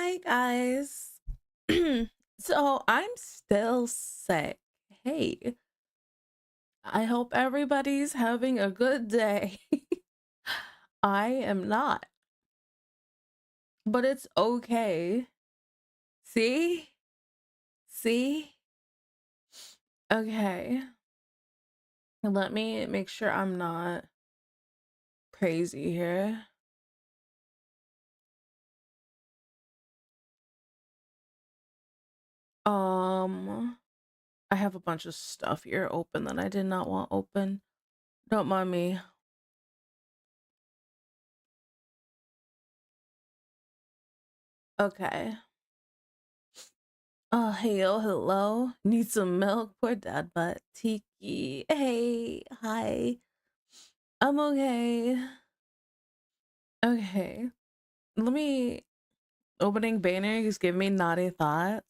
Hi guys. So I'm still sick. Hey, I hope everybody's having a good day. I am not, but it's okay. See? See? Okay. Let me make sure I'm not crazy here. Um, I have a bunch of stuff here open that I did not want open. Don't mind me. Okay. Oh, hey, yo, hello. Need some milk? Poor dad, but Tiki. Hey, hi. I'm okay. Okay. Let me opening banners give me naughty thoughts.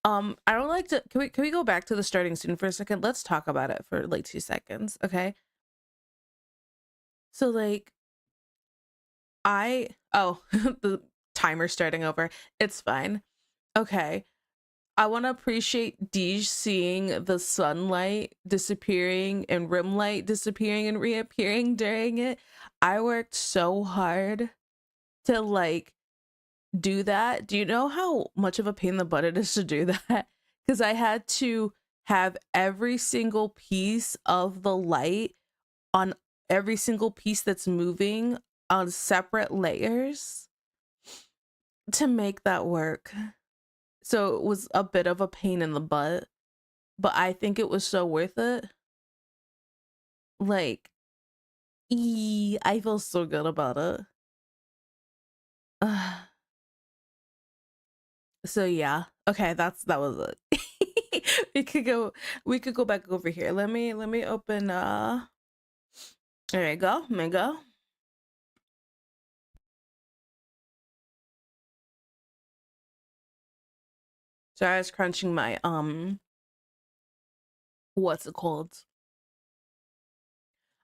I don't like to can we go back to the starting scene for a second? Let's talk about it for like 2 seconds, okay? So like the timer starting over. It's fine. Okay. I want to appreciate Deej seeing the sunlight disappearing and rim light disappearing and reappearing during it. I worked so hard to like do that. Do you know how much of a pain in the butt it is to do that? Because I had to have every single piece of the light on every single piece that's moving on separate layers to make that work. So it was a bit of a pain in the butt, but I think it was so worth it. Like, I feel so good about it. So yeah, okay, that was it. We could go back over here. Let me open. There you go, mango. So I was crunching my what's it called?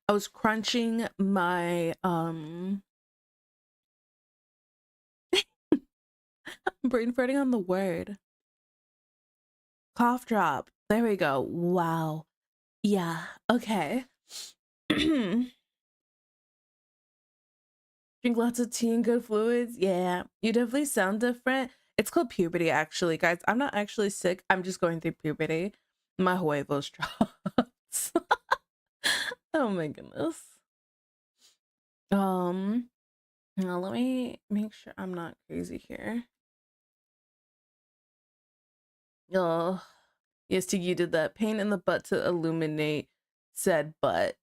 I was crunching my brain farting on the word. Cough drop. There we go. Wow. Yeah. Okay. Drink lots of tea and good fluids. Yeah. You definitely sound different. It's called puberty, actually, guys. I'm not actually sick. I'm just going through puberty. My huevos drops. Oh my goodness. Now let me make sure I'm not crazy here. Oh, yes, Tiki, you did that. Pain in the butt to illuminate said butt.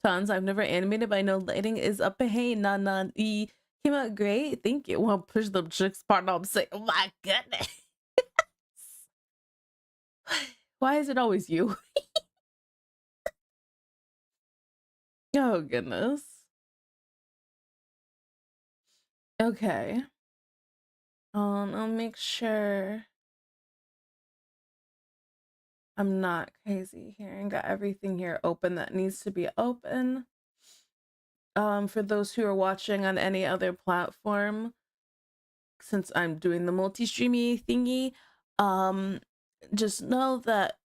Tons. I've never animated, but I know lighting is a pain. Nah, e came out great. Thank you. Well, push the chicks part. I'm saying, oh my goodness. Why is it always you? Oh goodness. Okay. I'll make sure I'm not crazy here and got everything here open that needs to be open. For those who are watching on any other platform, since I'm doing the multi-streamy thingy, um, just know that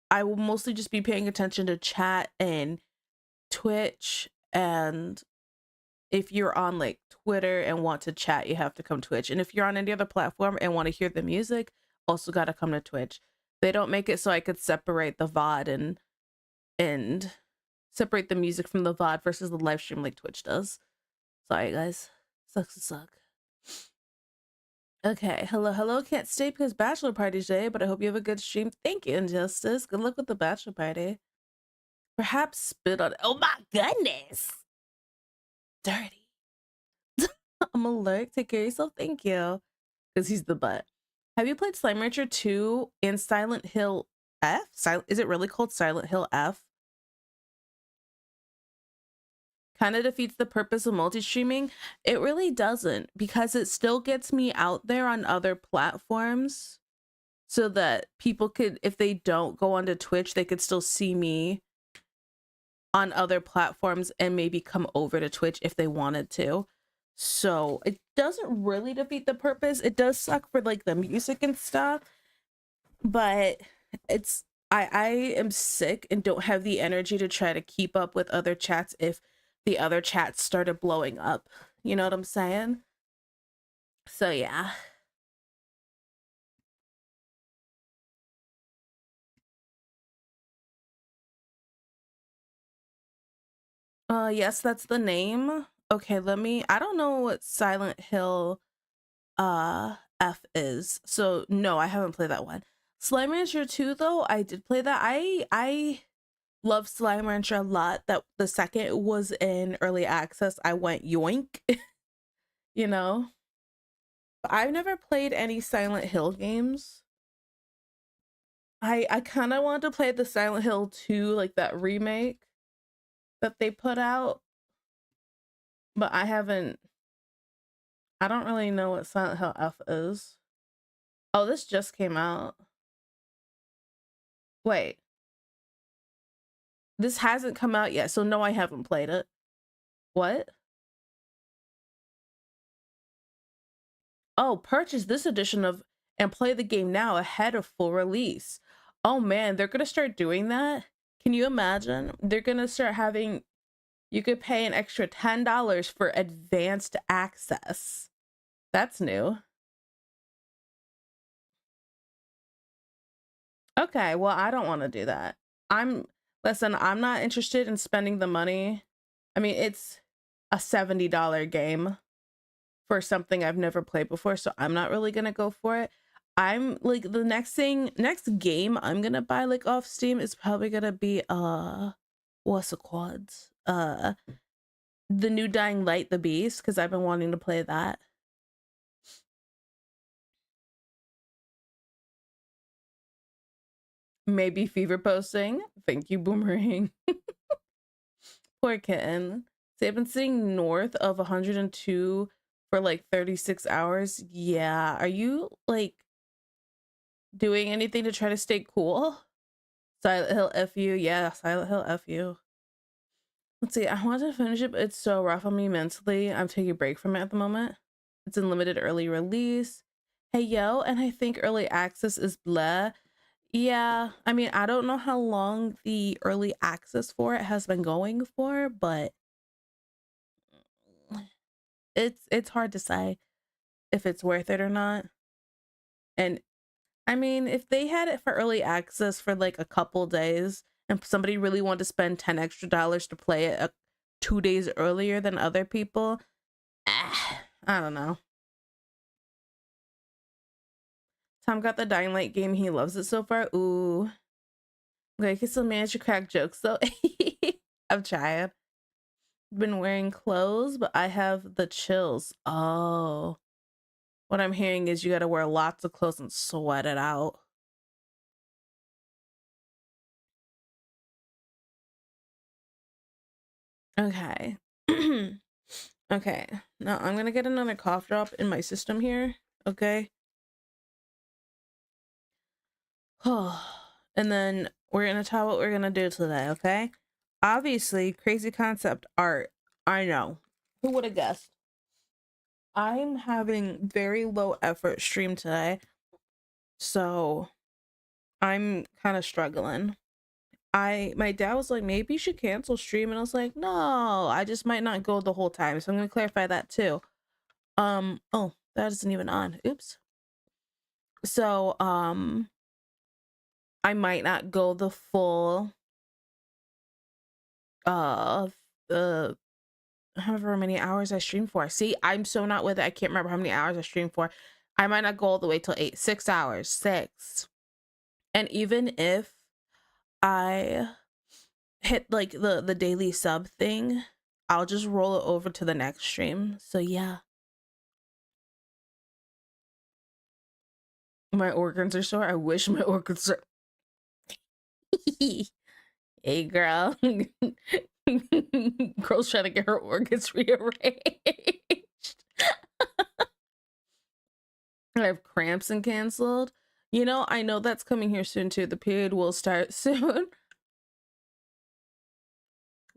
I will mostly just be paying attention to chat and Twitch, and if you're on like Twitter and want to chat, you have to come Twitch. And if you're on any other platform and want to hear the music, also got to come to Twitch. They don't make it so I could separate the VOD and separate the music from the VOD versus the live stream like Twitch does. Sorry guys. Sucks to suck. Okay, hello. Can't stay because bachelor party today, but I hope you have a good stream. Thank you, Injustice. Good luck with the bachelor party. Perhaps spit on. Oh my goodness, dirty. I'm alert. Take care of yourself. Thank you. Because he's the butt. Have you played Slime Rancher 2 in Silent Hill F? Is it really called Silent Hill F? Kind of defeats the purpose of multi-streaming. It really doesn't, because it still gets me out there on other platforms so that people could, if they don't go onto Twitch, they could still see me on other platforms and maybe come over to Twitch if they wanted to. So it doesn't really defeat the purpose. It does suck for like the music and stuff, but it's I am sick and don't have the energy to try to keep up with other chats if the other chats started blowing up. You know what I'm saying? So yeah. Yes, that's the name. Okay, I don't know what Silent Hill F is. So no, I haven't played that one. Slime Rancher 2 though, I did play that. I love Slime Rancher a lot. That the second was in early access. I went yoink, you know. But I've never played any Silent Hill games. I kind of want to play the Silent Hill 2, like that remake that they put out, but I don't really know what Silent Hill F is. Oh, this just came out. Wait, this hasn't come out yet, so no, I haven't played it. What? Oh, purchase this edition of and play the game now ahead of full release. Oh man, they're gonna start doing that? Can you imagine? They're gonna start having you could pay an extra $10 for advanced access. That's new. Okay, well, I don't want to do that. Listen, I'm not interested in spending the money. I mean, it's a $70 game for something I've never played before, so I'm not really gonna go for it. I'm like the next game I'm gonna buy like off Steam is probably gonna be what's it called? The new Dying Light, the Beast, because I've been wanting to play that. Maybe Fever posting. Thank you, Boomerang. Poor kitten. So I've been sitting north of 102 for like 36 hours. Yeah. Are you like doing anything to try to stay cool? Silent Hill FU. Yeah, Silent Hill FU. Let's see. I want to finish it, but it's so rough on me mentally. I'm taking a break from it at the moment. It's in limited early release. Hey, yo. And I think early access is blah. Yeah. I mean, I don't know how long the early access for it has been going for, but it's hard to say if it's worth it or not. And I mean, if they had it for early access for like a couple days and somebody really wanted to spend 10 extra dollars to play it 2 days earlier than other people, I don't know. Tom got the Dying Light game. He loves it so far. Ooh. Okay, I can still manage to crack jokes though. I'm trying. Been wearing clothes, but I have the chills. Oh. What I'm hearing is you gotta wear lots of clothes and sweat it out. Okay. Okay. Now I'm gonna get another cough drop in my system here. Okay. And then we're gonna tell what we're gonna do today, okay? Obviously, crazy concept art. I know. Who would have guessed? I'm having very low effort stream today. So I'm kind of struggling. My dad was like, maybe you should cancel stream, and I was like, no, I just might not go the whole time. So I'm gonna clarify that too. Oh, that isn't even on. Oops. So I might not go the full the however many hours I stream for. See, I'm so not with it. I can't remember how many hours I stream for. I might not go all the way till 6 hours. 6. And even if I hit like the daily sub thing, I'll just roll it over to the next stream. So yeah. My organs are sore. I wish my organs are hey girl. Girl's trying to get her organs rearranged. I have cramps and canceled. You know, I know that's coming here soon too. The period will start soon.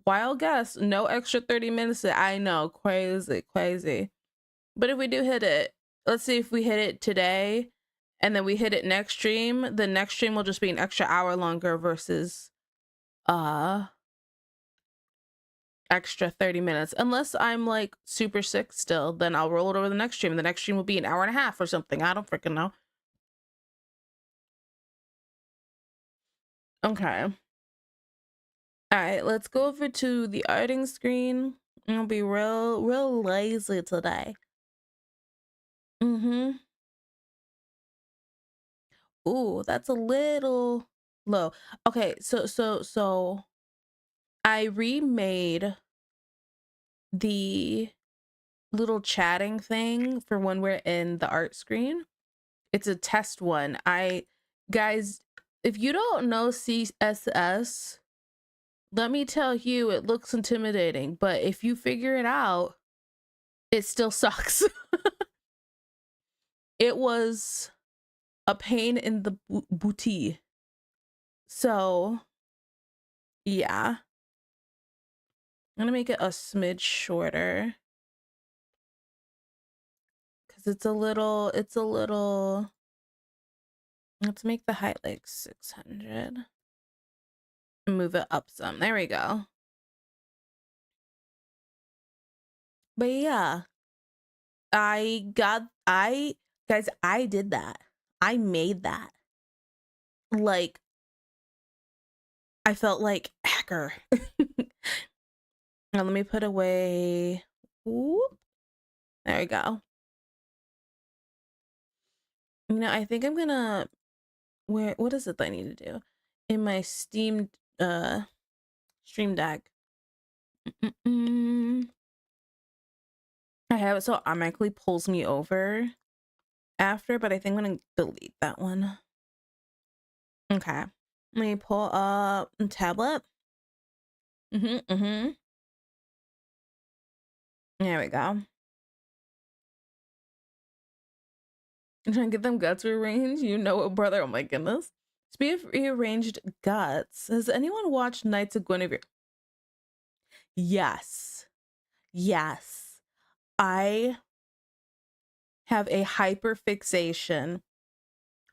Wild guess. No extra 30 minutes. I know. Crazy, crazy. But if we do hit it, let's see if we hit it today and then we hit it next stream, the next stream will just be an extra hour longer versus extra 30 minutes. Unless I'm like super sick still, then I'll roll it over the next stream. The next stream will be an hour and a half or something. I don't freaking know. Okay. All right, let's go over to the arting screen. I'll be real lazy today. Ooh, that's a little low. Okay, so I remade the little chatting thing for when we're in the art screen. It's a test one. Guys, if you don't know CSS, let me tell you, it looks intimidating, but if you figure it out, it still sucks. It was a pain in the booty. So, yeah. I'm gonna make it a smidge shorter. Cause it's a little, let's make the height like 600. Move it up some. There we go. But yeah, guys, I did that. I made that. Like, I felt like hacker. Now let me put away. Whoop. There we go. You know, I think I'm gonna what is it that I need to do? In my Steam Stream Deck. I have it so it automatically pulls me over after, but I think I'm gonna delete that one. Okay. Let me pull up a tablet. There we go. I'm trying to get them guts rearranged. You know it, brother. Oh my goodness. Speaking of rearranged guts, has anyone watched Knights of Guinevere? Yes. Yes. I have a hyper fixation.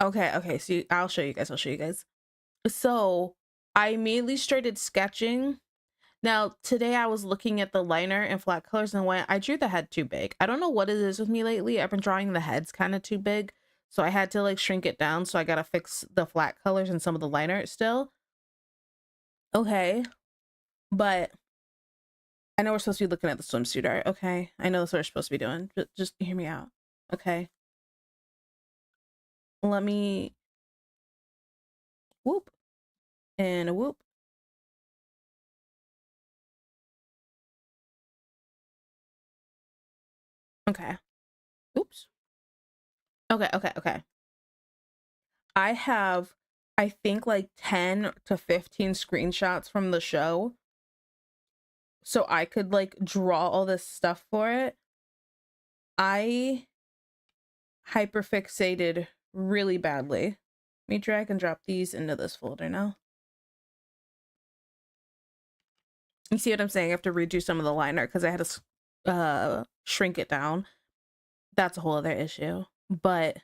Okay. So I'll show you guys. So I immediately started sketching. Now, today I was looking at the liner and flat colors and I drew the head too big. I don't know what it is with me lately. I've been drawing the heads kind of too big. So I had to like shrink it down. So I got to fix the flat colors and some of the liner still. Okay. But I know we're supposed to be looking at the swimsuit art. Okay. I know that's what we're supposed to be doing. But just hear me out. Okay. Let me whoop and a whoop. Okay. Oops. Okay. I have, I think, like 10 to 15 screenshots from the show. So I could like draw all this stuff for it. I hyperfixated really badly. Let me drag and drop these into this folder now. You see what I'm saying? I have to redo some of the liner because I had to shrink it down. That's a whole other issue. But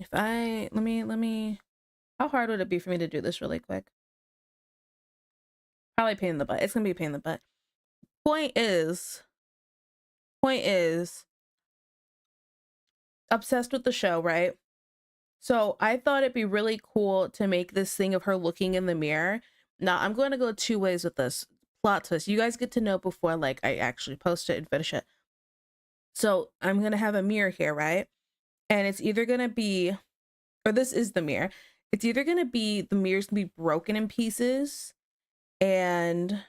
if let me, how hard would it be for me to do this really quick? Probably pain in the butt. It's gonna be a pain in the butt. Point is, obsessed with the show, right? So I thought it'd be really cool to make this thing of her looking in the mirror. Now I'm going to go 2 ways with this. Plot twist. You guys get to know before like I actually post it and finish it. So I'm going to have a mirror here, right? And it's either going to be, or this is the mirror. It's either going to be, the mirror's going to be broken in pieces and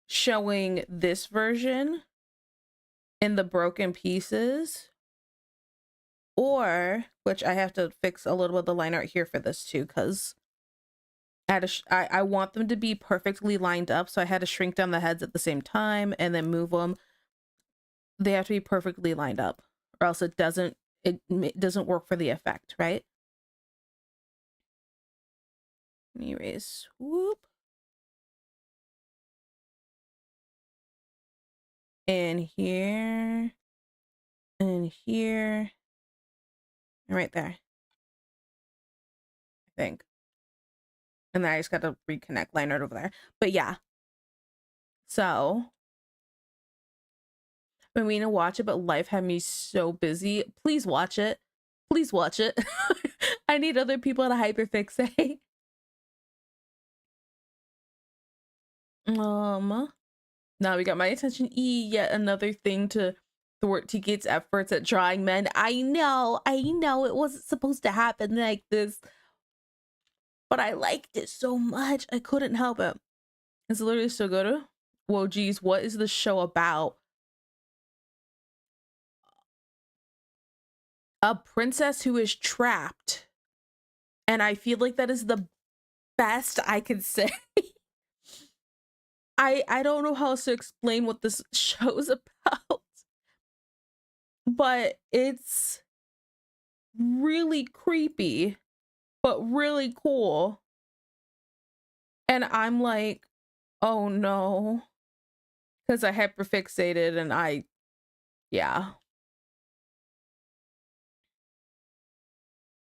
showing this version in the broken pieces, or, which I have to fix a little bit of the line art here for this too, because I want them to be perfectly lined up, so I had to shrink down the heads at the same time and then move them. They have to be perfectly lined up, or else it doesn't work for the effect, right? Let me erase. Whoop. And here. And here. And right there. I think. And then I just got to reconnect line right over there. But yeah. So I mean to watch it, but life had me so busy. Please watch it. Please watch it. I need other people to hyperfixate. Now we got my attention. Yet another thing to thwart Tiki's efforts at drawing men. I know it wasn't supposed to happen like this, but I liked it so much. I couldn't help it. It's literally so good. Whoa, geez, what is the show about? A princess who is trapped. And I feel like that is the best I could say. I don't know how else to explain what this show's about, but it's really creepy, but really cool. And I'm like, oh no, because I hyperfixated and yeah.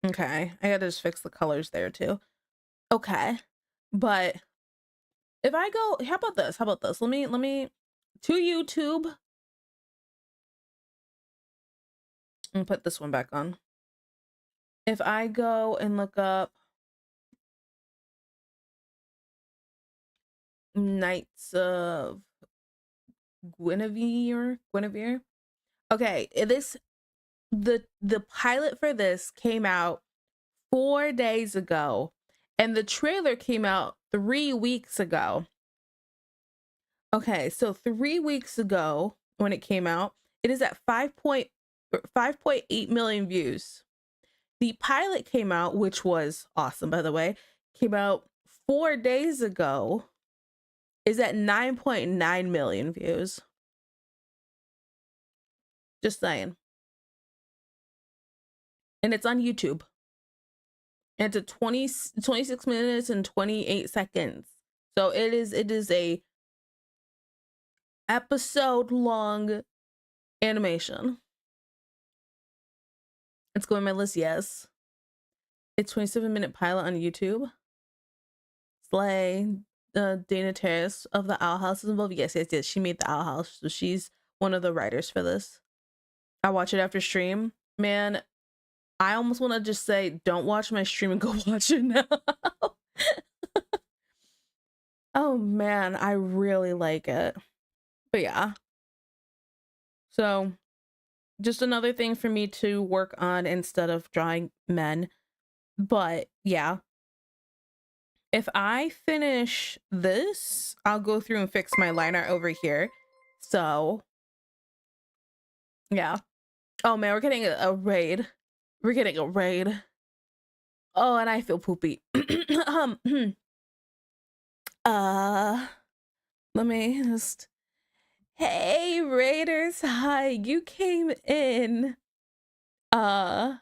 Okay, I gotta just fix the colors there too. Okay, but if I go, how about this? How about this? Let me to YouTube and put this one back on. If I go and look up Knights of Guinevere. Okay, the pilot for this came out 4 days ago, and the trailer came out 3 weeks ago. Okay, so 3 weeks ago when it came out, it is at 5.8 million views. The pilot came out, which was awesome, by the way, came out 4 days ago, is at 9.9 million views. Just saying. And it's on YouTube. And it's a 26 minutes and 28 seconds. So it is a episode long animation. It's going on my list, yes. It's 27-minute pilot on YouTube. Slay. Dana Terrace of the Owl House is involved. Yes. She made the Owl House. So she's one of the writers for this. I watch it after stream. Man, I almost want to just say, don't watch my stream and go watch it now. Oh man, I really like it. But yeah. So just another thing for me to work on instead of drawing men. But yeah. If I finish this, I'll go through and fix my line art over here. So yeah. Oh man, we're getting a raid. We're getting a raid. Oh, and I feel poopy. Let me just, hey raiders, hi. You came in while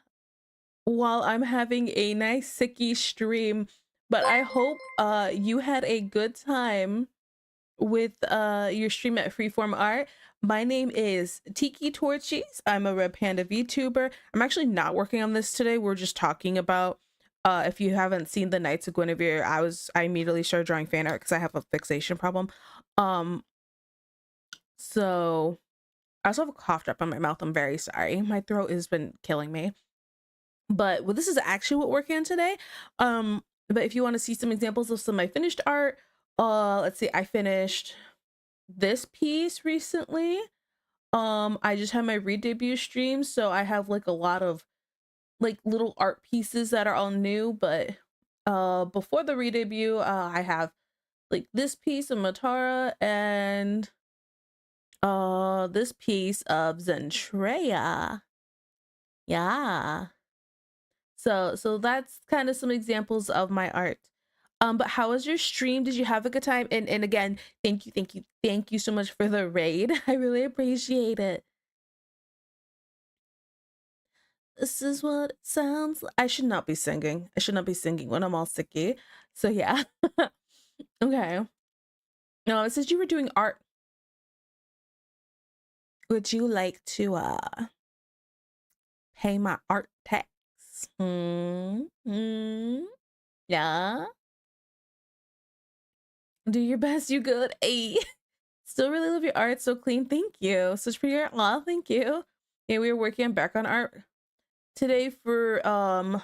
I'm having a nice sicky stream, but I hope you had a good time with your stream at Freeform Art. My name is TikiTorchies. I'm a Red Panda VTuber. I'm actually not working on this today. We're just talking about if you haven't seen the Knights of Guinevere, I immediately started drawing fan art because I have a fixation problem. So I also have a cough drop on my mouth. I'm very sorry. My throat has been killing me. But well, this is actually what we're working on today. But if you want to see some examples of some of my finished art, let's see, I finished this piece recently. I just had my re-debut stream, so I have like a lot of like little art pieces that are all new, but before the re-debut, I have like this piece of Matara and this piece of Zentreya. Yeah. So that's kind of some examples of my art. But how was your stream? Did you have a good time? And again, thank you so much for the raid. I really appreciate it. This is what it sounds like. I should not be singing. I should not be singing when I'm all sicky. So yeah. Okay. No, it says you were doing art. Would you like to pay my art tax? Yeah. Do your best, you good. Hey. Still really love your art. So clean. Thank you. Such pretty art. Aw, thank you. Yeah, we were working on background art today for Ami.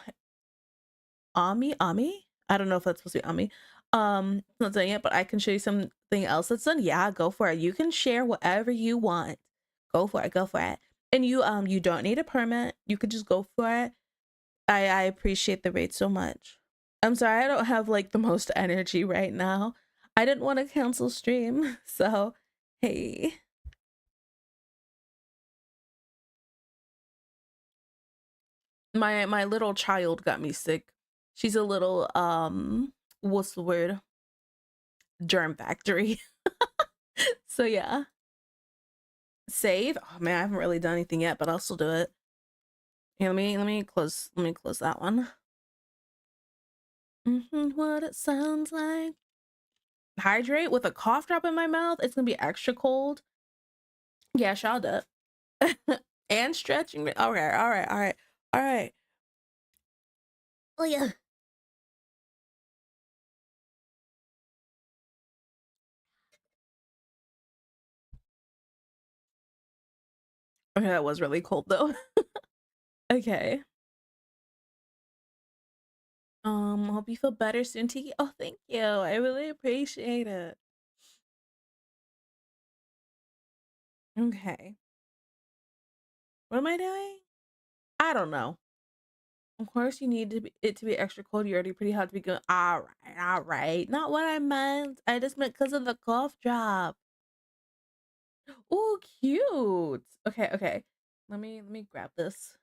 I don't know if that's supposed to be Ami. Not done yet, but I can show you something else that's done. Yeah, go for it. You can share whatever you want. Go for it. Go for it. And you don't need a permit. You could just go for it. I appreciate the rate so much. I'm sorry I don't have like the most energy right now. I didn't want to cancel stream, so hey. My little child got me sick. She's a little what's the word? Germ factory. So yeah. Save. Oh man, I haven't really done anything yet, but I'll still do it. Here, let me close that one. What it sounds like. Hydrate with a cough drop in my mouth. It's gonna be extra cold. Yeah, I'll do it. And stretching. All right. Oh yeah. Okay, that was really cold though. Okay. Hope you feel better soon, Tiki. Oh, thank you. I really appreciate it. Okay. What am I doing? I don't know. Of course, you need it to be extra cold. You're already pretty hot to be good. All right. Not what I meant. I just meant because of the cough drop. Oh, cute. Okay. Let me grab this.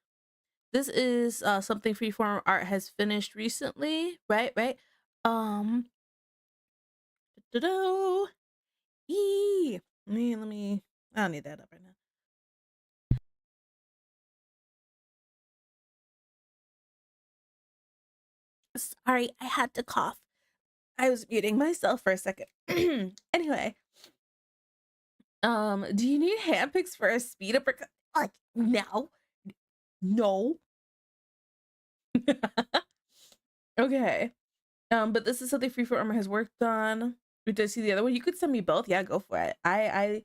This is something Freeform Art has finished recently. Right. Um. Do. Yee. Let me. I don't need that up right now. Sorry, I had to cough. I was muting myself for a second. Anyway, do you need hand picks for a speed up? Like now? No. Okay. But this is something Free for Armor has worked on. We did see the other one. You could send me both. Yeah, go for it. I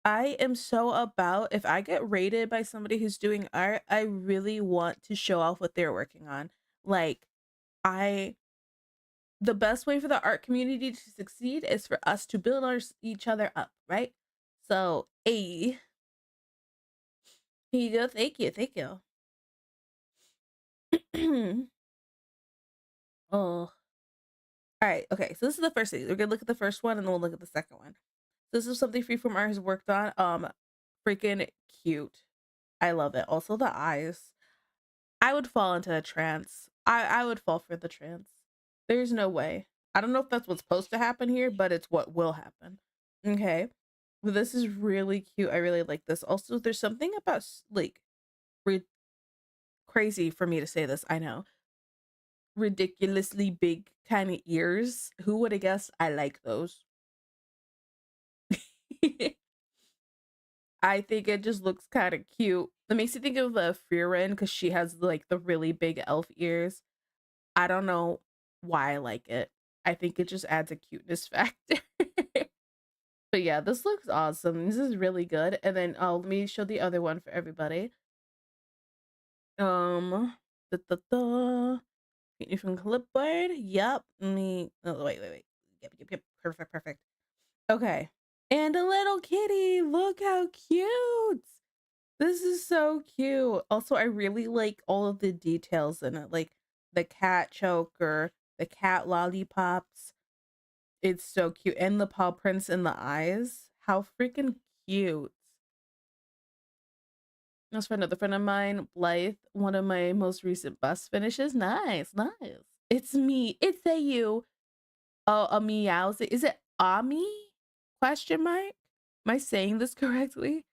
am so about if I get rated by somebody who's doing art, I really want to show off what they're working on. Like I the best way for the art community to succeed is for us to build each other up, right? So, here you go. Thank you. Oh, all right. Okay, so this is the first thing. We're gonna look at the first one, and then we'll look at the second one. This is something Freeform Art has worked on. Freaking cute. I love it. Also, the eyes. I would fall into a trance. I would fall for the trance. There's no way. I don't know if that's what's supposed to happen here, but it's what will happen. Okay. Well, this is really cute. I really like this. Also, there's something about like crazy for me to say this. I know. Ridiculously big kind of ears. Who would have guessed I like those? I think it just looks kind of cute. It makes you think of Frieren because she has like the really big elf ears. I don't know why I like it. I think it just adds a cuteness factor. But yeah, this looks awesome. This is really good. And then let me show the other one for everybody. Um, da, da, da. Paint from clipboard. Yep. Me. Oh, wait. Yep. Perfect. Okay. And a little kitty. Look how cute. This is so cute. Also, I really like all of the details in it, like the cat choker, the cat lollipops. It's so cute. And the paw prints in the eyes. How freaking cute. That's for another friend of mine, Blythe, one of my most recent bust finishes. Nice. It's me. It's a you. Oh, a meow. Is it Ami? Question mark? Am I saying this correctly?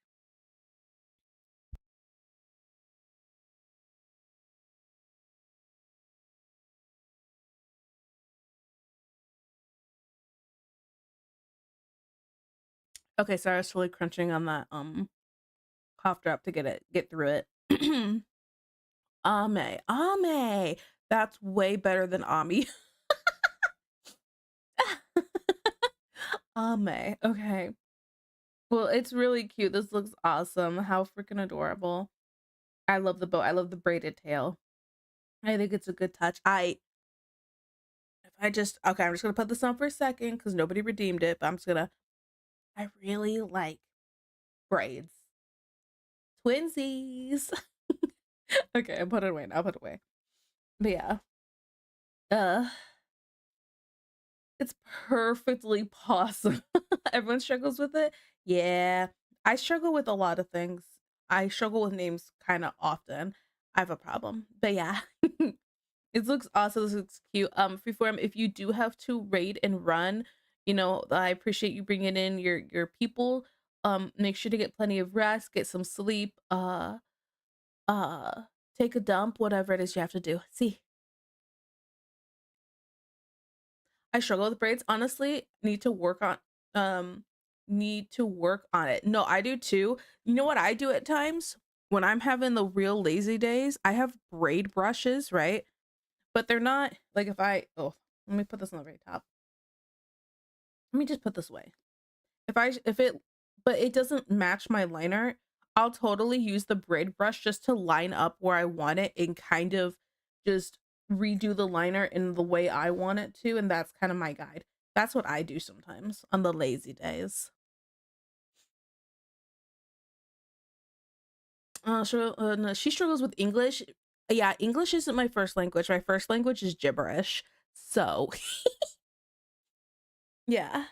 Okay, sorry, I was totally crunching on that cough drop to get through it. Ame, Ame. That's way better than Ami. Ame. Okay. Well, it's really cute. This looks awesome. How freaking adorable. I love the bow. I love the braided tail. I think it's a good touch. If I just okay, I'm just gonna put this on for a second because nobody redeemed it, but I'm just gonna I really like braids. Twinsies. Okay, I put it away now. I'll put it away. But yeah. Uh it's perfectly possible. Everyone struggles with it. Yeah. I struggle with a lot of things. I struggle with names kind of often. I have a problem. But yeah. It looks awesome. This looks cute. Freeform, if you do have to raid and run, I appreciate you bringing in your people. Make sure to get plenty of rest, get some sleep, uh, take a dump, whatever it is you have to do. See, I struggle with braids. Honestly, need to work on it. No, I do too. You know what I do at times? When I'm having the real lazy days, I have braid brushes, right? But they're not like let me put this on the very top. Let me just put this away. If it but it doesn't match my liner, I'll totally use the braid brush just to line up where I want it and kind of just redo the liner in the way I want it to, and that's kind of my guide. That's what I do sometimes on the lazy days. No, she struggles with English. Yeah, English isn't my first language. My first language is gibberish. So, yeah.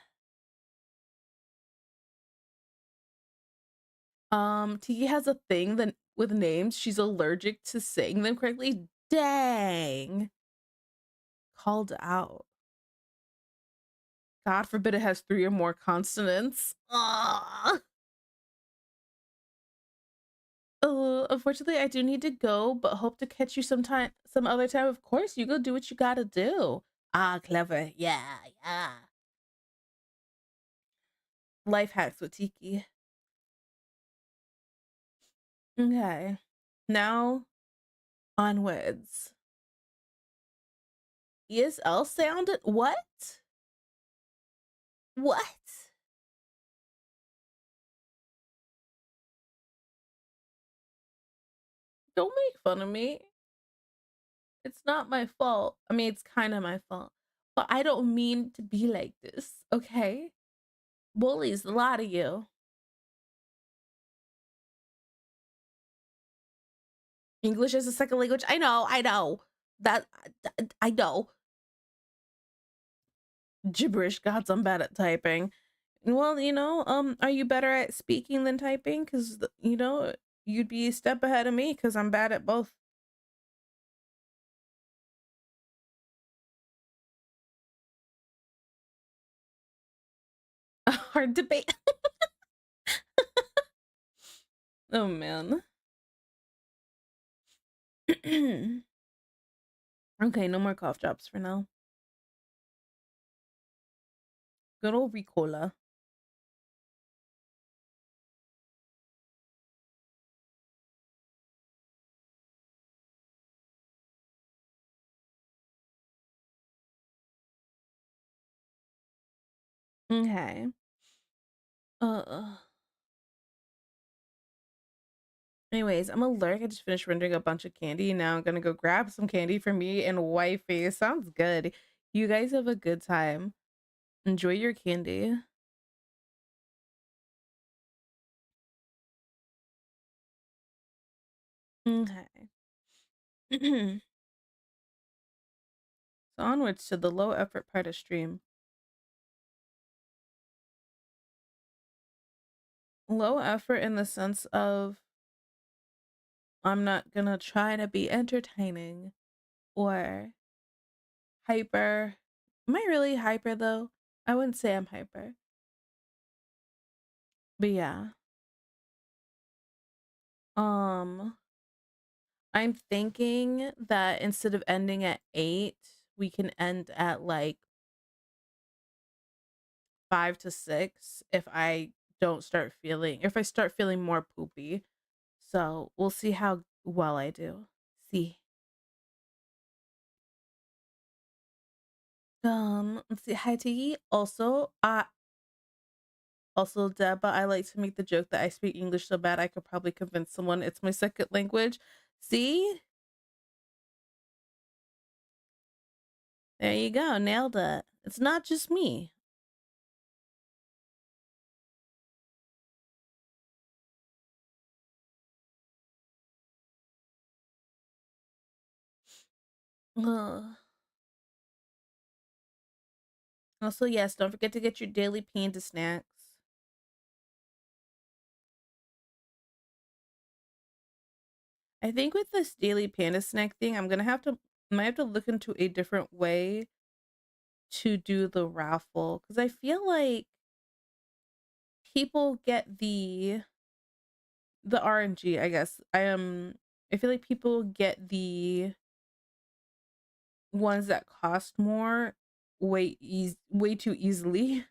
Tiki has a thing that with names, she's allergic to saying them correctly. Dang. Called out. God forbid it has 3 or more consonants. Ah. Unfortunately, I do need to go, but hope to catch you some other time. Of course, you go do what you gotta do. Ah, clever. Yeah, yeah. Life hacks with Tiki. Okay. Now, onwards. ESL sounded what? What? Don't make fun of me. It's not my fault. I mean, it's kind of my fault. But I don't mean to be like this, okay? Bullies, a lot of you. English as a second language. I know, I know. That I know. Gibberish gods, I'm bad at typing. Well, are you better at speaking than typing? Because you'd be a step ahead of me because I'm bad at both. Hard debate. Oh man. Okay, no more cough drops for now. Good old Ricola. Okay. Uh. Anyways, I'm allergic. I just finished rendering a bunch of candy. Now I'm gonna go grab some candy for me and wifey. Sounds good. You guys have a good time. Enjoy your candy. Okay. So onwards to the low effort part of stream. Low effort in the sense of I'm not gonna try to be entertaining or hyper. Am I really hyper though? I wouldn't say I'm hyper. But yeah. Um I'm thinking that instead of ending at 8, we can end at like 5 to 6 if I don't start feeling, if I start feeling more poopy. So we'll see how well I do. See. Let's see. Hi, Tiki. Also, Deba, I like to make the joke that I speak English so bad I could probably convince someone it's my second language. See? There you go. Nailed it. It's not just me. Ugh. Also, yes, don't forget to get your daily panda snacks. I think with this daily panda snack thing, might have to look into a different way to do the raffle because I feel like people get the RNG, I guess. I feel like people get the ones that cost more way too easily.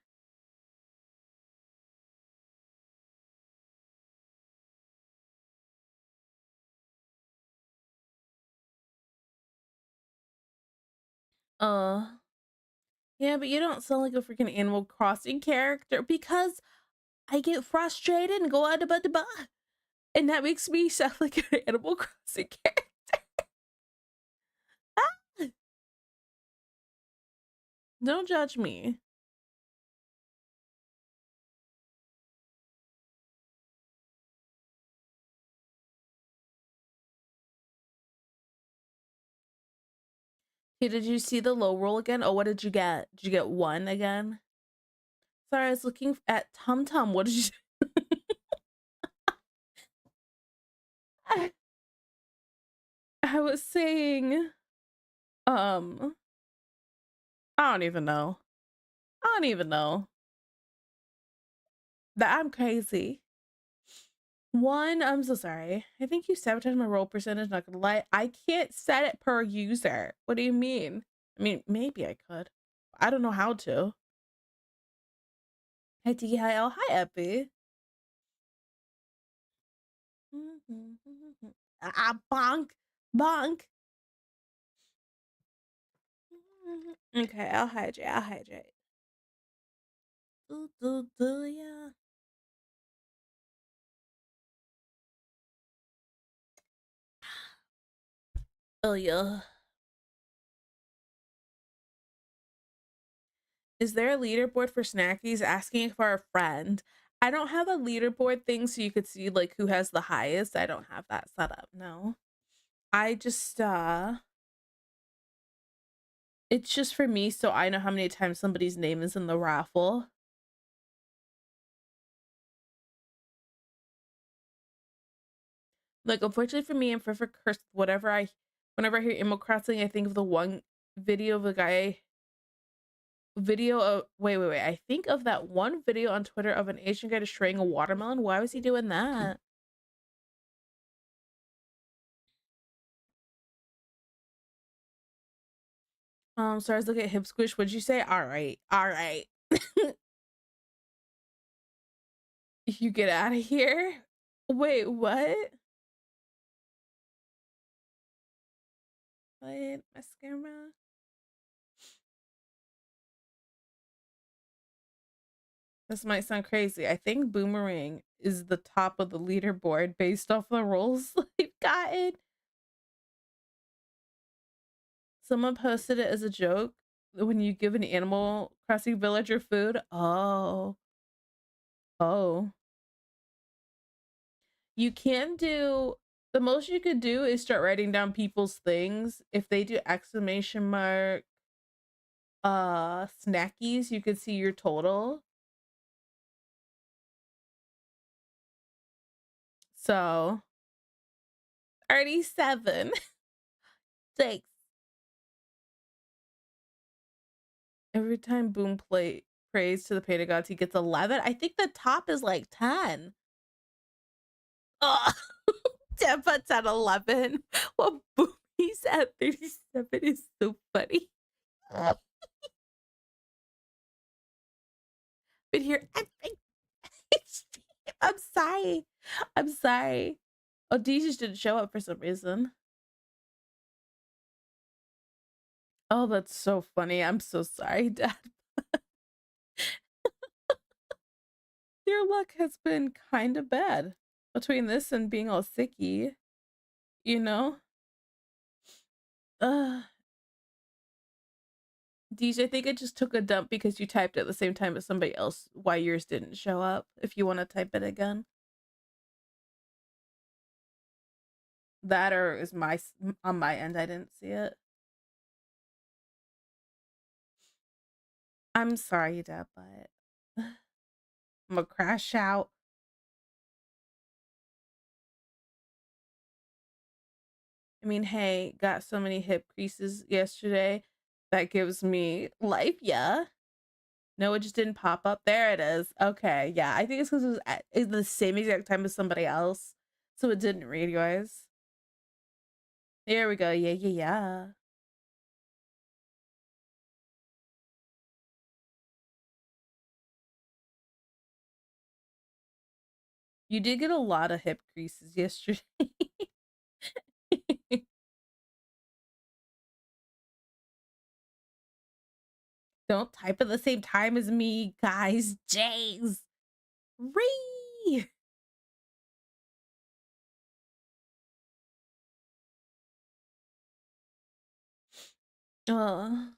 Uh yeah, but you don't sound like a freaking Animal Crossing character because I get frustrated and go out about the bar. And that makes me sound like an Animal Crossing character. Ah! Don't judge me. Hey, did you see the low roll again? Oh, what did you get? Did you get one again? Sorry, I was looking at Tum Tum. What did you I was saying, um, I don't even know. I don't even know. That I'm crazy. One, I'm so sorry. I think you sabotaged my roll percentage, not gonna lie. I can't set it per user. What do you mean? I mean, maybe I could. I don't know how to. Hi T, hi L, hi Epi. Ah, bonk. Bonk. Okay, I'll hydrate. I'll hydrate. Yeah. Oh yeah. Is there a leaderboard for snackies? Asking for a friend. I don't have a leaderboard thing so you could see like who has the highest. I don't have that set up. No. I just it's just for me so I know how many times somebody's name is in the raffle. Like unfortunately for me and for curse whenever I hear Animal Crossing, I think of the one video of the guy video of wait. I think of that one video on Twitter of an Asian guy destroying a watermelon. Why was he doing that? So I was looking at Hip Squish. What'd you say? All right. All right. You get out of here. Wait, what? What? Mascara? This might sound crazy. I think Boomerang is the top of the leaderboard based off the rolls they've gotten. Someone posted it as a joke when you give an Animal Crossing villager food. Oh. Oh. You can do the most you could do is start writing down people's things. If they do exclamation mark snackies, you could see your total. So 37. Thanks. Every time prays to the Peta gods, he gets 11. I think the top is like 10. Oh, 10 puts at 11. Well, Boomy's at 37 is so funny. But here, I'm sorry. I'm sorry. Oh, D just didn't show up for some reason. Oh, that's so funny. I'm so sorry, Dad. Your luck has been kind of bad between this and being all sicky, you know? Uh, DJ, I think I just took a dump because you typed at the same time as somebody else why yours didn't show up. If you want to type it again. That or is on my end, I didn't see it. I'm sorry, Dad, but I'm gonna crash out. I mean, hey, got so many hip creases yesterday. That gives me life, yeah. No, it just didn't pop up. There it is. Okay, yeah. I think it's because it was at the same exact time as somebody else. So it didn't read yours. There we go. Yeah, yeah, yeah. You did get a lot of hip creases yesterday. Don't type at the same time as me, guys. Jays. Ree. Uh,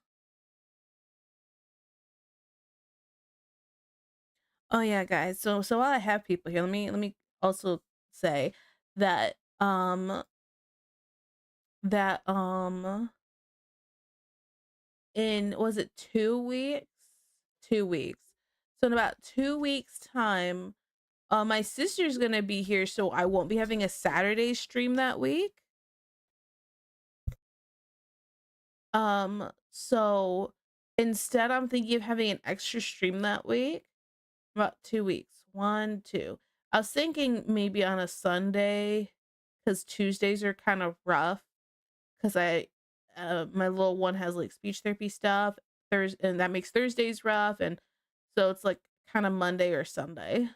oh yeah, guys. So while I have people here, let me also say that that in was it 2 weeks? 2 weeks. So in about 2 weeks time, my sister's gonna be here, so I won't be having a Saturday stream that week. So instead I'm thinking of having an extra stream that week. About 2 weeks. One, two. I was thinking maybe on a Sunday, because Tuesdays are kind of rough. Because my little one has like speech therapy stuff. Thursday, and that makes Thursdays rough, and so it's like kind of Monday or Sunday.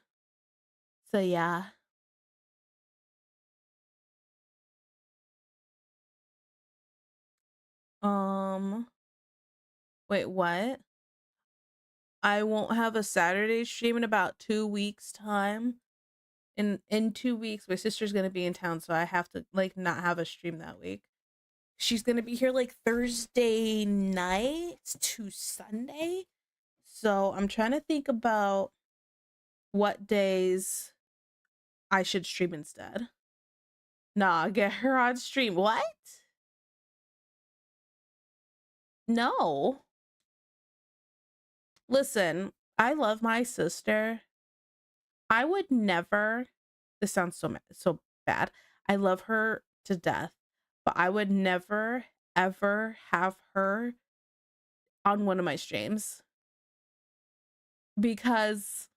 So yeah. Um. Wait, what? I won't have a Saturday stream in about 2 weeks time. In 2 weeks, my sister's gonna be in town, so I have to like not have a stream that week. She's gonna be here like Thursday night to Sunday. So I'm trying to think about what days I should stream instead. Nah, get her on stream. What? No. Listen, I love my sister. I would never. This sounds so bad. I love her to death, but I would never ever have her on one of my streams because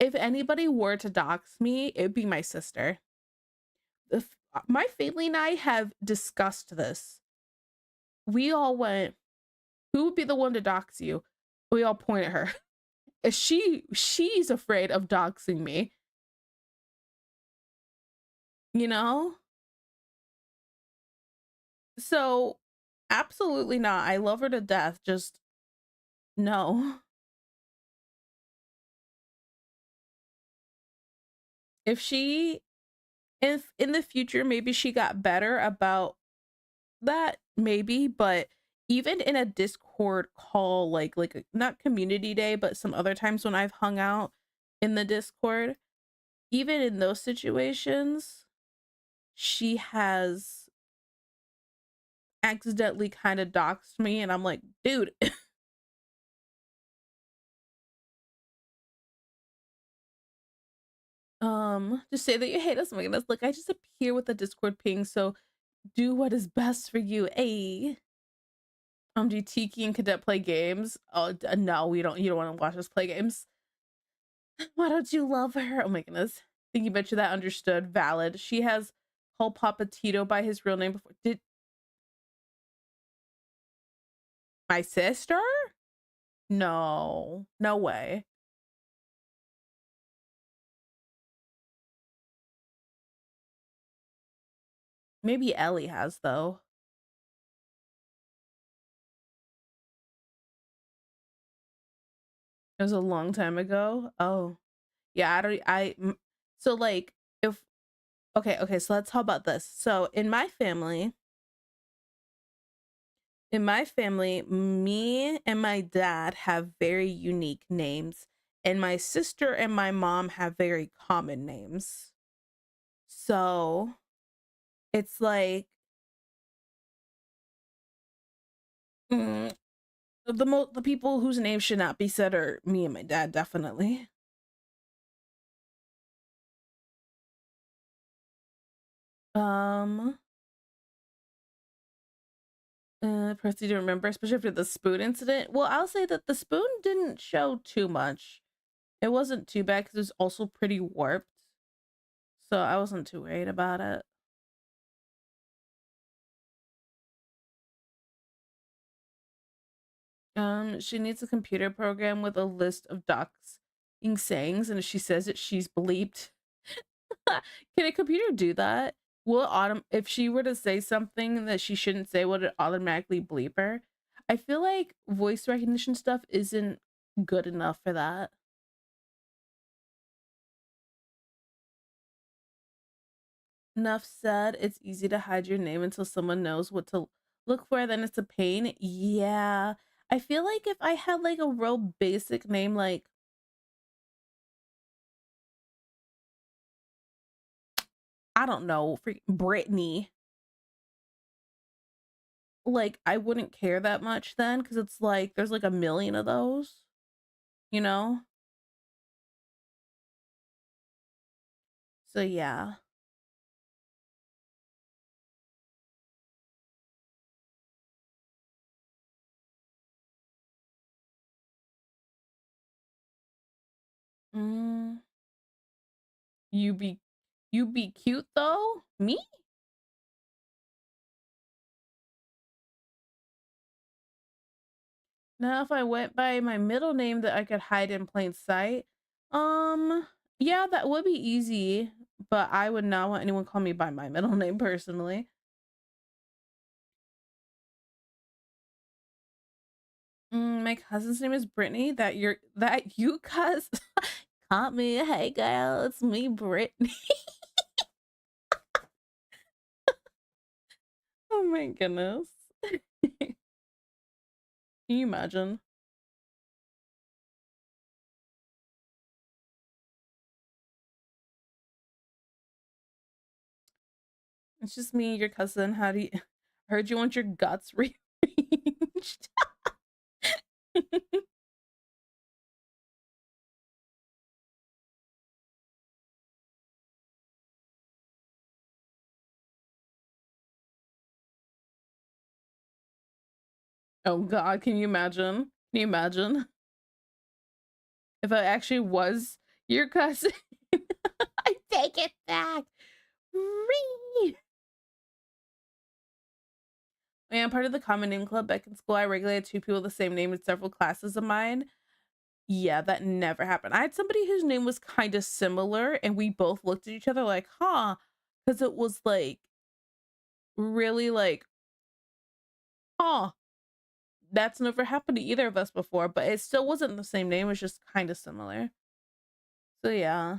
if anybody were to dox me, it'd be my sister. My family and I have discussed this. We all went, who would be the one to dox you? We all point at her. She's afraid of doxing me, you know? So absolutely not. I love her to death. Just no. If she if in the future maybe she got better about that, maybe, but even in a Discord call, not community day, but some other times when I've hung out in the Discord, even in those situations, she has accidentally kind of doxed me, and I'm like, dude. Just say that you hate us, Magnus. Look, I just appear with a Discord ping, so do what is best for you. A. Do Tiki and Cadet play games? Oh no, we don't. You don't want to watch us play games. Why don't you love her? Oh my goodness. Think you bet you that understood. Valid. She has called Papa Tito by his real name before. Did my sister? No. No way. Maybe Ellie has though. It was a long time ago. Oh, yeah. I don't. So like if okay. So let's talk about this. So in my family, me and my dad have very unique names, and my sister and my mom have very common names. So it's like mm, the people whose names should not be said are me and my dad, definitely. Um, Percy, do you remember, especially after the spoon incident? Well, I'll say that the spoon didn't show too much. It wasn't too bad because it was also pretty warped, so I wasn't too worried about it. She needs a computer program with a list of doxing sayings, and if she says it, she's bleeped. Can a computer do that? Will it if she were to say something that she shouldn't say, would it automatically bleep her? I feel like voice recognition stuff isn't good enough for that. Enough said. It's easy to hide your name until someone knows what to look for, then it's a pain. Yeah. I feel like if I had like a real basic name, like, I don't know, Brittany, like, I wouldn't care that much then because it's like there's like a million of those, you know? So yeah. Mm, you be you be cute though? Me? Now if I went by my middle name that I could hide in plain sight, um, yeah, that would be easy, but I would not want anyone call me by my middle name personally. My cousin's name is Brittany. That you cuz caught me. Hey girl, it's me, Brittany. Oh my goodness. Can you imagine? It's just me, your cousin. How do you heard you want your guts rearranged? Oh god, can you imagine? Can you imagine if I actually was your cousin? I take it back. Ree! I am part of the common name club back in school. I regulated two people with the same name in several classes of mine. Yeah, that never happened. I had somebody whose name was kind of similar, and we both looked at each other like, huh? Because it was like really like, huh, that's never happened to either of us before, but it still wasn't the same name, it was just kind of similar. So yeah.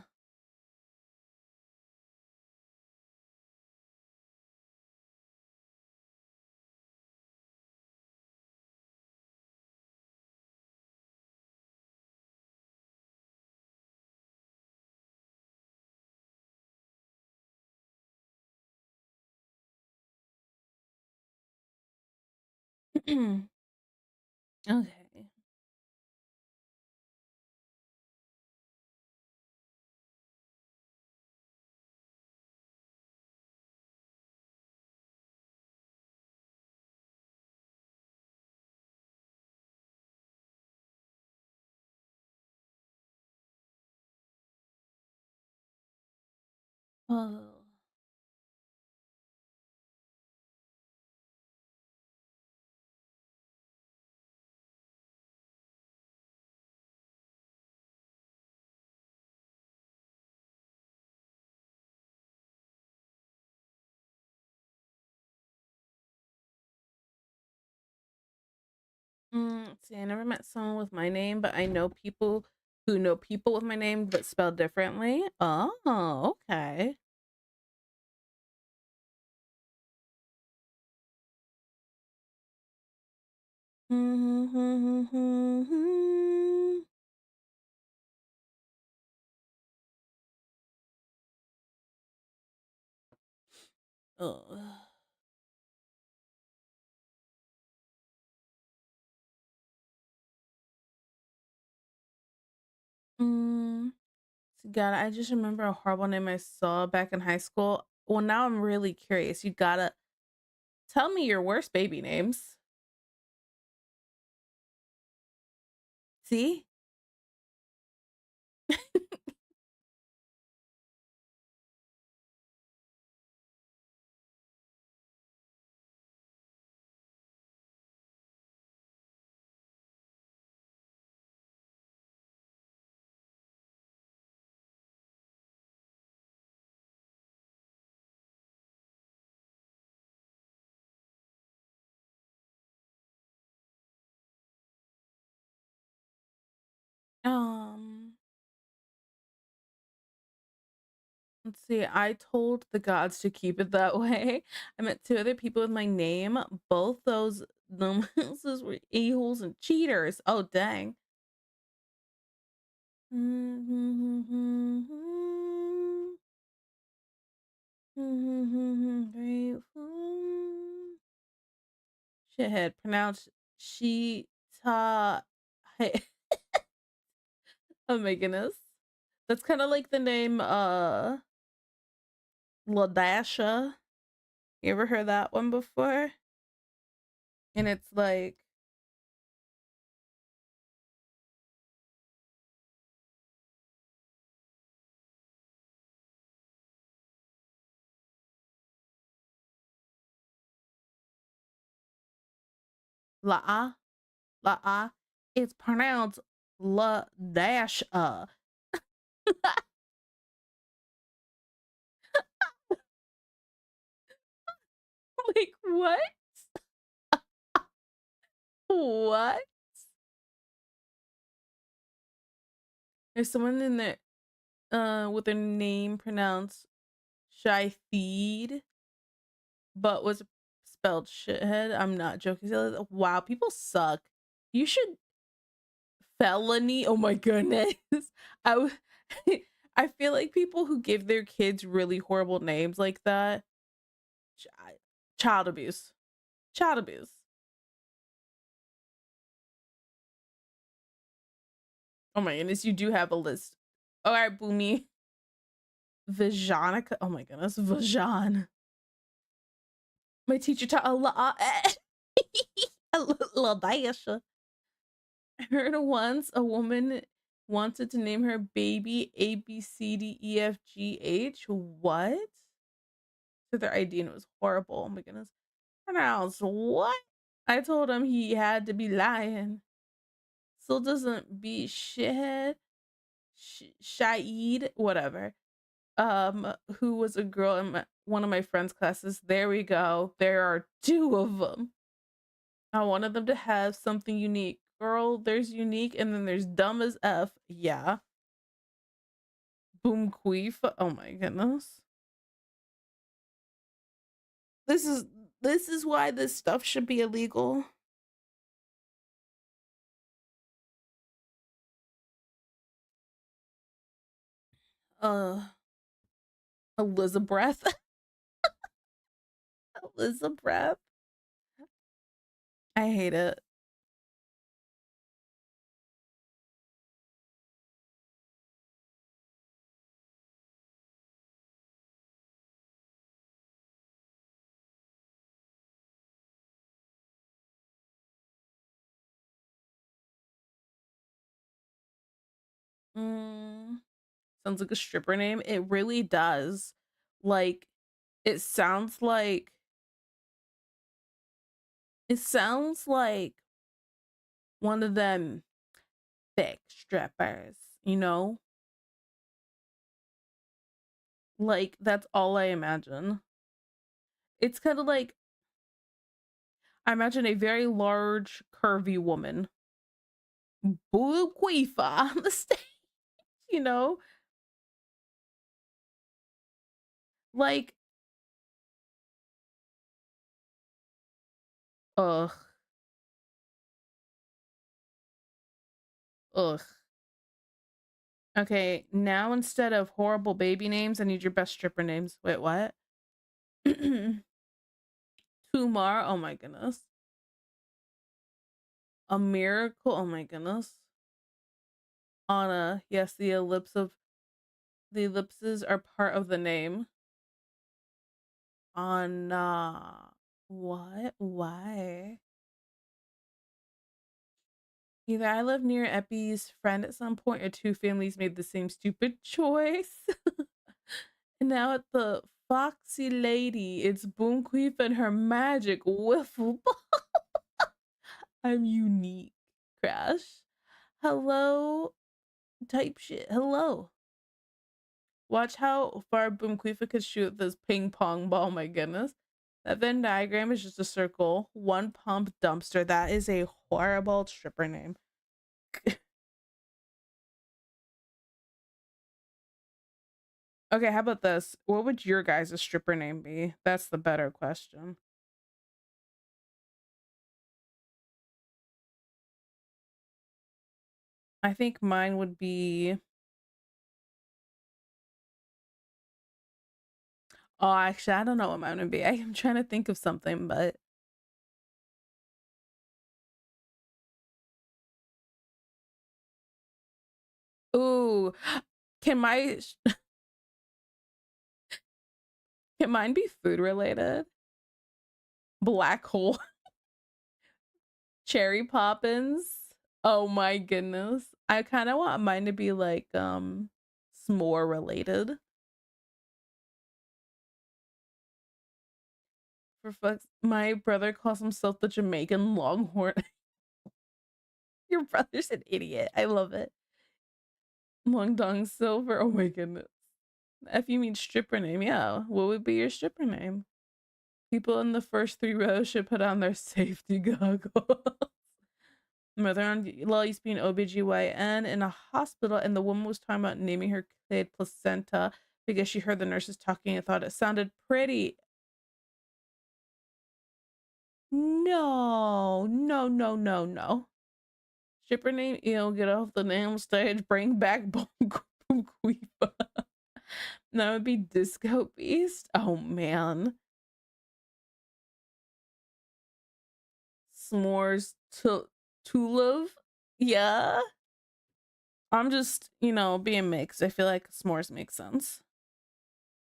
Okay. Oh. See, I never met someone with my name, but I know people who know people with my name but spelled differently. Oh, okay. Ugh. Mm. God, I just remember a horrible name I saw back in high school. Well, now I'm really curious. You gotta tell me your worst baby names. See? Um, let's see. I told the gods to keep it that way. I met two other people with my name. Both those dumbasses were a-holes and cheaters. Oh, dang. Grateful. Shithead, pronounced Sheeta. Oh my goodness. That's kind of like the name Ladasha. You ever heard that one before? And it's like La'a, La'a. It's pronounced Ladasha. Like what? What? There's someone in there with their name pronounced Shifeed, but was spelled shithead. I'm not joking. Wow, people suck. You should felony. Oh my goodness. I w- I feel like people who give their kids really horrible names like that, chi- child abuse. Child abuse. Oh my goodness, you do have a list. All right, Boomy. Vajanica. Oh my goodness, Vajan. My teacher taught a lot. A little dash. I heard once a woman wanted to name her baby ABCDEFGH. What? To their ID and it was horrible. Oh my goodness. Pronounced what? I told him he had to be lying. Still doesn't be shithead. Shaid, whatever. Who was a girl in one of my friends' classes. There we go. There are two of them. I wanted them to have something unique. Girl, there's unique and then there's dumb as F. Yeah. Boom queef. Oh my goodness. This is this is why this stuff should be illegal. Uh Elizabeth. Elizabeth. I hate it. Mm, sounds like a stripper name. It really does. Like it sounds like it sounds like one of them thick strippers, you know? Like that's all I imagine. It's kind of like I imagine a very large, curvy woman. Blue Queefa on the stage, you know? Like, ugh, ugh. Okay, now instead of horrible baby names, I need your best stripper names. Wait, what? Kumar, oh my goodness. A miracle, oh my goodness. Anna, yes, the ellipses are part of the name. Anna. What? Why? Either I live near Epi's friend at some point or two families made the same stupid choice. And now at the Foxy Lady, it's Boomqueef and her magic wiffle ball. I'm unique. Crash. Hello. Type shit. Hello. Watch how far Boomqueefa could shoot this ping pong ball. My goodness. That Venn diagram is just a circle. One pump dumpster. That is a horrible stripper name. Okay, how about this? What would your guys' stripper name be? That's the better question. I think mine would be. Oh, actually, I don't know what mine would be. I am trying to think of something, but ooh, can my can mine be food related? Black hole, cherry poppins. Oh my goodness, I kind of want mine to be like s'more related. For fuck's, my brother calls himself the Jamaican Longhorn. Your brother's an idiot. I love it. Long Dong Silver. Oh my goodness. If you mean stripper name, yeah. What would be your stripper name? People in the first three rows should put on their safety goggles. Mother on law used to be an OBGYN in a hospital, and the woman was talking about naming her kid placenta because she heard the nurses talking and thought it sounded pretty. No, no, no, no, no. Stripper name, get off the damn stage, bring back Boom Queepa. That would be Disco Beast. Oh man. S'mores to Tuluv. Yeah. I'm just, being mixed. I feel like s'mores makes sense.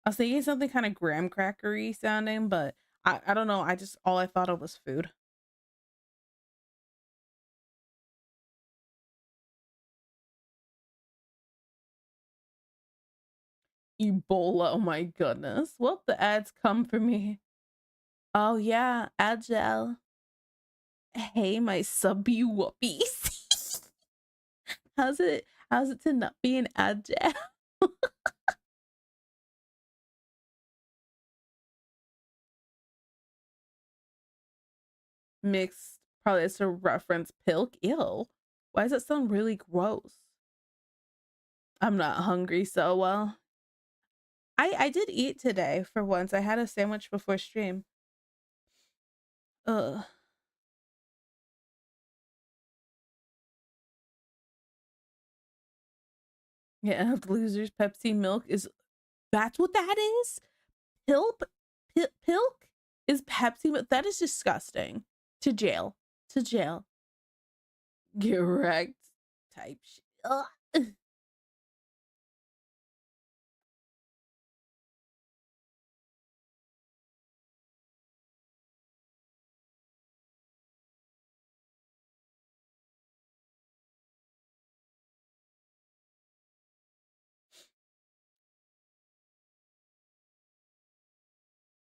I was thinking something kind of graham crackery sounding, but I don't know. All I thought of was food. Ebola. Oh my goodness. Well, the ads come for me. Oh yeah, Agile. Hey, my subby whoopies. How's it to not be an Agile? Mixed, probably it's a reference pilk. Ew. Why does that sound really gross? I'm not hungry, so well. I did eat today for once. I had a sandwich before stream. Ugh. Yeah, losers Pepsi milk is that's what that is? Pilp pilk is Pepsi milk. That is disgusting. To jail. To jail. Get wrecked type shit. Ugh.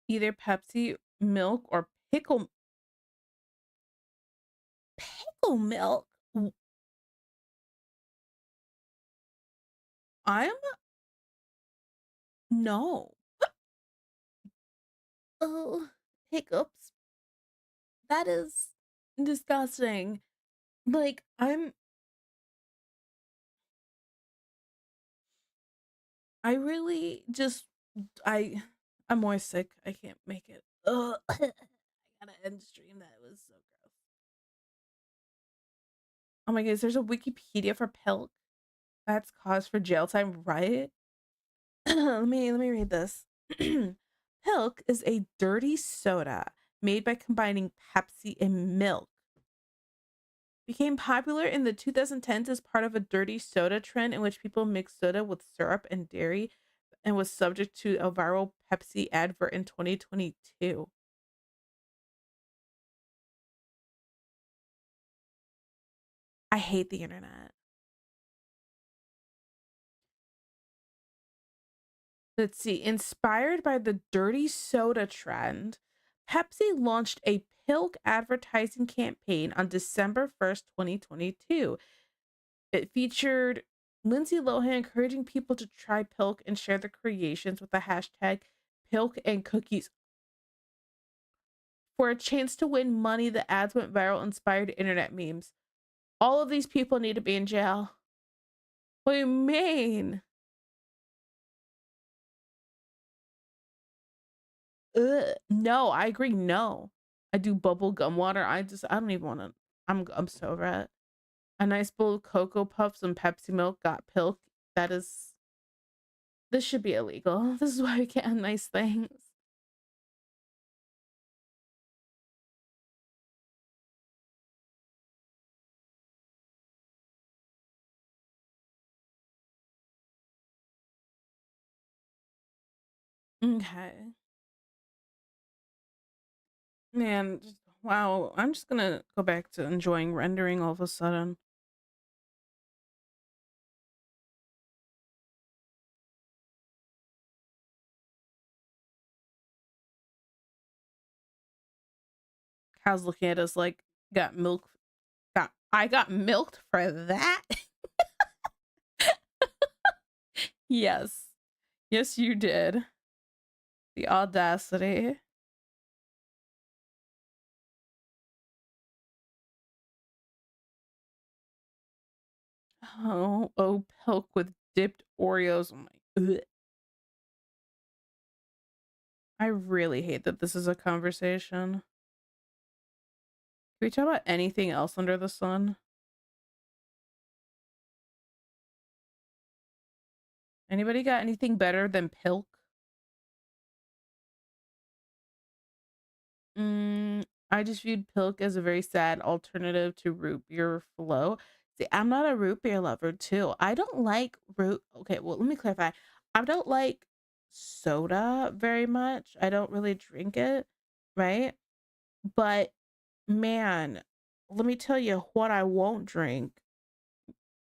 Either Pepsi milk or pickle milk. I'm no. Oh, hiccups. That is disgusting. Like, I really just I I'm more sick. I can't make it. Ugh. I gotta end stream. That was so gross. Oh my goodness, there's a Wikipedia for Pilk. That's cause for jail time, right? Let me read this. Pilk is a dirty soda made by combining Pepsi and milk. Became popular in the 2010s as part of a dirty soda trend in which people mixed soda with syrup and dairy and was subject to a viral Pepsi advert in 2022. I hate the internet. Let's see. Inspired by the dirty soda trend, Pepsi launched a Pilk advertising campaign on December 1st, 2022. It featured Lindsay Lohan encouraging people to try Pilk and share their creations with the hashtag Pilk and Cookies. For a chance to win money, the ads went viral, inspired internet memes. All of these people need to be in jail. What do you mean? Ugh. No, I agree. No, I do bubble gum water. I don't even want to. I'm so over it. A nice bowl of Cocoa Puffs and Pepsi milk got Pilk. That is, this should be illegal. This is why we can't have nice things. Okay. Man, wow. I'm just gonna go back to enjoying rendering all of a sudden. Cow's looking at us like, got milk. I got milked for that? Yes. Yes, you did. The audacity. Oh, Pilk with dipped Oreos. Oh my. Ugh. I really hate that this is a conversation. Can we talk about anything else under the sun? Anybody got anything better than Pilk? I just viewed Pilk as a very sad alternative to root beer flow. See, I'm not a root beer lover too. I don't like root. Okay, well, let me clarify. I don't like soda very much. I don't really drink it, right? But man, let me tell you what I won't drink.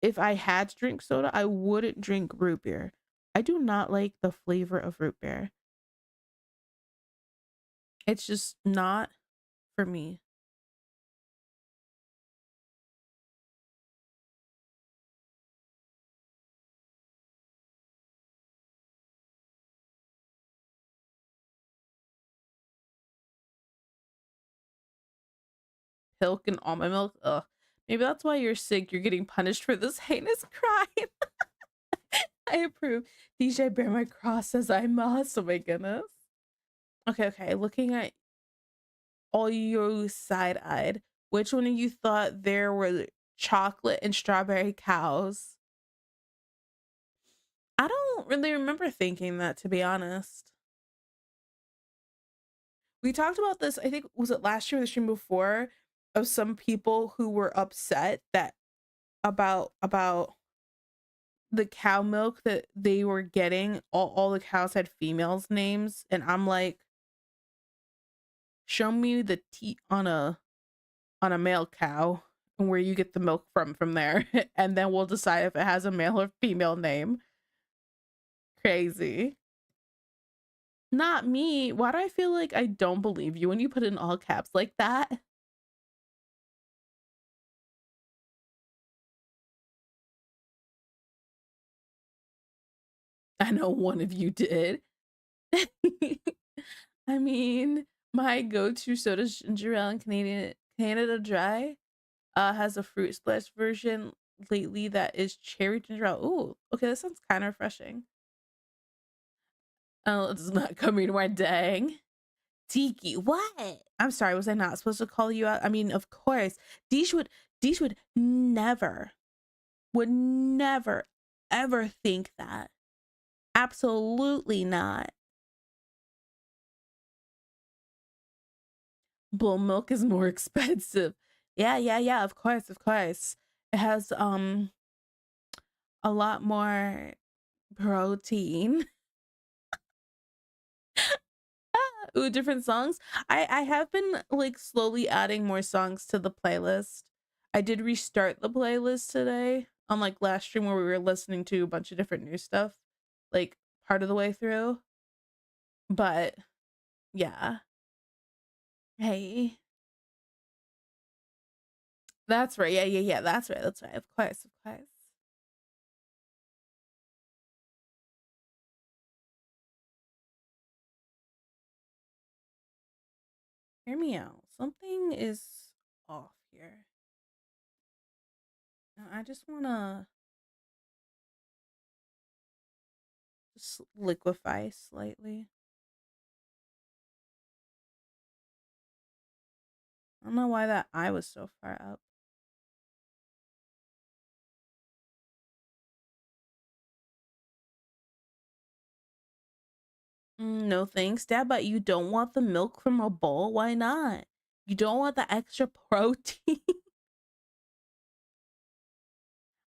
If I had to drink soda, I wouldn't drink root beer. I do not like the flavor of root beer. It's just not for me. Pilk and almond milk. Ugh. Maybe that's why you're sick. You're getting punished for this heinous crime. I approve. DJ bear my cross as I must. Oh my goodness. Okay. Looking at all you side-eyed, which one of you thought there were chocolate and strawberry cows? I don't really remember thinking that, to be honest. We talked about this, I think, was it last year or the stream before, of some people who were upset that about the cow milk that they were getting. All the cows had females names, and I'm like, show me the teat on a male cow and where you get the milk from there, and then we'll decide if it has a male or female name. Crazy. Not me. Why do I feel like I don't believe you when you put in all caps like that? I know one of you did. I mean, My go-to soda is ginger ale and Canada Dry. Has a fruit splash version lately that is cherry ginger ale. Ooh, okay, that sounds kind of refreshing. Oh, it's not coming to my dang. Tiki, what? I'm sorry, was I not supposed to call you out? I mean, of course. Deesh would never, ever think that. Absolutely not. Bull milk is more expensive. Yeah, of course, of course. It has a lot more protein. Ooh, different songs. I have been like slowly adding more songs to the playlist. I did restart the playlist today on like last stream where we were listening to a bunch of different new stuff, like part of the way through. But yeah. Hey. That's right. Yeah. That's right. Of course, of course. Hear me out. Something is off here. I just wanna just liquefy slightly. I don't know why that eye was so far up. No thanks, Dad, but you don't want the milk from a bowl? Why not? You don't want the extra protein?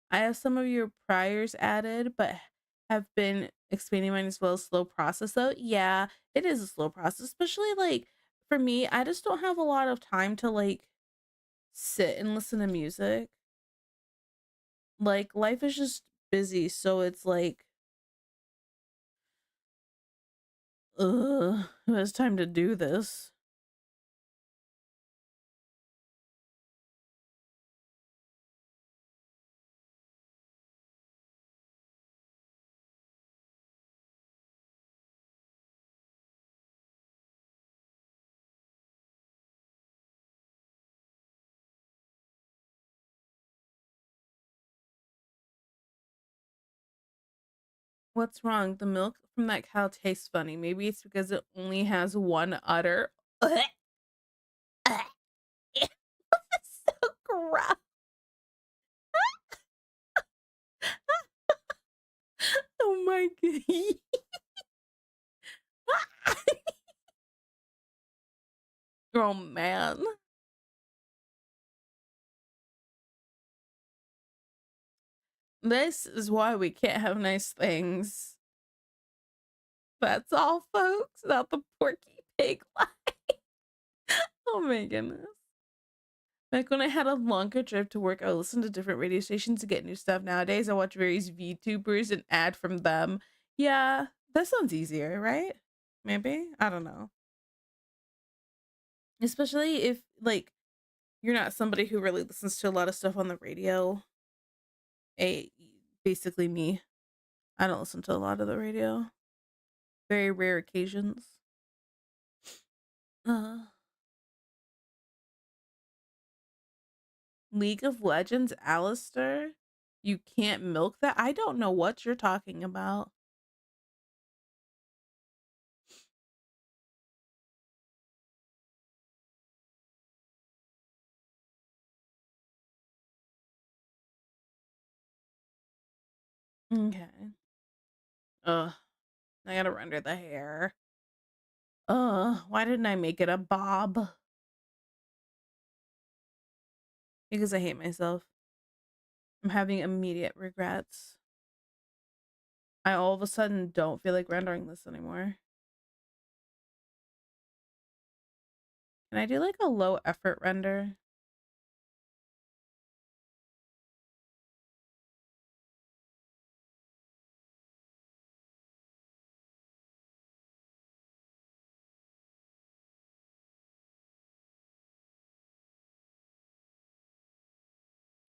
I have some of your priors added, but have been expanding mine as well as slow process though. Yeah, it is a slow process, especially like for me, I just don't have a lot of time to like sit and listen to music. Like life is just busy, so it's like, who has time to do this? What's wrong? The milk from that cow tastes funny. Maybe it's because it only has one udder. That's so gross. Oh my god. Oh man. This is why we can't have nice things. That's all, folks. Not the Porky Pig line. Oh my goodness. Back when I had a longer trip to work, I would listen to different radio stations to get new stuff. Nowadays, I watch various VTubers and add from them. Yeah, that sounds easier, right? Maybe? I don't know. Especially if, like, you're not somebody who really listens to a lot of stuff on the radio. A Basically me. I don't listen to a lot of the radio. Very rare occasions. Uh, League of Legends, Alistair? You can't milk that? I don't know what you're talking about. Okay. Ugh. I gotta render the hair. Why didn't I make it a bob? Because I hate myself. I'm having immediate regrets. I all of a sudden don't feel like rendering this anymore. Can I do like a low effort render?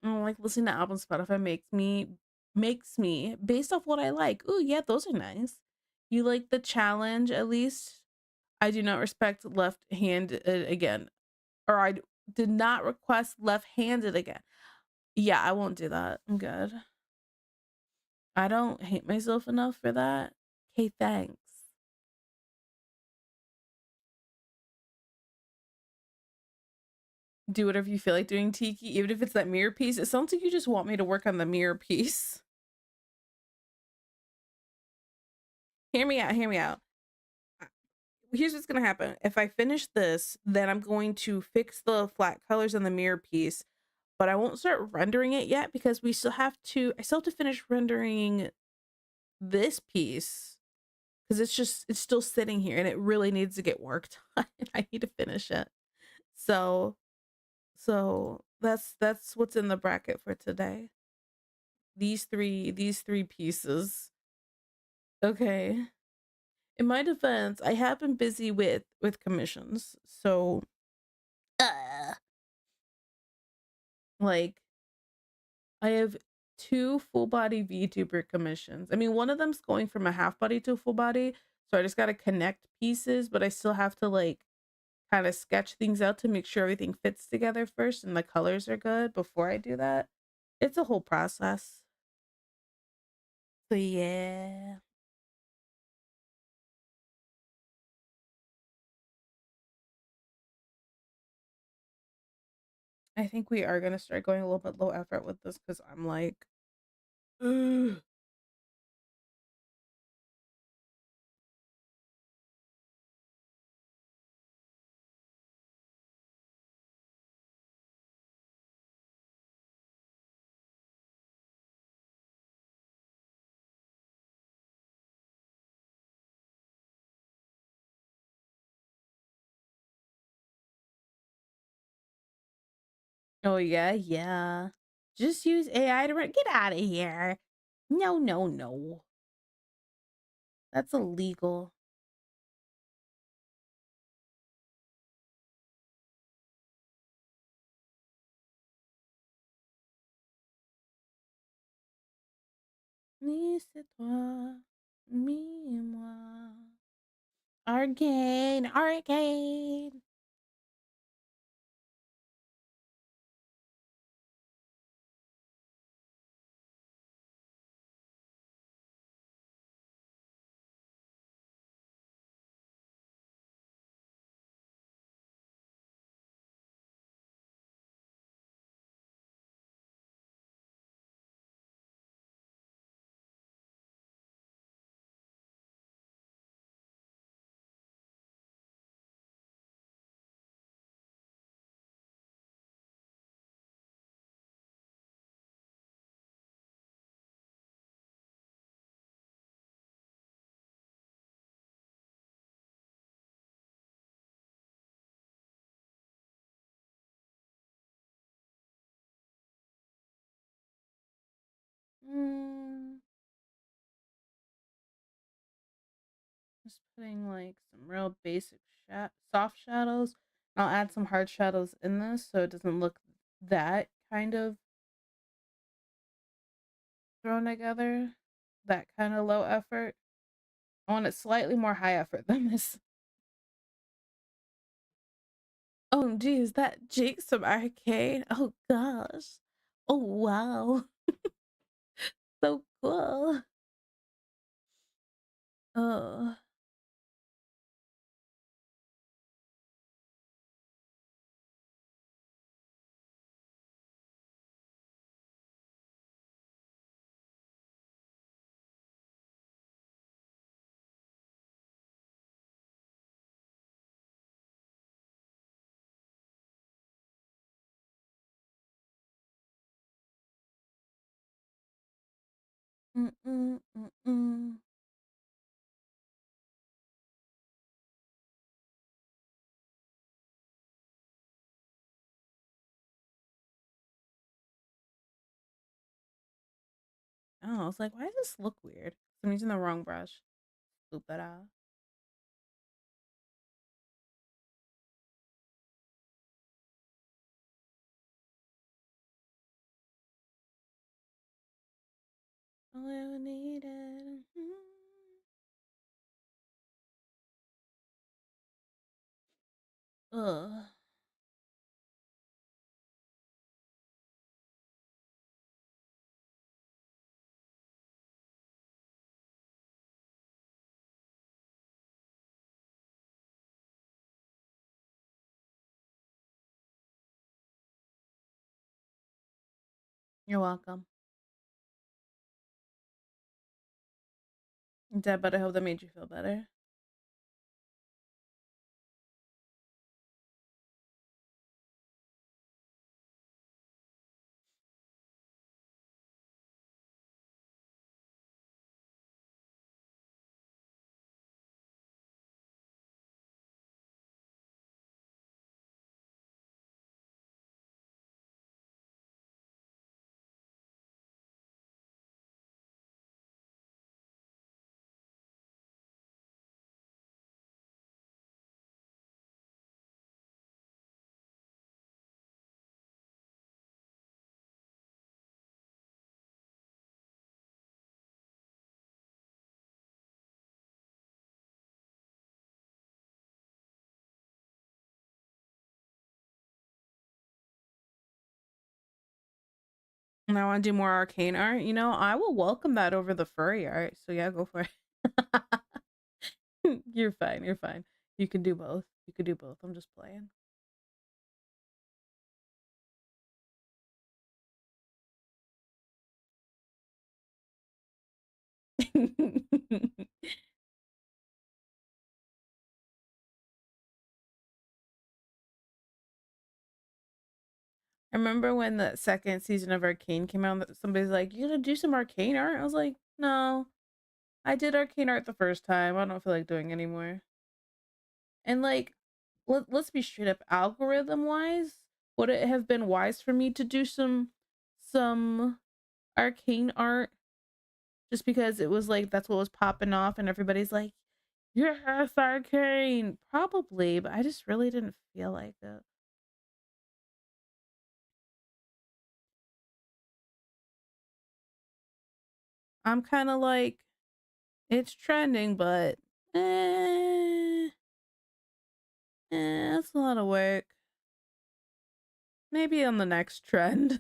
Like listening to albums Spotify makes me based off what I like. Ooh, yeah, those are nice. You like the challenge at least? I do not respect left-handed again, or did not request left-handed again. Yeah, I won't do that. I'm good. I don't hate myself enough for that. Okay, thanks. Do whatever you feel like doing, Tiki, even if it's that mirror piece. It sounds like you just want me to work on the mirror piece. Hear me out, hear me out. Here's what's gonna happen. If I finish this, then I'm going to fix the flat colors on the mirror piece, but I won't start rendering it yet because I still have to finish rendering this piece because it's still sitting here and it really needs to get worked on. I need to finish it. So that's what's in the bracket for today. These three pieces. Okay. In my defense, I have been busy with commissions. So like I have two full body VTuber commissions. I mean, one of them's going from a half body to a full body, so I just got to connect pieces, but I still have to like kind of sketch things out to make sure everything fits together first and the colors are good before I do that. It's a whole process. So yeah. I think we are going to start going a little bit low effort with this cuz I'm like ugh. Oh yeah, yeah. Just use AI to get out of here. No, no, no. That's illegal. Ni c'est toi, me et moi. Arcane, arcane. Mm, just putting like some real basic soft shadows. I'll add some hard shadows in this so it doesn't look that kind of thrown together. That kind of low effort. I want it slightly more high effort than this. Oh, geez, that Jake's from Arcade. Oh, gosh. Oh, wow. So cool. Oh, mm-mm, mm-mm. Oh, I was like, why does this look weird? I'm using the wrong brush. Swoop that out. All I ever needed. Ugh. You're welcome. Deb, but I hope that made you feel better. And I want to do more arcane art. You know, I will welcome that over the furry art. So yeah, go for it. You're fine. You're fine. You can do both. You can do both. I'm just playing. I remember when the second season of Arcane came out, somebody's like, "You gonna do some Arcane art?" I was like, "No, I did Arcane art the first time. I don't feel like doing anymore." And like, let's be straight up, algorithm wise, would it have been wise for me to do some Arcane art just because it was like that's what was popping off and everybody's like, "Yes, Arcane." Probably, but I just really didn't feel like it. I'm kind of like, it's trending, but eh, that's a lot of work. Maybe on the next trend.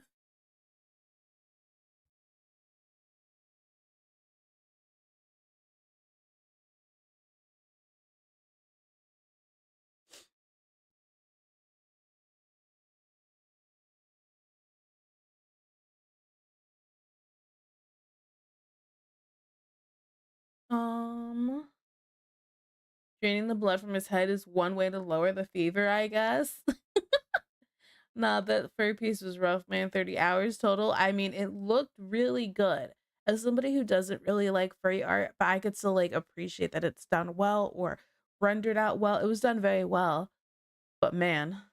Um, Draining the blood from his head is one way to lower the fever, I guess. Nah, that furry piece was rough, man. 30 hours total. I mean, it looked really good. As somebody who doesn't really like furry art, but I could still like appreciate that it's done well or rendered out well. It was done very well. But man,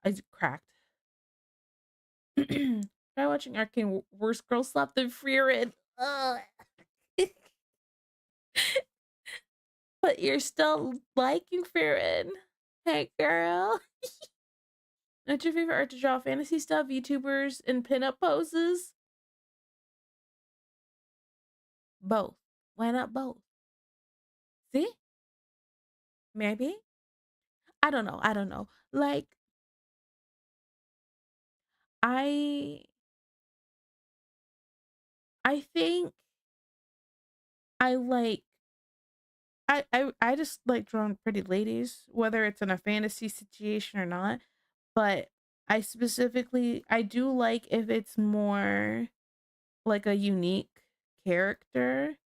I cracked. Try watching Arcane. Worst girl slapped the Freerin. Ugh. But you're still liking Freerin. Hey, girl. What's your favorite art to draw? Fantasy stuff, YouTubers, and pinup poses? Both. Why not both? See? Maybe? I don't know. I don't know. Like, I I think I like I just like drawing pretty ladies, whether it's in a fantasy situation or not. But I do like if it's more like a unique character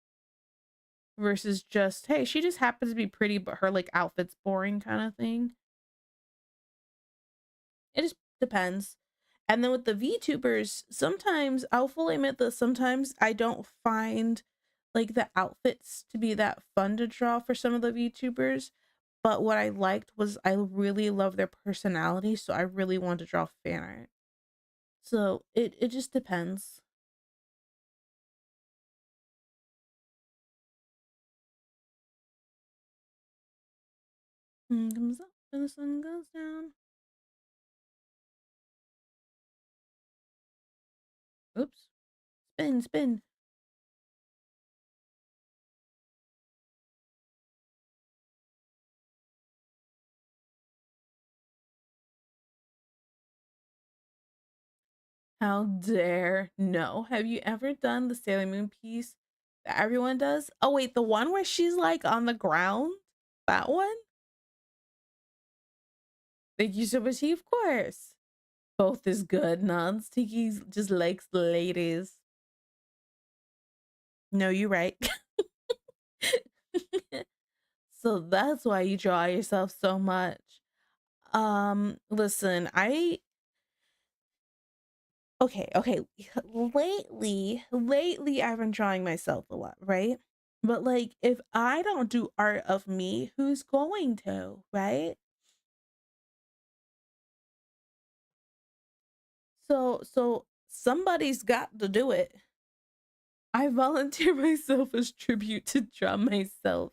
versus just, hey, she just happens to be pretty, but her like outfit's boring kind of thing. It just depends. And then with the VTubers, sometimes I'll fully admit that sometimes I don't find like the outfits to be that fun to draw for some of the VTubers. But what I liked was I really love their personality, so I really want to draw fan art. So it just depends. Sun comes up and the sun goes down. Oops. Spin, spin. How dare. No. Have you ever done the Sailor Moon piece that everyone does? Oh, wait, the one where she's like on the ground? That one? Thank you so much, T, of course. Both is good. Nuns. Tiki just likes the ladies. No, you're right. So that's why you draw yourself so much. Listen, okay. Lately I've been drawing myself a lot, right? But like if I don't do art of me, who's going to, right? So somebody's got to do it. I volunteer myself as tribute to draw myself.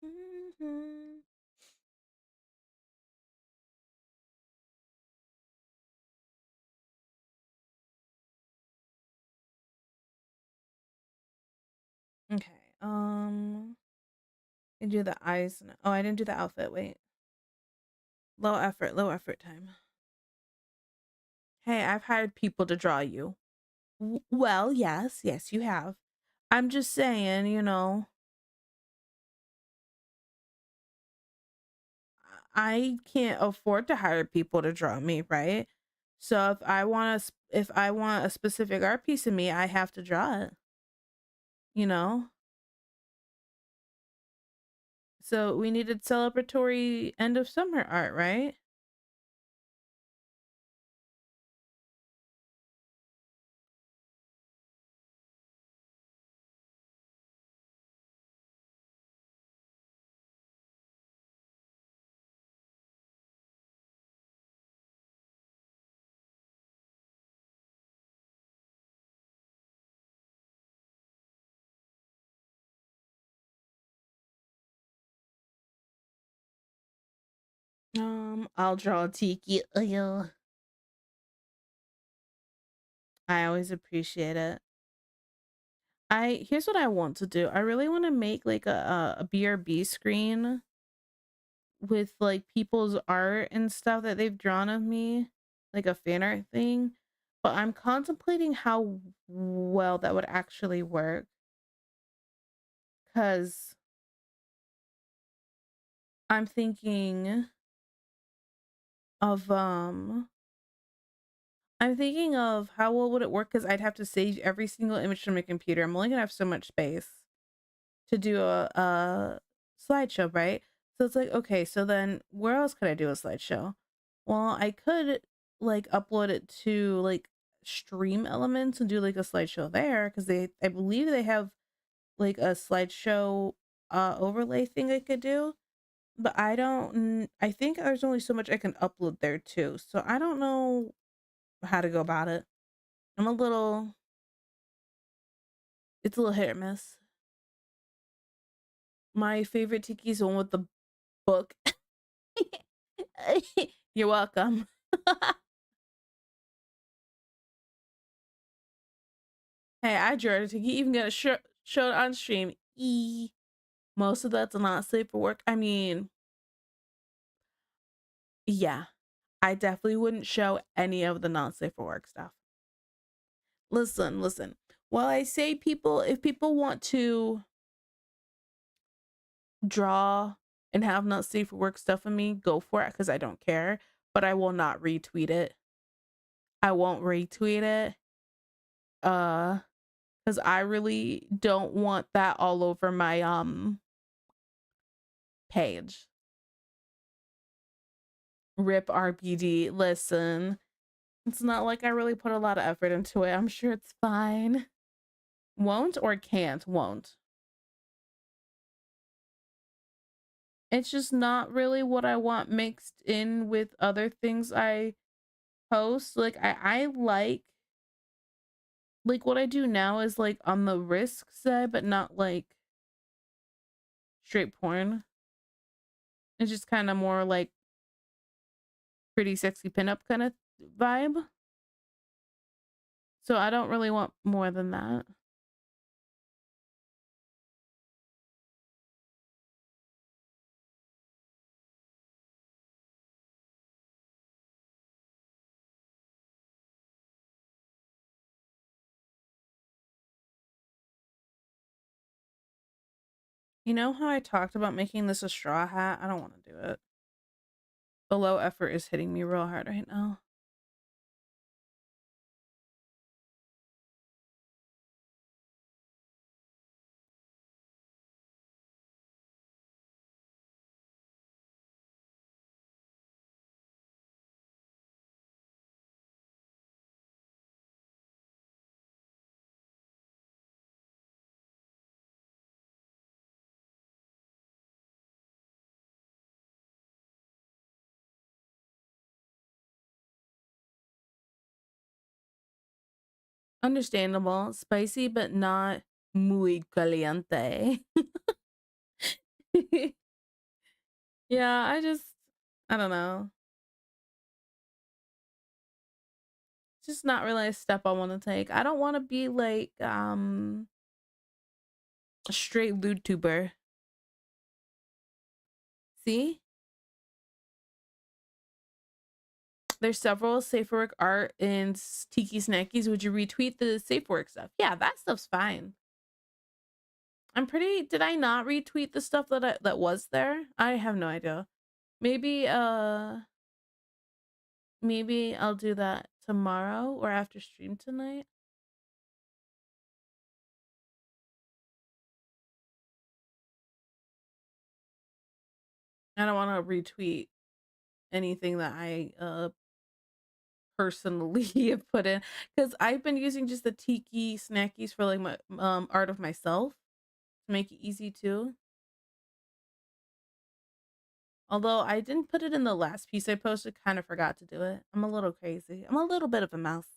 Mhm. Okay. I do the eyes. Oh, I didn't do the outfit. Wait. Low effort time. Hey, I've hired people to draw you. Well, yes, you have. I'm just saying, I can't afford to hire people to draw me, right? So if I want a specific art piece of me, I have to draw it, you know? So we needed celebratory end of summer art, right? I'll draw a tiki. Ugh. I always appreciate it. I Here's what I want to do. I really want to make like a BRB screen with like people's art and stuff that they've drawn of me, like a fan art thing. But I'm contemplating how well that would actually work because I'm thinking of how well would it work because I'd have to save every single image from my computer. I'm only gonna have so much space to do a slideshow, right? So it's like, okay, so then where else could I do a slideshow? Well, I could like upload it to like Stream Elements and do like a slideshow there because I believe they have like a slideshow overlay thing I could do. But I think there's only so much I can upload there too. So I don't know how to go about it. I'm a little It's a little hit or miss. My favorite Tiki is the one with the book. You're welcome. Hey, I drew it. You even get a show it on stream. Most of that's not safe for work. I mean, yeah, I definitely wouldn't show any of the not safe for work stuff. Listen. While I say if people want to draw and have not safe for work stuff of me, go for it because I don't care. But I will not retweet it. I won't retweet it. Because I really don't want that all over my page. Rip RBD. Listen, it's not like I really put a lot of effort into it. I'm sure it's fine. Won't or can't? Won't. It's just not really what I want mixed in with other things I post. Like I like what I do now is like on the risk side, but not like straight porn. It's just kind of more like pretty sexy pinup kind of vibe. So I don't really want more than that. You know how I talked about making this a straw hat? I don't want to do it. The low effort is hitting me real hard right now. Understandable. Spicy, but not muy caliente. Yeah, I don't know. Just not really a step I want to take. I don't want to be like a straight lewd tuber. See? There's several safe work art and tiki snackies. Would you retweet the safe work stuff? Yeah, that stuff's fine. I'm pretty did I not retweet the stuff that was there? I have no idea. Maybe maybe I'll do that tomorrow or after stream tonight. I don't want to retweet anything that I personally have put in because I've been using just the tiki snackies for like my art of myself to make it easy too. Although I didn't put it in the last piece I posted, kind of forgot to do it. I'm a little crazy. I'm a little bit of a mouse.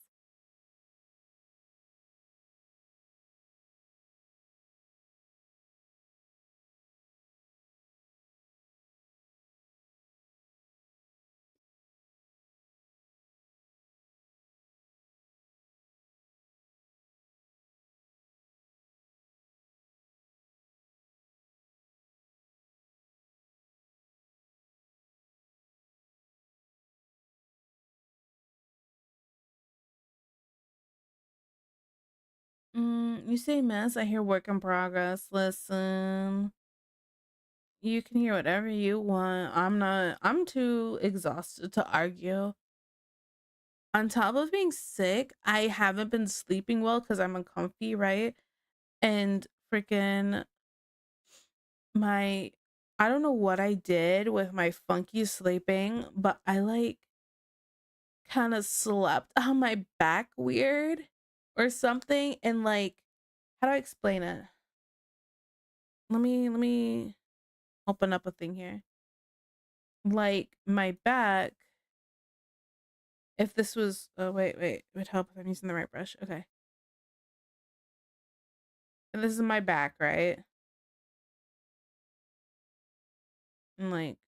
You say mess, I hear work in progress. Listen, you can hear whatever you want. I'm too exhausted to argue. On top of being sick, I haven't been sleeping well because I'm uncomfy, right? And freaking my I don't know what I did with my funky sleeping, but I like kind of slept on my back weird or something and like how do I explain it? Let me open up a thing here. Like my back, if this was oh wait, it would help if I'm using the right brush. Okay. And this is my back, right? And like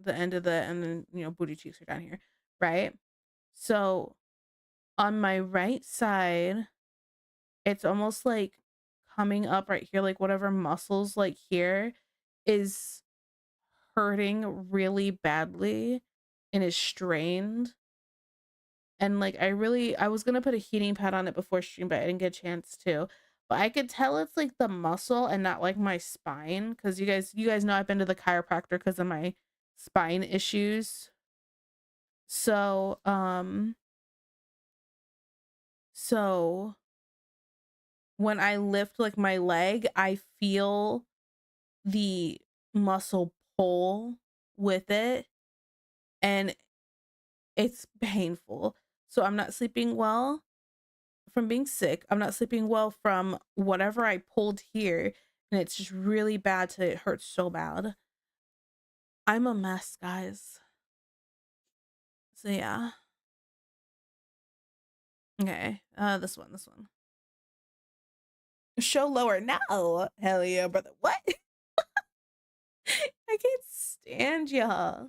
the end of the and then booty cheeks are down here, right? So on my right side, it's almost like coming up right here, like whatever muscles like here is hurting really badly and is strained. And like I was gonna put a heating pad on it before stream, but I didn't get a chance to. But I could tell it's like the muscle and not like my spine, because you guys know I've been to the chiropractor because of my spine issues. So so when I lift like my leg, I feel the muscle pull with it and it's painful. So I'm not sleeping well from being sick. I'm not sleeping well from whatever I pulled here and it's just really bad to it hurts so bad. I'm a mess, guys. So yeah. Okay. This one. Show lower. No. Hell yeah, brother. What? I can't stand ya.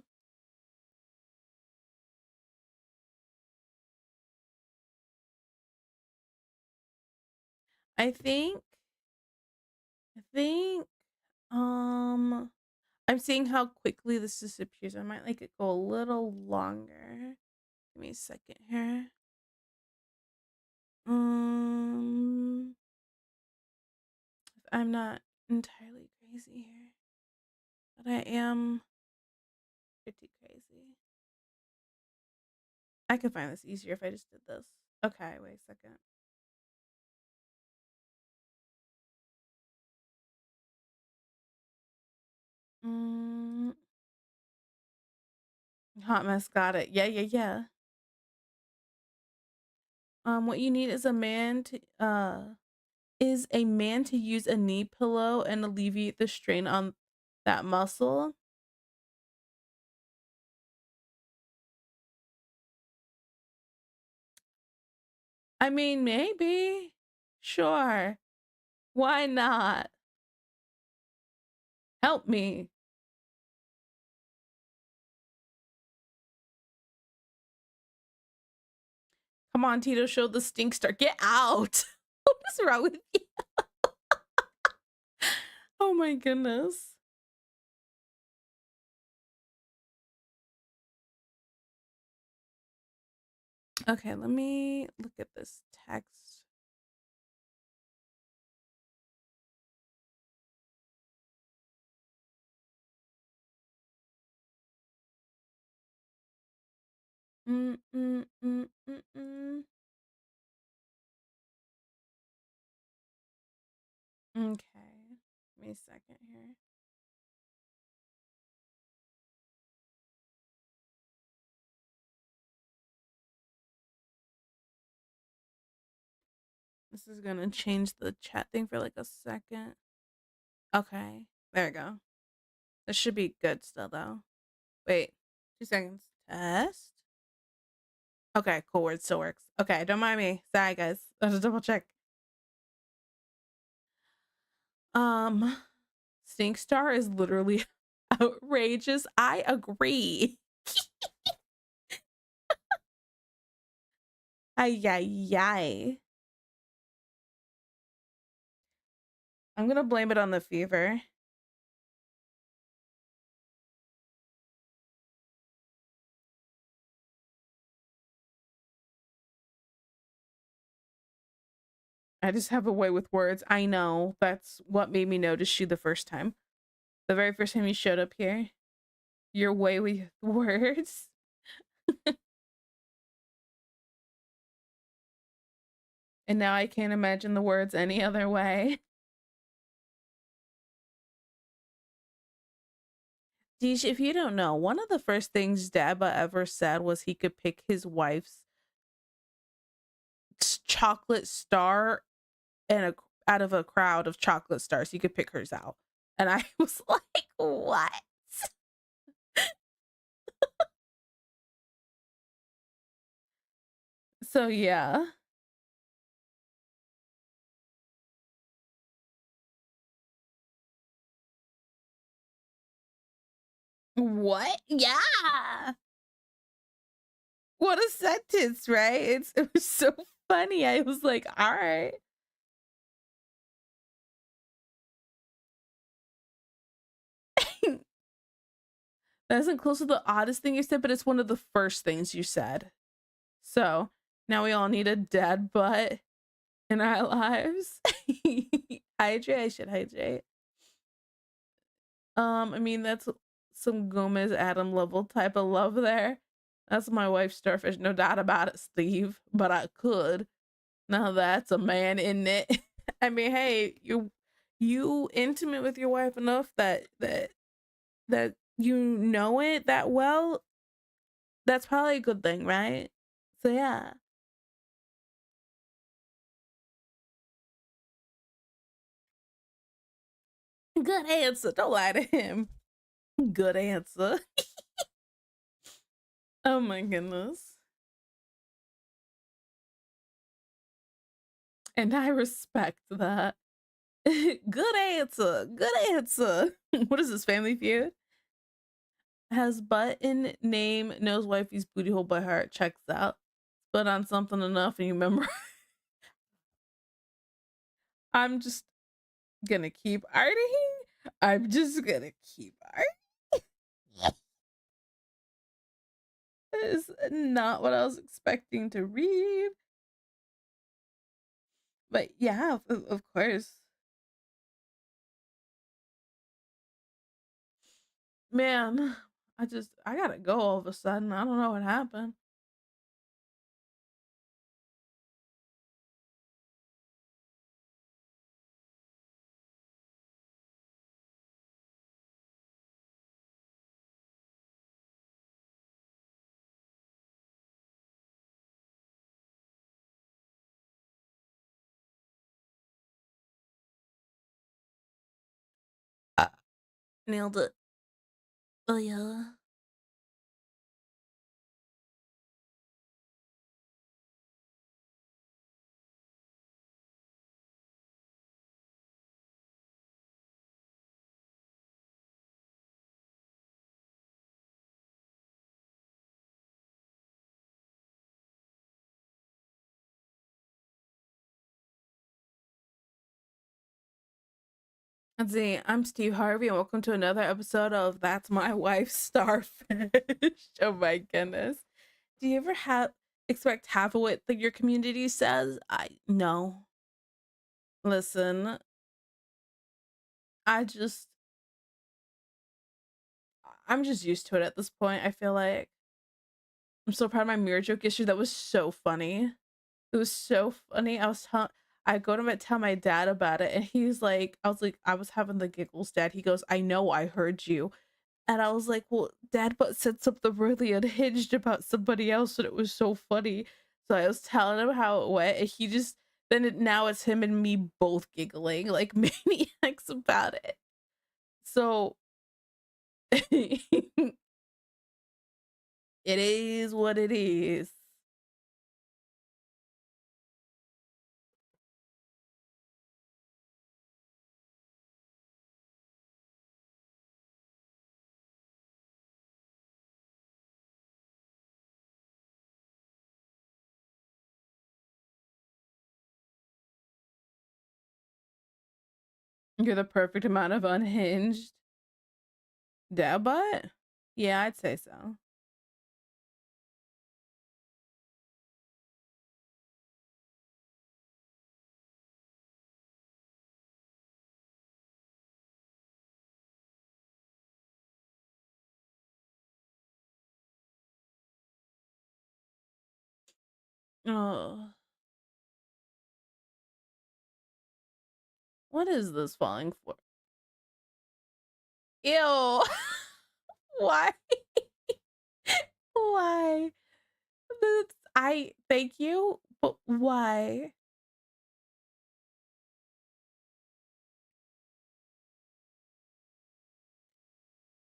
I think I think I'm seeing how quickly this disappears. I might like it go a little longer. Give me a second here. If I'm not entirely crazy here, but I am pretty crazy. I could find this easier if I just did this. Okay, wait a second. Mm, hot mess, got it. Yeah, yeah, yeah. What you need is a man to use a knee pillow and alleviate the strain on that muscle. I mean, maybe. Sure. Why not? Help me. Come on, Tito, show the stink star. Get out. What is wrong with you? Oh my goodness. Okay, let me look at this text. Mm, mm, mm, mm, mm. Okay. Give me a second here. This is gonna change the chat thing for like a second. Okay. There we go. This should be good still though. Wait. 2 seconds. Test. Okay, cool. It still works. Okay, don't mind me. Sorry guys. I have to double check. Stink Star is literally outrageous. I agree. Ay, ay, ay. I'm gonna blame it on the fever. I just have a way with words. I know. That's what made me notice you the first time. The very first time you showed up here. Your way with words. And now I can't imagine the words any other way. Deesh, if you don't know, one of the first things Daba ever said was he could pick his wife's chocolate star and out of a crowd of chocolate stars. He could pick hers out. And I was like, what? So yeah. What? Yeah. What a sentence, right? It was so funny. I was like, all right. That isn't close to the oddest thing you said, but it's one of the first things you said. So now we all need a dead butt in our lives. Hydrate, I should hydrate. I mean that's some Gomez Adam level type of love there. That's my wife's starfish, no doubt about it, Steve. But I could. Now that's a man, isn't it? I mean, hey, you intimate with your wife enough that you know it that well. That's probably a good thing, right? So yeah. Good answer. Don't lie to him. Good answer. Oh my goodness. And I respect that. Good answer. Good answer. What is this, Family Feud? Has butt in name, knows wifey's booty hole by heart, checks out. But on something enough and you remember. I'm just gonna keep arting. I'm just gonna keep arting. That is not what I was expecting to read. But yeah, of course. Man, I gotta go all of a sudden. I don't know what happened. Uh, Nailed it. Oh yeah. Let's see. I'm Steve Harvey, and welcome to another episode of That's My Wife Starfish. Oh my goodness. Do you ever have expect half of what your community says? I no. Listen, I just I'm just used to it at this point. I feel like I'm so proud of my mirror joke issue. That was so funny. It was so funny. I go to tell my dad about it, and he's like, I was having the giggles, dad. He goes, I know, I heard you. And I was like, well, dad but said something really unhinged about somebody else, and it was so funny. So I was telling him how it went, and he just now it's him and me both giggling like maniacs about it. So it is what it is. You're the perfect amount of unhinged. Dad butt? Yeah, I'd say so. Oh, what is this falling for? Ew. Why? Why? I thank you, but why?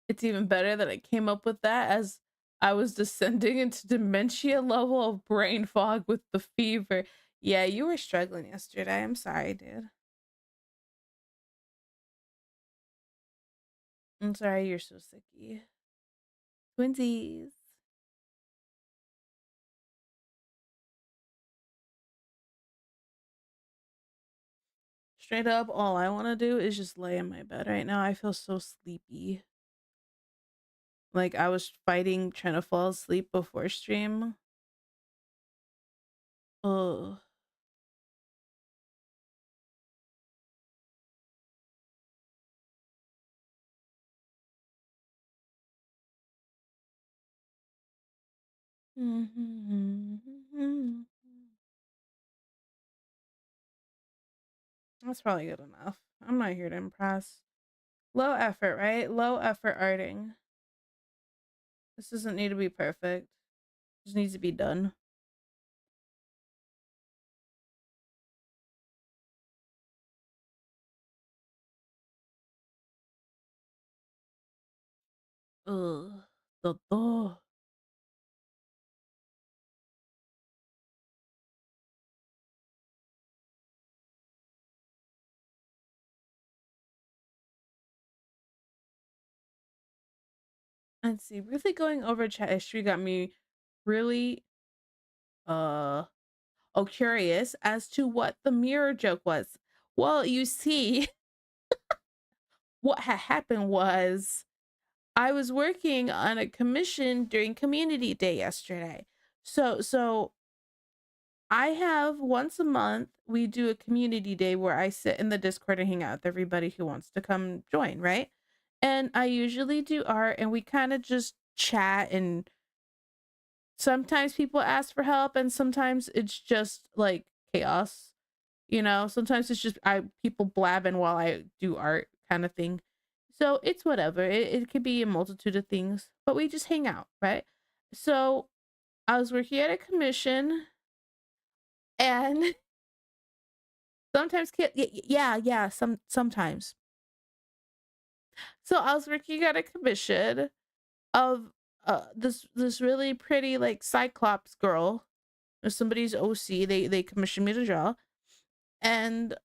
It's even better that I came up with that as I was descending into dementia level of brain fog with the fever. Yeah, you were struggling yesterday. I'm sorry, dude. I'm sorry you're so sicky. Twinsies. Straight up, all I want to do is just lay in my bed right now. I feel so sleepy. Like I was fighting trying to fall asleep before stream. Oh. That's probably good enough. I'm not here to impress. Low effort, right? Low effort arting. This doesn't need to be perfect. It just needs to be done. Ugh. Todo. Let's see. Really going over chat history got me really uh curious as to what the mirror joke was. Well, you see, what had happened was I was working on a commission during community day yesterday. So I have once a month we do a community day where I sit in the Discord and hang out with everybody who wants to come join, right? And I usually do art and we kind of just chat, and sometimes people ask for help and sometimes it's just like chaos. Sometimes it's just I people blabbing while I do art kind of thing. So it's whatever. It could be a multitude of things, but we just hang out, right? So I was working at a commission and sometimes yeah, sometimes. So I was working at a commission of this really pretty like cyclops girl or somebody's OC. They commissioned me to draw. And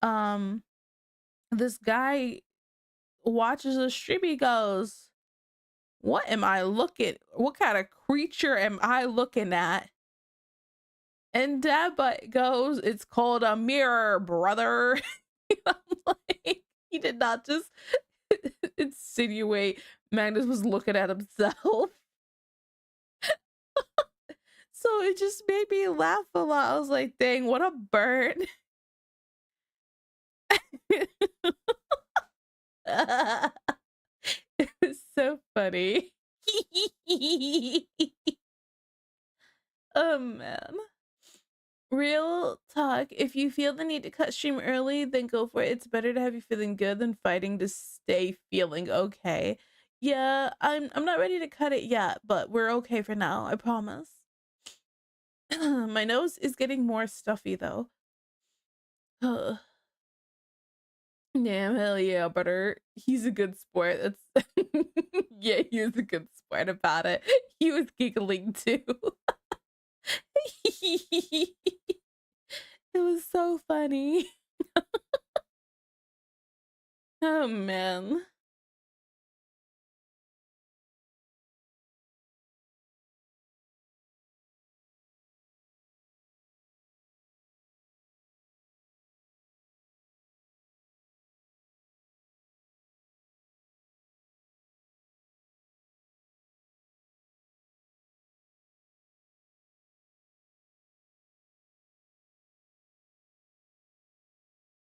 this guy watches the stream. He goes, what kind of creature am I looking at? And dad but goes, it's called a mirror, brother. I'm like, he did not just insinuate Magnus was looking at himself. So it just made me laugh a lot. I was like, dang, what a burn. It was so funny. Oh man. Real talk. If you feel the need to cut stream early, then go for it. It's better to have you feeling good than fighting to stay feeling okay. Yeah, I'm not ready to cut it yet, but we're okay for now, I promise. My nose is getting more stuffy though. Ugh. Damn, hell yeah, butter. He's a good sport. That's yeah, he was a good sport about it. He was giggling too. It was so funny. Oh man.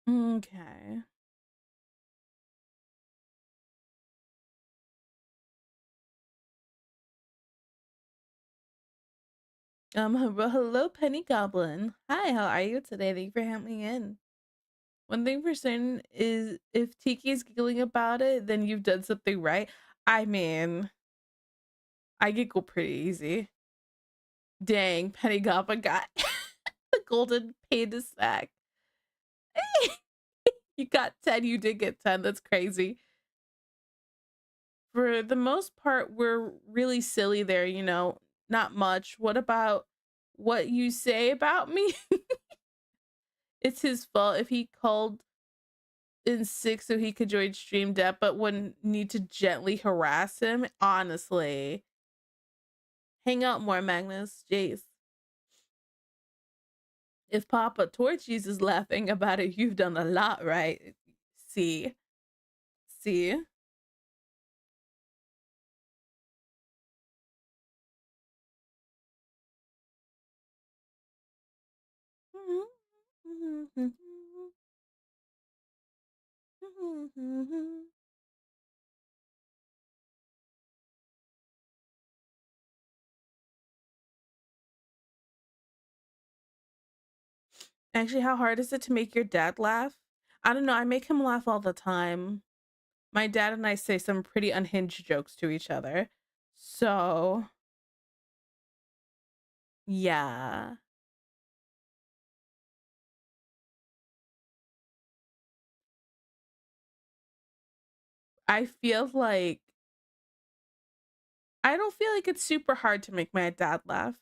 Okay. Hello, Penny Goblin. Hi, how are you today? Thank you for having me in. One thing for certain is if Tiki is giggling about it, then you've done something right. I mean, I giggle pretty easy. Dang, Penny Goblin got the golden panda sack. You got 10, you did get 10. That's crazy. For the most part, we're really silly there, not much. What about what you say about me? It's his fault if he called in sick so he could join Stream Deck, but wouldn't need to gently harass him. Honestly. Hang out more, Magnus. Jace. If Papa Torchies is laughing about it, you've done a lot right. See? See? Actually, how hard is it to make your dad laugh? I don't know. I make him laugh all the time. My dad and I say some pretty unhinged jokes to each other. So, yeah. I feel like I don't feel like it's super hard to make my dad laugh.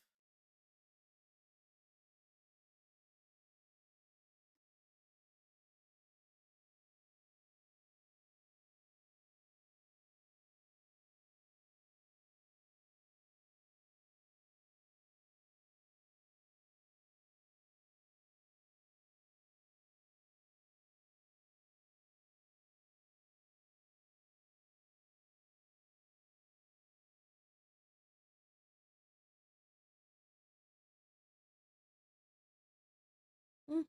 Once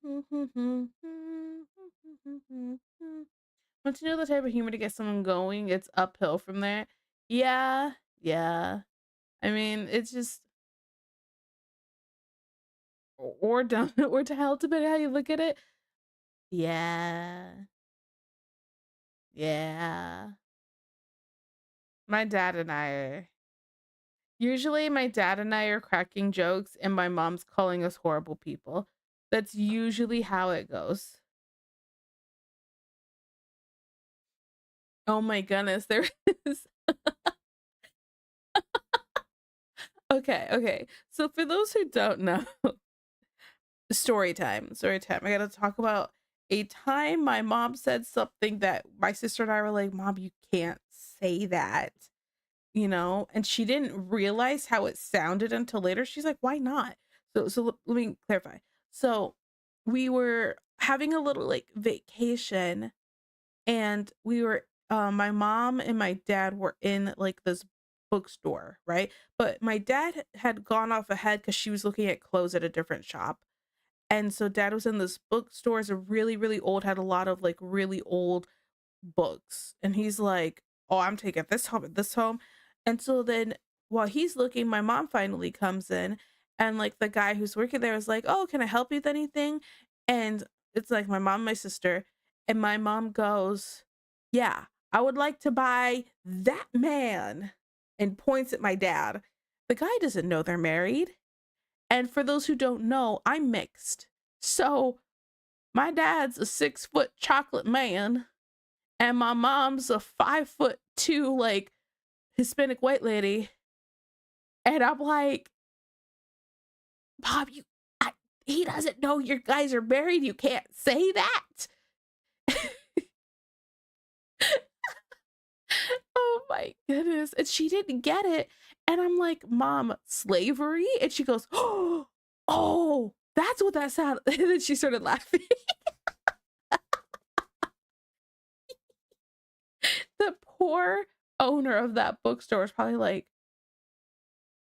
you know the type of humor to get someone going, it's uphill from there. Yeah, yeah. I mean, it's just or down or to hell, depending how you look at it. Yeah, yeah. My dad and I are usually my dad and I are cracking jokes and my mom's calling us horrible people. That's usually how it goes. Oh my goodness, there is. Okay, okay. So for those who don't know, story time, story time. I gotta talk about a time my mom said something that my sister and I were like, Mom, you can't say that, you know? And she didn't realize how it sounded until later. She's like, why not? So let me clarify. So we were having a little like vacation and we were my mom and my dad were in like this bookstore, right? But my dad had gone off ahead because she was looking at clothes at a different shop, and so dad was in this bookstore, it's a really, really old, had a lot of like really old books. And he's like, oh, I'm taking this home and this home. And so then while he's looking, my mom finally comes in and like the guy who's working there is like, oh, can I help you with anything? And it's like my mom, my sister, and my mom goes, yeah, I would like to buy that man, and points at my dad. The guy doesn't know they're married. And for those who don't know, I'm mixed. So my dad's a 6 foot chocolate man, and my mom's a 5'2", like Hispanic white lady. And I'm like, Bob, he doesn't know your guys are married. You can't say that. Oh my goodness. And she didn't get it. And I'm like, Mom, slavery? And she goes, oh, that's what that sounded. And then she started laughing. The poor owner of that bookstore is probably like,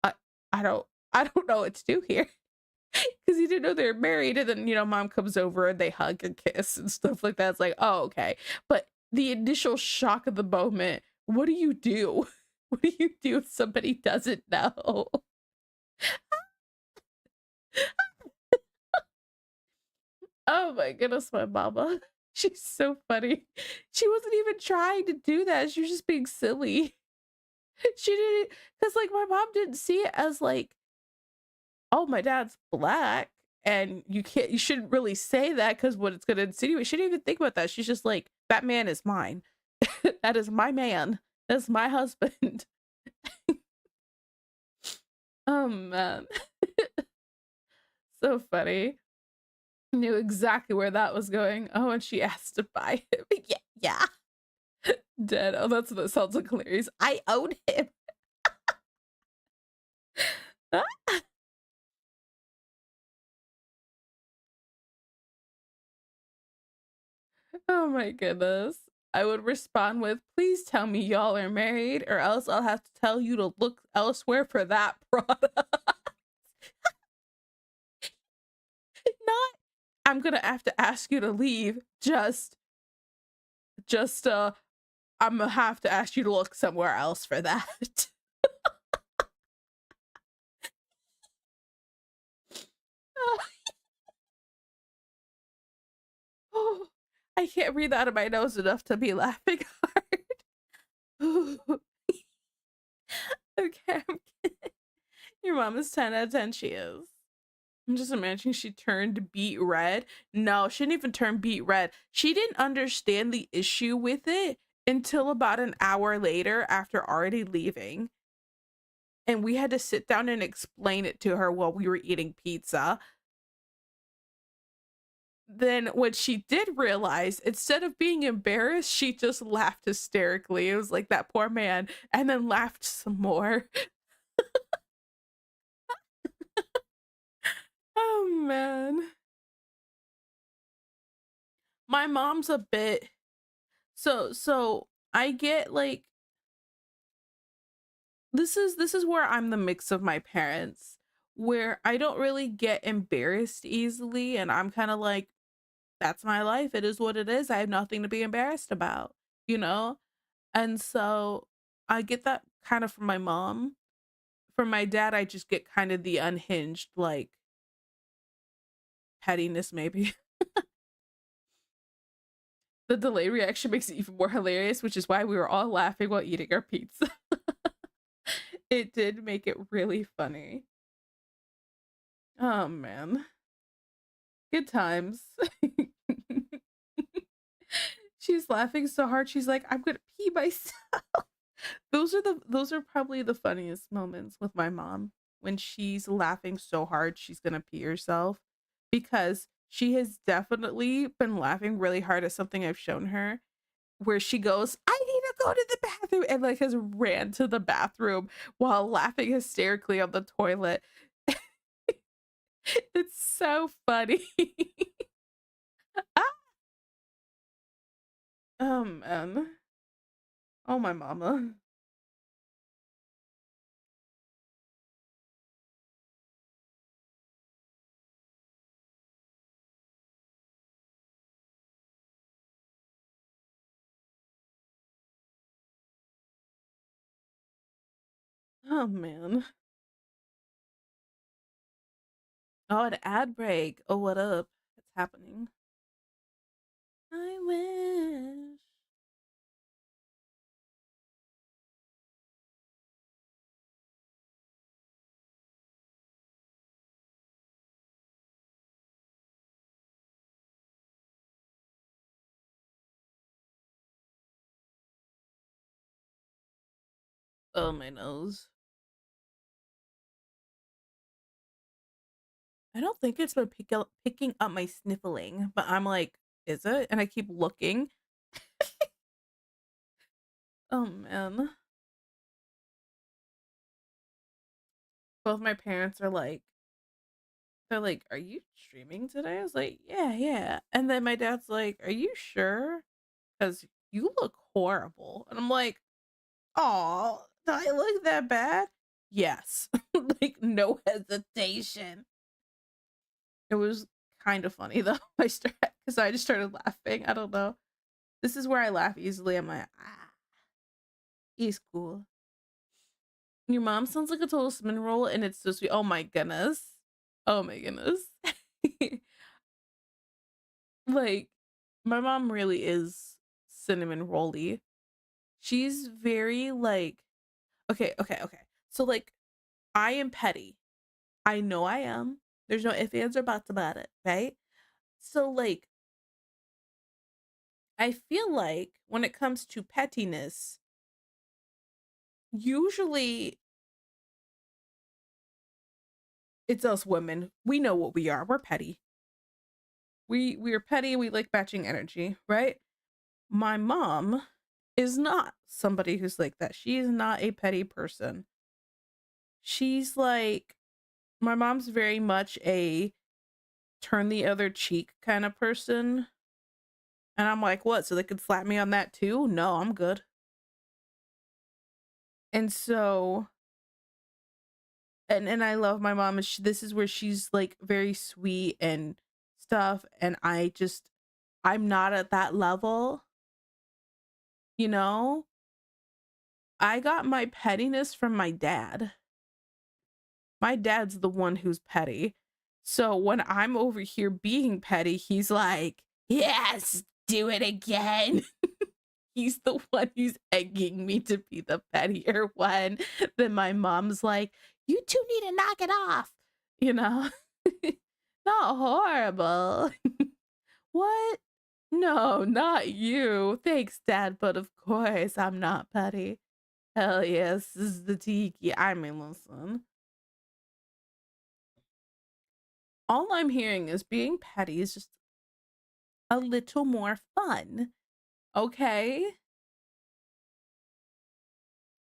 I, I don't, I don't know what to do here. Because he didn't know they were married. And then, mom comes over and they hug and kiss and stuff like that. It's like, oh, okay. But the initial shock of the moment, what do you do? What do you do if somebody doesn't know? Oh my goodness, my mama. She's so funny. She wasn't even trying to do that. She was just being silly. She didn't, because like my mom didn't see it as like, oh, my dad's black. And you shouldn't really say that because what it's going to insinuate. She didn't even think about that. She's just like, that man is mine. That is my man. That's my husband. Oh man. So funny. Knew exactly where that was going. Oh, and she asked to buy him. Yeah, yeah. Dead. Oh, that's what it sounds like, hilarious. I own him. Oh my goodness. I would respond with, please tell me y'all are married, or else I'll have to tell you to look elsewhere for that product. Not, I'm gonna have to ask you to leave. Just I'm gonna have to ask you to look somewhere else for that. Oh, I can't breathe out of my nose enough to be laughing hard. Okay. Your mom is 10 out of 10. She is. I'm just imagining she turned beet red. No, she didn't even turn beet red. She didn't understand the issue with it until about an hour later after already leaving. And we had to sit down and explain it to her while we were eating pizza. Then when she did realize, instead of being embarrassed, she just laughed hysterically. It was like, that poor man, and then laughed some more. Oh man. My mom's a bit, so I get like, this is where I'm the mix of my parents. where I don't really get embarrassed easily, and I'm kind of like, that's my life. It is what it is. I have nothing to be embarrassed about, you know? And so I get that kind of from my mom. From my dad, I just get kind of the unhinged, like, pettiness, maybe. The delay reaction makes it even more hilarious, which is why we were all laughing while eating our pizza. It did make it really funny. Oh man. Good times. She's laughing so hard she's like, I'm gonna pee myself. Those are probably the funniest moments with my mom, when she's laughing so hard she's gonna pee herself, because she has definitely been laughing really hard at something I've shown her, where she goes, I need to go to the bathroom, and like has ran to the bathroom while laughing hysterically on the toilet. It's so funny. Ah! Oh man. Oh my mama. Oh man. Oh, an ad break. Oh, what up? What's happening? I wish. Oh, my nose. I don't think it's been picking up my sniffling, but I'm like, is it? And I keep looking. Oh man. Both my parents are like, they're like, are you streaming today? I was like, yeah, yeah. And then my dad's like, are you sure? Because you look horrible. And I'm like, oh, do I look that bad? Yes. Like, no hesitation. It was kind of funny though. Because I just started laughing. I don't know. This is where I laugh easily. I'm like, he's cool. Your mom sounds like a total cinnamon roll, and it's so sweet. Oh my goodness. Oh my goodness. Like, my mom really is cinnamon rolly. She's very like, okay, okay, okay. So like, I am petty. I know I am. There's no ifs, ands, or buts about it, right? So like, I feel like when it comes to pettiness, usually it's us women. We know what we are. We're petty. We are petty. We like matching energy, right? My mom is not somebody who's like that. She is not a petty person. She's like, my mom's very much a turn the other cheek kind of person. And I'm like, what? So they could slap me on that too? No, I'm good. And so, and I love my mom. And this is where she's like very sweet and stuff. And I'm not at that level, you know? I got my pettiness from my dad. My dad's the one who's petty. So when I'm over here being petty, he's like, yes, do it again. He's the one who's egging me to be the pettier one. Then my mom's like, you two need to knock it off. You know? Not horrible. What? No, not you. Thanks, Dad, but of course I'm not petty. Hell yes, this is the tiki. I mean, listen. All I'm hearing is being petty is just a little more fun. Okay?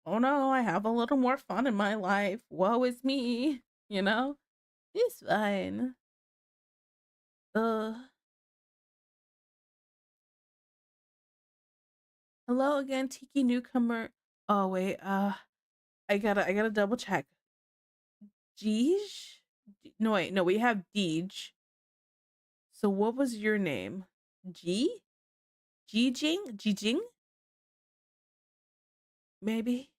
Oh no, I have a little more fun in my life. Woe is me. You know? It's fine. Uh, hello again, Tiki newcomer. Oh wait, I gotta double check. Deej? No, wait, no, we have Deej. So what was your name? G? Jijing? Jijing? Maybe?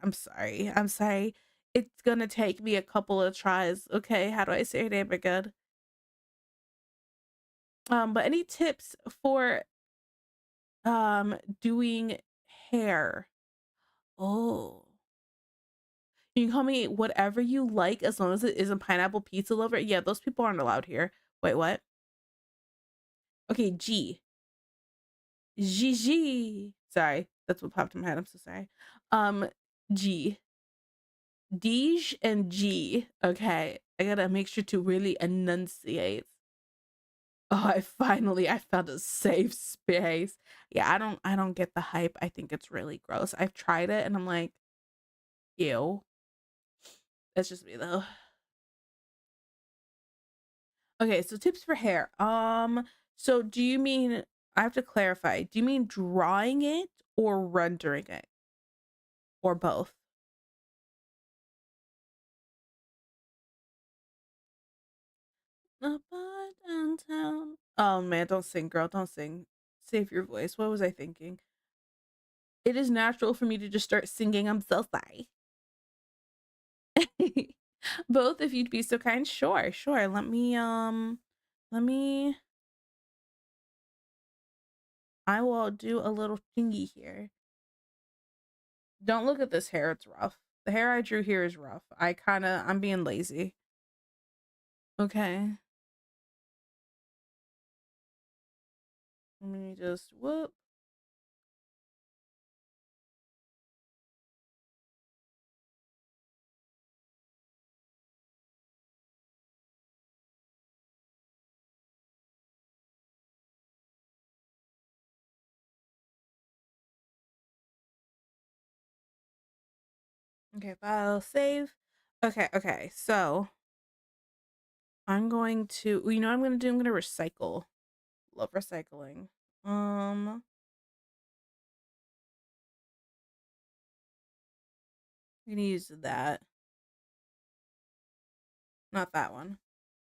I'm sorry. I'm sorry. It's gonna take me a couple of tries. Okay, how do I say your name again? But any tips for doing hair? Oh. You can call me whatever you like as long as it isn't pineapple pizza lover. Yeah, those people aren't allowed here. Wait, what? Okay, G. Gigi. Sorry, that's what popped in my head. I'm so sorry. Um, G. Dej and G. Okay, I gotta make sure to really enunciate. Oh, I found a safe space. Yeah, I don't get the hype. I think it's really gross. I've tried it and I'm like, ew. That's just me though. Okay, so tips for hair. So do you mean I have to clarify, do you mean drawing it or rendering it? Or both? Up downtown. Oh man, don't sing, girl. Don't sing. Save your voice. What was I thinking? It is natural for me to just start singing. I'm so sorry. Both, if you'd be so kind. Sure, sure. Let me I will do a little thingy here. Don't look at this hair, it's rough. The hair I drew here is rough. I'm being lazy. Okay. Let me just whoop. Okay, file save. Okay, okay. So I'm going to you know what I'm gonna do? I'm gonna recycle. Love recycling. I'm gonna use that. Not that one.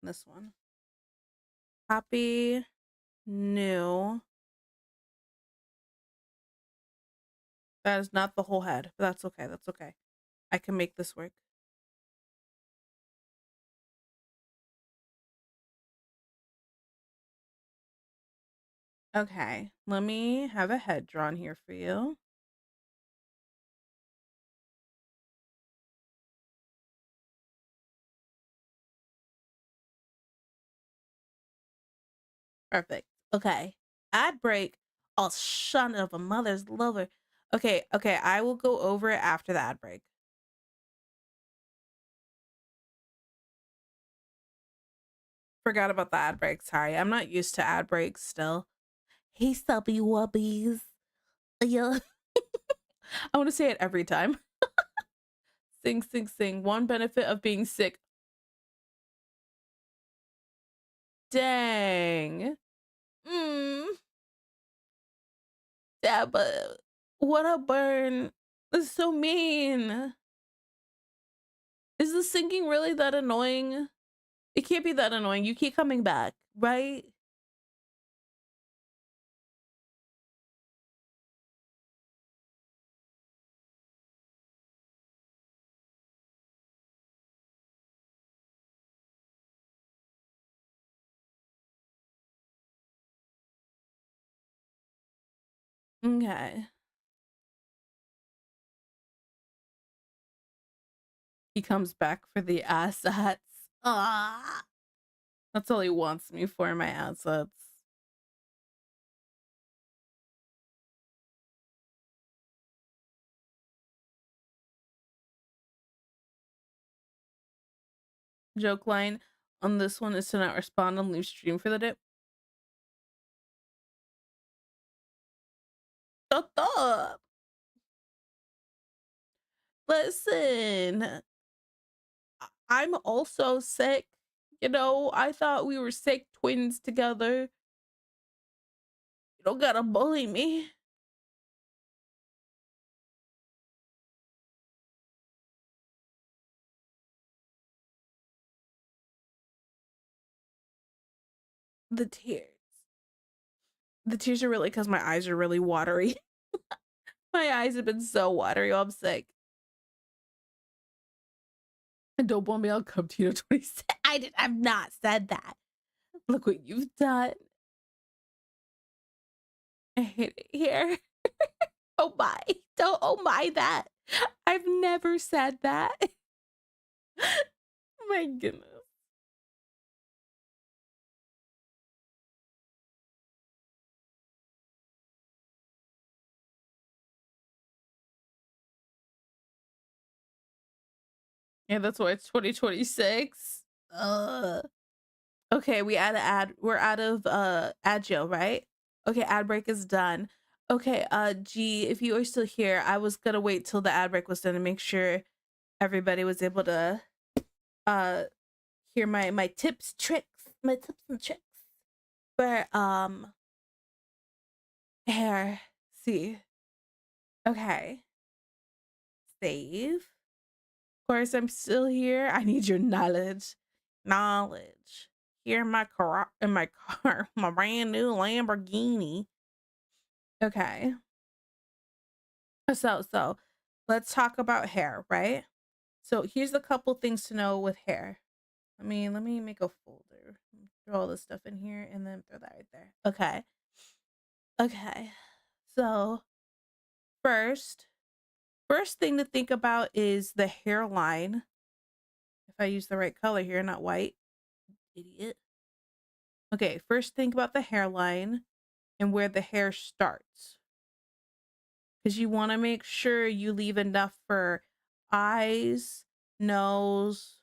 This one. Copy. New. That is not the whole head, but that's okay. That's okay. I can make this work. Okay, let me have a head drawn here for you. Perfect. Okay. Ad break. Oh, son of a mother's lover. Okay, okay. I will go over it after the ad break. Forgot about the ad break. Sorry. I'm not used to ad breaks still. Hey, subby wubbies. Yeah. I want to say it every time. Sing, sing, sing. One benefit of being sick. Dang. Mm. Yeah, but what a burn. That's so mean. Is the singing really that annoying? It can't be that annoying. You keep coming back, right? Okay. He comes back for the assets. Ah. That's all he wants me for, my assets. Joke line on this one is to not respond and leave stream for the day. Shut up. Listen, I'm also sick. You know, I thought we were sick twins together. You don't gotta bully me. The tears. The tears are really because my eyes are really watery. My eyes have been so watery. I'm sick. And don't blame me, I'll come to you to 26. I've not said that. Look what you've done. I hate it here. Oh my. Don't oh my that. I've never said that. My goodness. Yeah, that's why it's 2026. Okay, we're out of ad jail, right? Okay, ad break is done. Okay, G, if you are still here, I was gonna wait till the ad break was done to make sure everybody was able to uh hear my tips, my tips and tricks for hair. See. Okay. Save. Of course, I'm still here. I need your knowledge. Knowledge. Here in my car, my brand new Lamborghini. Okay. So let's talk about hair, right? So here's a couple things to know with hair. Let me make a folder. Throw all this stuff in here and then throw that right there. Okay. Okay. So first thing to think about is the hairline. If I use the right color here, not white. Idiot. Okay, first think about the hairline and where the hair starts. Because you want to make sure you leave enough for eyes, nose,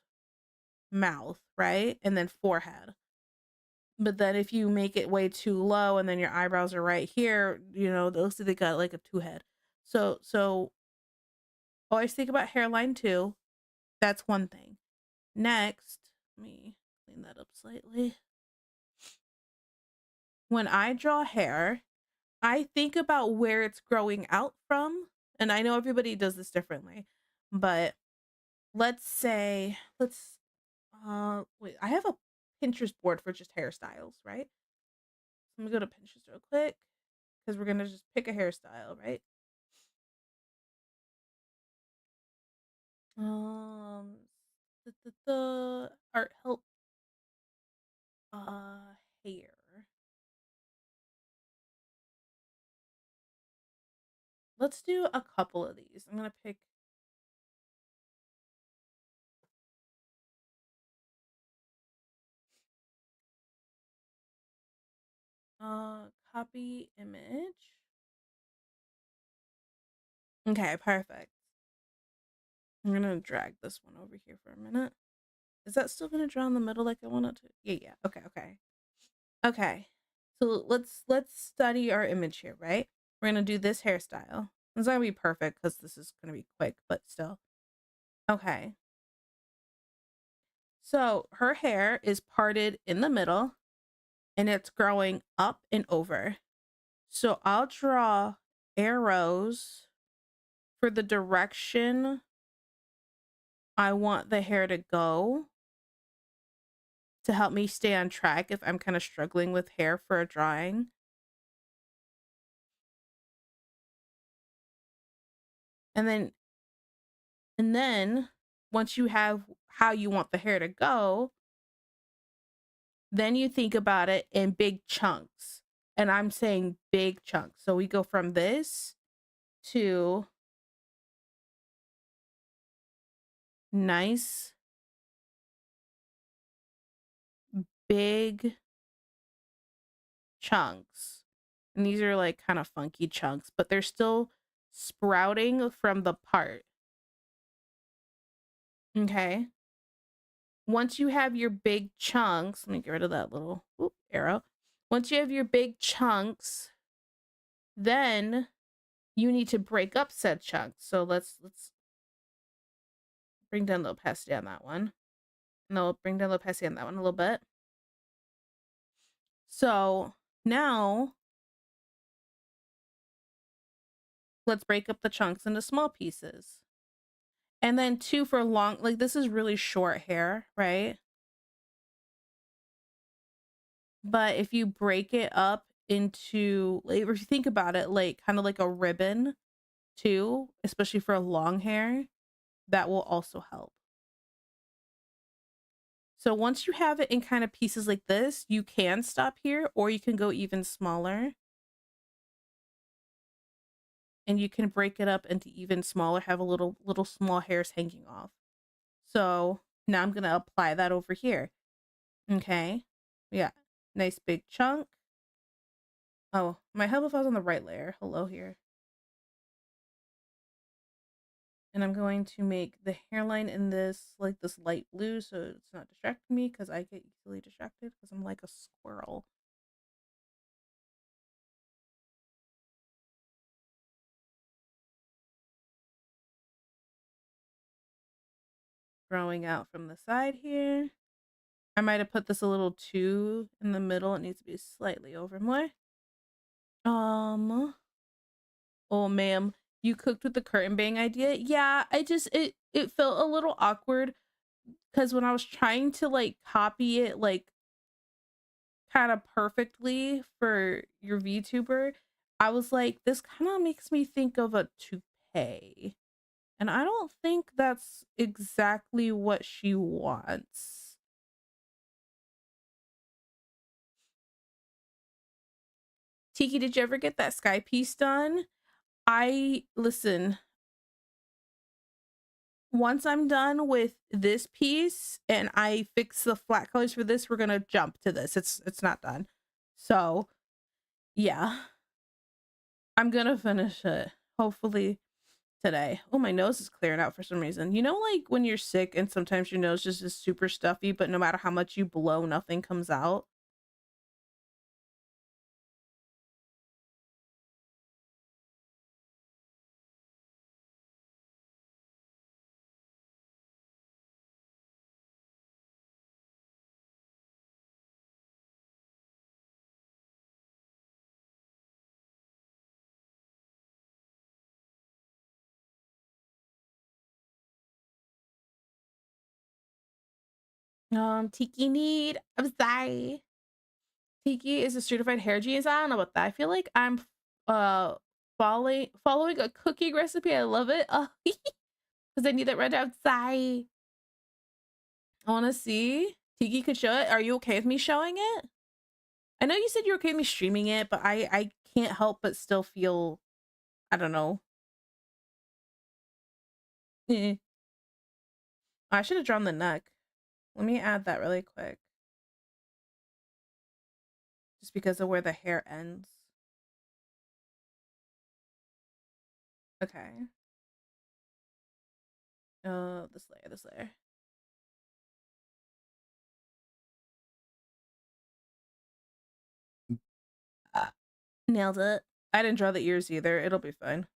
mouth, right? And then forehead. But then if you make it way too low and then your eyebrows are right here, it looks like they got like a two head. So always think about hairline too. That's one thing. Next, let me clean that up slightly. When I draw hair, I think about where it's growing out from. And I know everybody does this differently, but let's wait, I have a Pinterest board for just hairstyles, right? Let me go to Pinterest real quick because we're gonna just pick a hairstyle, right? Um, the art help hair. Let's do a couple of these. I'm gonna pick copy image. Okay, perfect. I'm gonna drag this one over here for a minute. Is that still gonna draw in the middle like I want it to? Yeah. Okay. So let's study our image here, right? We're gonna do this hairstyle. It's not gonna be perfect because this is gonna be quick, but still. Okay. So her hair is parted in the middle and it's growing up and over. So I'll draw arrows for the direction I want the hair to go to help me stay on track if I'm kind of struggling with hair for a drawing. And then once you have how you want the hair to go, then you think about it in big chunks. And I'm saying big chunks. So we go from this to nice, big chunks. And these are like kind of funky chunks, but they're still sprouting from the part. Okay. Once you have your big chunks, let me get rid of that little arrow. Once you have your big chunks, then you need to break up said chunks. So let's bring down the opacity on that one. No, bring down the opacity on that one a little bit. So now let's break up the chunks into small pieces. And then two for long, like this is really short hair, right? But if you break it up into, like, if you think about it, like kind of like a ribbon too, especially for long hair, that will also help. So once you have it in kind of pieces like this, you can stop here or you can go even smaller and you can break it up into even smaller, have a little small hairs hanging off. So now I'm going to apply that over here. Okay. Yeah. Nice big chunk. Oh, my help if I was on the right layer. Hello here. And I'm going to make the hairline in this like this light blue so it's not distracting me because I get easily distracted because I'm like a squirrel. Growing out from the side here. I might have put this a little too in the middle. It needs to be slightly over more. Oh ma'am, you cooked with the curtain bang idea? Yeah, it felt a little awkward because when I was trying to like copy it like kind of perfectly for your VTuber, I was like, this kind of makes me think of a toupee. And I don't think that's exactly what she wants. Tiki, did you ever get that sky piece done? I listen, once I'm done with this piece and I fix the flat colors for this, we're gonna jump to this. It's not done. So yeah, I'm gonna finish it. Hopefully today. Oh, my nose is clearing out for some reason. You know, like when you're sick and sometimes your nose just is super stuffy, but no matter how much you blow, nothing comes out. Tiki need. I'm sorry. Tiki is a certified hair genius. I don't know about that. I feel like I'm uh following a cooking recipe. I love it. Because I need that right outside. I want to see. Tiki could show it. Are you okay with me showing it? I know you said you're okay with me streaming it, but I can't help but still feel, I don't know. Eh. I should have drawn the neck. Let me add that really quick. Just because of where the hair ends. Okay. This layer. Ah, nailed it. I didn't draw the ears either. It'll be fine.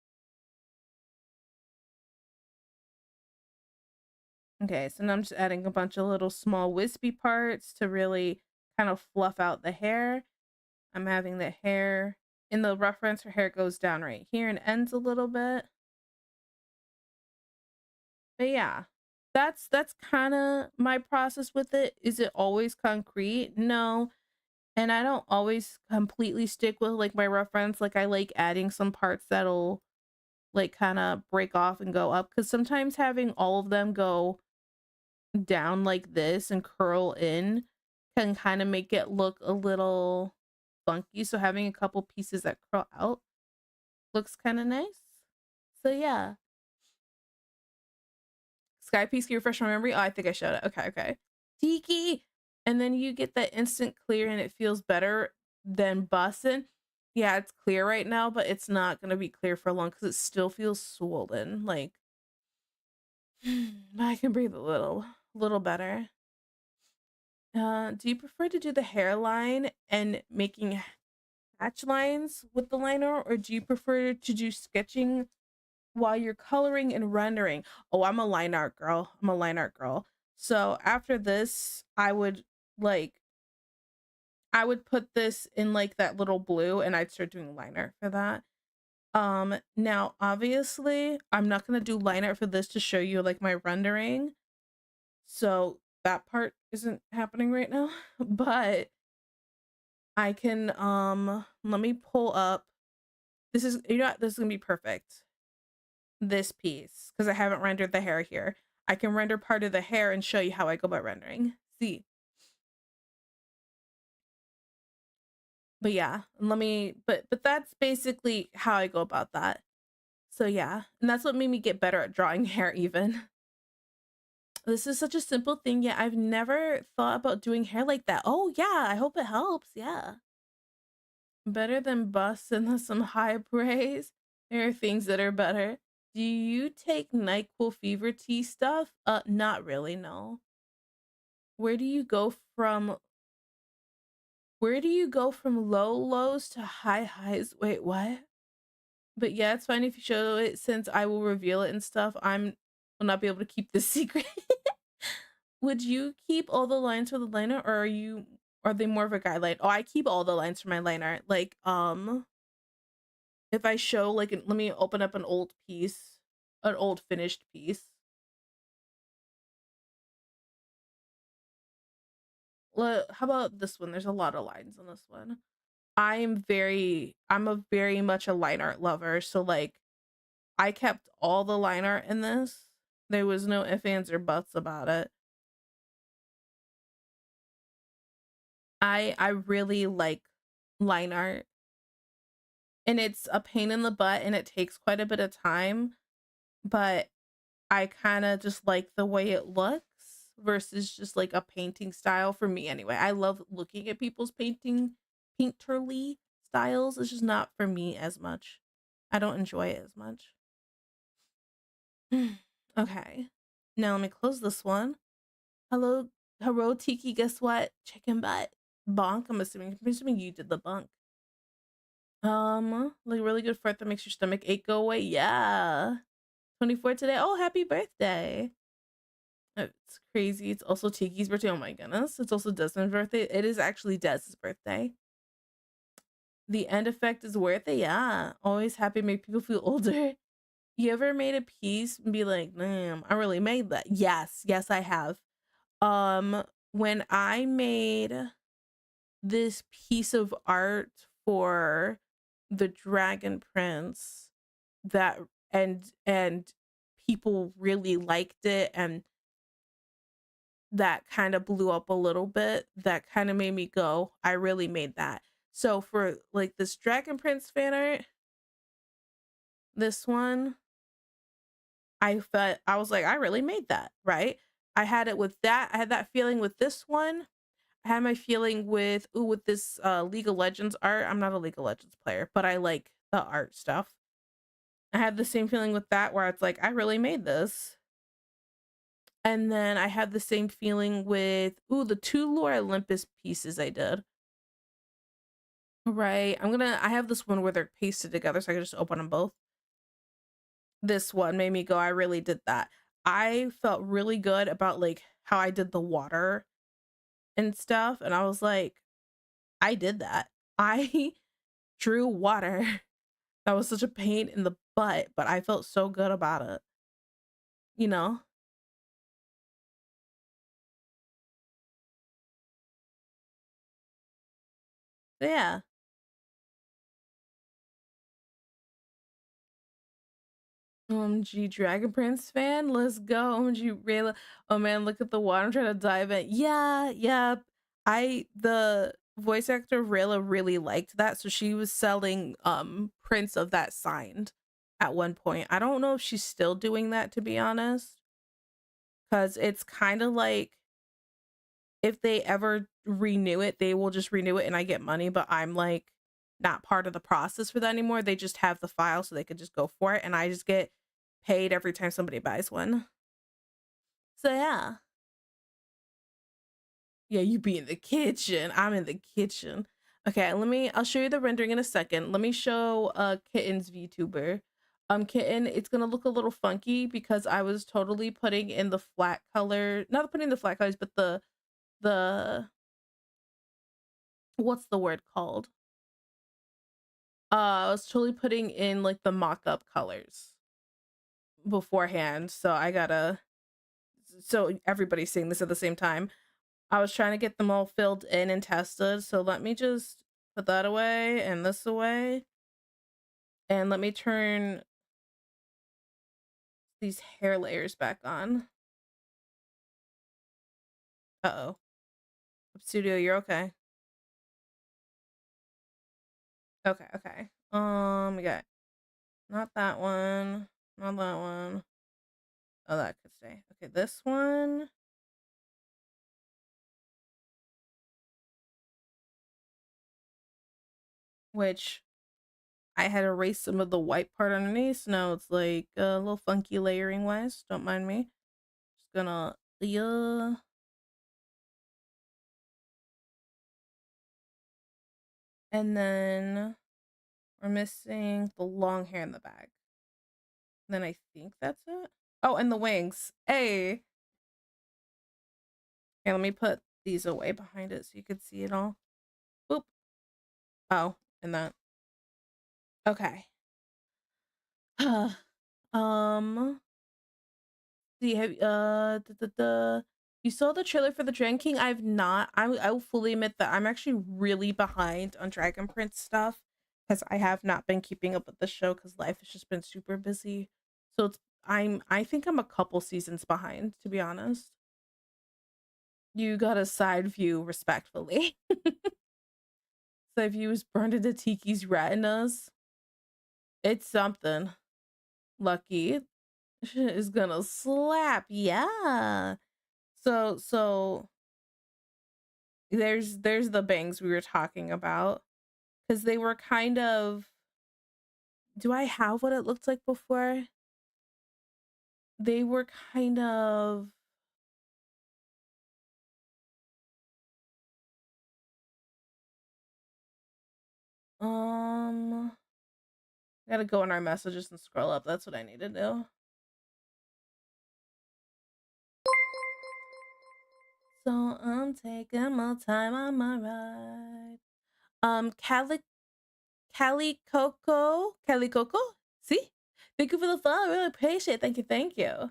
Okay, so now I'm just adding a bunch of little small wispy parts to really kind of fluff out the hair. I'm having the hair in the reference, her hair goes down right here and ends a little bit. But yeah, that's kind of my process with it. Is it always concrete? No. And I don't always completely stick with like my reference. Like I like adding some parts that'll like kind of break off and go up because sometimes having all of them go down like this and curl in can kind of make it look a little funky. So having a couple pieces that curl out looks kind of nice. So yeah. Sky piece, can you refresh my memory? Oh, I think I showed it. Okay, okay. Tiki! And then you get that instant clear and it feels better than bussin'. Yeah, it's clear right now, but it's not gonna be clear for long because it still feels swollen. Like I can breathe a little better. Do you prefer to do the hairline and making hatch lines with the liner, or do you prefer to do sketching while you're coloring and rendering? Oh, I'm a line art girl. I'm a line art girl. So after this, like I would put this in like that little blue and I'd start doing liner for that. Now obviously I'm not gonna do liner for this to show you like my rendering. So that part isn't happening right now. But I can let me pull up. This is, you know what, this is gonna be perfect. This piece, because I haven't rendered the hair here. I can render part of the hair and show you how I go about rendering. See. But yeah, let me, but that's basically how I go about that. So yeah, and that's what made me get better at drawing hair even. This is such a simple thing, yet I've never thought about doing hair like that. Oh yeah, I hope it helps. Yeah. Better than bust and some high praise. There are things that are better. Do you take NyQuil fever tea stuff? Not really, no. Where do you go from where do you go from low lows to high highs? Wait, what? But yeah, it's fine if you show it since I will reveal it and stuff. Will not be able to keep this secret. Would you keep all the lines for the liner, or are they more of a guideline? Oh, I keep all the lines for my liner. Like, if I show like let me open up an old piece, an old finished piece. How about this one? There's a lot of lines on this one. I'm a very much a line art lover, so like I kept all the line art in this. There was no ifs, ands, or buts about it. I really like line art, and it's a pain in the butt and it takes quite a bit of time, but I kind of just like the way it looks versus just like a painting style for me anyway. I love looking at people's painterly styles. It's just not for me as much. I don't enjoy it as much. Okay. Now let me close this one. Hello, Tiki, guess what? Chicken butt. Bonk. I'm assuming you did the bonk. Like really good fart that makes your stomach ache go away. Yeah. 24 today. Oh, happy birthday. It's crazy. It's also Tiki's birthday. Oh my goodness. It's also Desmond's birthday. It is actually Des's birthday. The end effect is worth it. Yeah. Always happy to make people feel older. You ever made a piece and be like, damn, I really made that? Yes. Yes, I have. When I made this piece of art for the Dragon Prince, that and people really liked it, and that kind of blew up a little bit, that kind of made me go, I really made that. So for like this Dragon Prince fan art, this one, I was like, I really made that, right? I had it with that. I had that feeling with this one. I had my feeling with this League of Legends art. I'm not a League of Legends player, but I like the art stuff. I had the same feeling with that where it's like, I really made this. And then I had the same feeling with the two Lore Olympus pieces I did. Right. I have this one where they're pasted together, so I can just open them both. This one made me go, I really did that. I felt really good about like how I did the water and stuff, and I was like, I did that. I drew water. That was such a pain in the butt, but I felt so good about it. You know? Yeah. OMG Dragon Prince fan, let's go. OMG Rayla. Oh man, look at the water. I'm trying to dive in. Yeah, yeah. The voice actor of Rayla really liked that, so she was selling prints of that signed at one point. I don't know if she's still doing that, to be honest, because it's kind of like if they ever renew it, they will just renew it and I get money, but I'm like not part of the process for that anymore. They just have the file so they could just go for it, and I just get paid every time somebody buys one. So yeah. Yeah, you be in the kitchen. I'm in the kitchen. Okay, I'll show you the rendering in a second. Let me show Kitten's VTuber. Kitten, it's gonna look a little funky because I was totally putting in the flat color, not putting the flat colors, but the what's the word called? I was totally putting in like the mock-up colors beforehand. So everybody's seeing this at the same time. I was trying to get them all filled in and tested. So let me just Put that away and this away. And let me turn these hair layers back on. Uh-oh. Studio, you're okay. Okay, okay. We got not that one, not that one. Oh, that could stay. Okay, this one. Which I had erased some of the white part underneath, so now it's like a little funky layering wise. Don't mind me. Just gonna, yeah. And then we're missing the long hair in the back. And then I think that's it. Oh, and the wings. Hey. Okay, let me put these away behind it so you could see it all. Boop. Oh, and that. Okay. Do you have you saw the trailer for the Dragon King? I've not. I will fully admit that I'm actually really behind on Dragon Prince stuff because I have not been keeping up with the show because life has just been super busy. So it's I think I'm a couple seasons behind, to be honest. You got a side view respectfully. Side view is burned into Tiki's retinas. It's something. Lucky. Shit is gonna slap. Yeah. So there's the bangs we were talking about because they were kind of, do I have what it looked like before? They were kind of, I gotta go in our messages and scroll up. That's what I need to do. So I'm taking my time on my ride. Cali Coco. See, thank you for the follow. I really appreciate it. Thank you, thank you.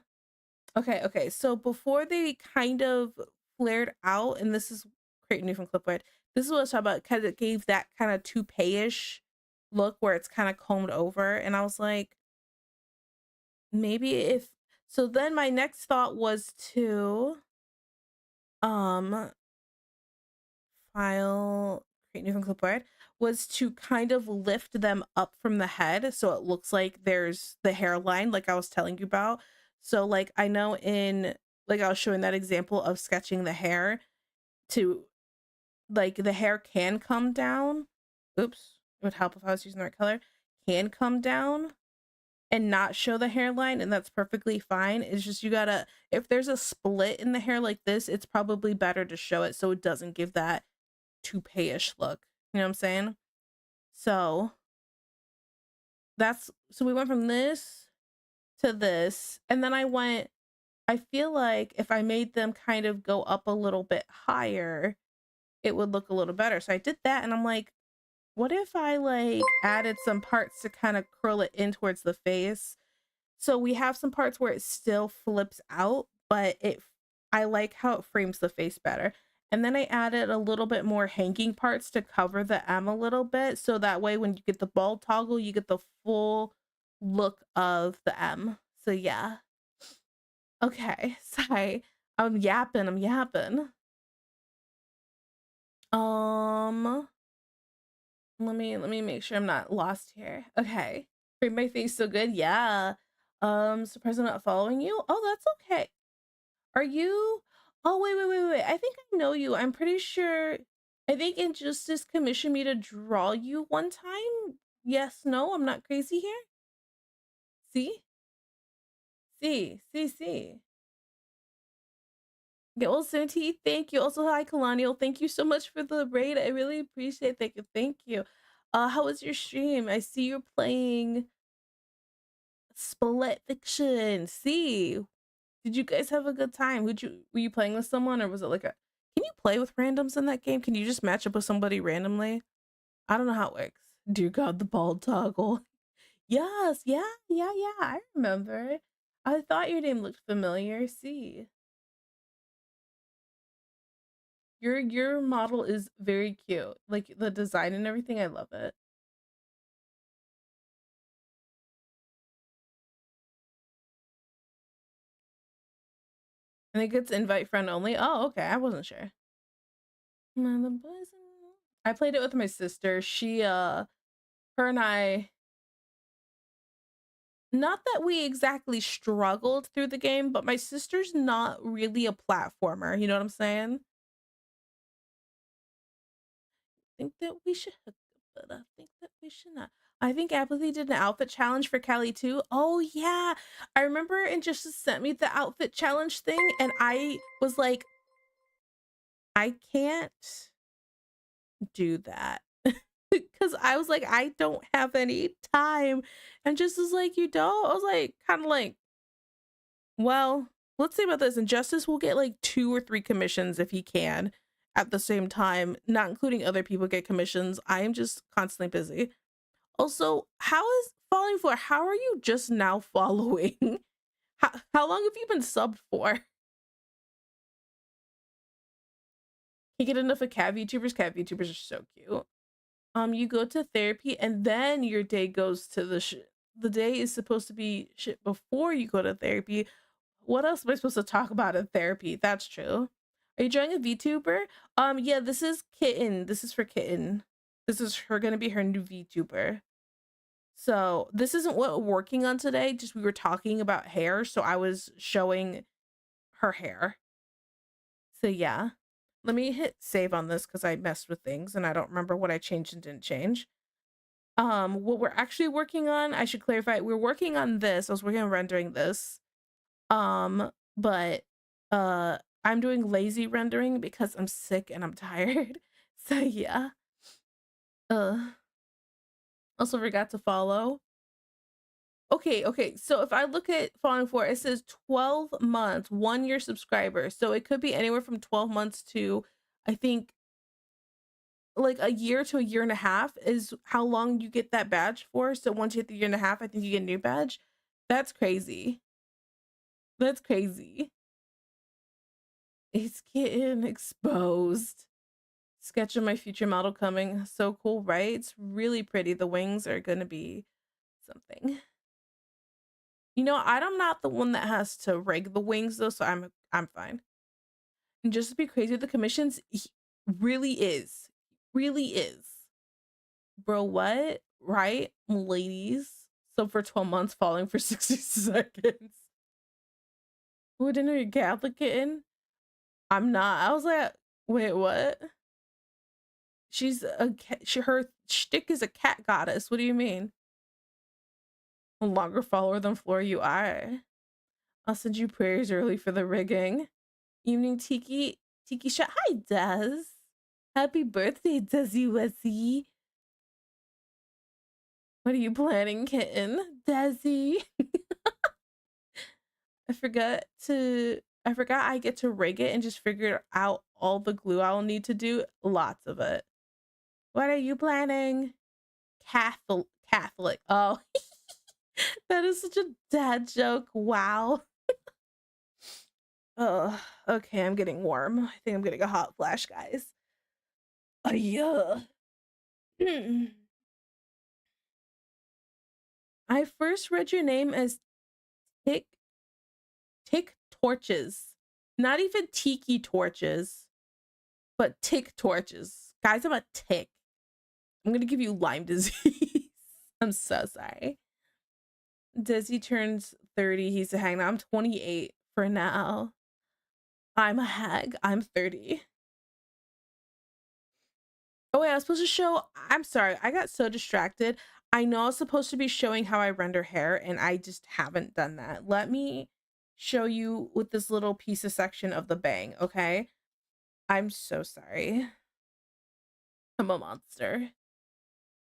Okay. So before they kind of flared out, and this is creating new from Clipboard. This is what I was talking about. Kind of gave that kind of toupee-ish look where it's kind of combed over, and I was like, maybe if. So then my next thought was to um file create new from Clipboard was to kind of lift them up from the head so it looks like there's the hairline like I was telling you about. So like I know in like I was showing that example of sketching the hair to like the hair can come down. Oops, it would help if I was using the right color. Can come down and not show the hairline, and that's perfectly fine. It's just you gotta, if there's a split in the hair like this, it's probably better to show it so it doesn't give that toupee-ish look. You know what I'm saying? So so we went from this to this, and then I feel like if I made them kind of go up a little bit higher, it would look a little better. So I did that, and I'm like, what if I like added some parts to kind of curl it in towards the face? So we have some parts where it still flips out, but I like how it frames the face better. And then I added a little bit more hanging parts to cover the M a little bit. So that way when you get the bald toggle, you get the full look of the M. So yeah. Okay. Sorry. I'm yapping. Um, let me make sure I'm not lost here. Okay. Frame my face so good. Yeah. Surprised I'm not following you. Oh, that's okay. Are you? Oh, wait. I think I know you. I'm pretty sure. I think Injustice commissioned me to draw you one time. Yes, no, I'm not crazy here. See? See. Get well, Santi. Thank you. Also, hi, Colonial. Thank you so much for the raid. I really appreciate it. Thank you. How was your stream? I see you're playing Split Fiction. See? Did you guys have a good time? Were you playing with someone or was it like a can you play with randoms in that game? Can you just match up with somebody randomly? I don't know how it works. Dear God, the bald toggle. Yes, yeah. I remember. I thought your name looked familiar. See. Your model is very cute. Like the design and everything, I love it. I think it's invite friend only. Oh, okay. I wasn't sure. I played it with my sister. Her and I, not that we exactly struggled through the game, but my sister's not really a platformer. You know what I'm saying? Think that we should hook up, but I think that we should not. I think Apathy did an outfit challenge for Callie too. Oh yeah. I remember Injustice sent me the outfit challenge thing and I was like, I can't do that. Because I was like, I don't have any time. And just was like, you don't? I was like, kind of like, well, let's say about this. Injustice will get like 2 or 3 commissions if he can at the same time, not including other people get commissions. I am just constantly busy. Also, how is Falling For? How are you just now following? How long have you been subbed for? You get enough of cat VTubers? Cat VTubers are so cute. You go to therapy and then your day goes to the day is supposed to be shit before you go to therapy. What else am I supposed to talk about in therapy? That's true. Are you joining a VTuber? Yeah, this is Kitten. This is for Kitten. This is her gonna be her new VTuber. So this isn't what we're working on today. Just we were talking about hair, so I was showing her hair. So yeah. Let me hit save on this because I messed with things and I don't remember what I changed and didn't change. What we're actually working on, I should clarify, we're working on this. I was working on rendering this. But I'm doing lazy rendering because I'm sick and I'm tired. So yeah. Also forgot to follow. Okay. So if I look at Falling For, it says 12 months, 1 year subscriber. So it could be anywhere from 12 months to I think like a year to a year and a half is how long you get that badge for. So once you hit the year and a half, I think you get a new badge. That's crazy. That's crazy. It's getting exposed. Sketch of my future model coming. So cool, right? It's really pretty. The wings are gonna be something. You know, I'm not the one that has to rig the wings though, so I'm fine. And just to be crazy with the commissions, really is. Really is. Bro, what? Right? Ladies. So for 12 months falling for 60 seconds. Who didn't know you're Catholic kitten? I'm not. I was like, wait, what? She's a cat. Her shtick is a cat goddess. What do you mean? A longer follower than Flora you are. I'll send you prayers early for the rigging. Evening Tiki shot. Hi, Des. Happy birthday, Desi Wessie. What are you planning, kitten? Desi. I forgot I get to rig it and just figure out all the glue I'll need to do. Lots of it. What are you planning? Catholic. Oh, that is such a dad joke. Wow. Oh, okay, I'm getting warm. I think I'm getting a hot flash, guys. Yeah. I first read your name as Tick Torches. Not even Tiki Torches, but Tick Torches. Guys, I'm a tick. I'm gonna give you Lyme disease. I'm so sorry. Desi turns 30. He's a hag now. I'm 28 for now. I'm a hag. I'm 30. Oh wait, I was supposed to show. I'm sorry, I got so distracted. I know I was supposed to be showing how I render hair and I just haven't done that. Let me show you with this little piece of section of the bang, okay? I'm so sorry. I'm a monster.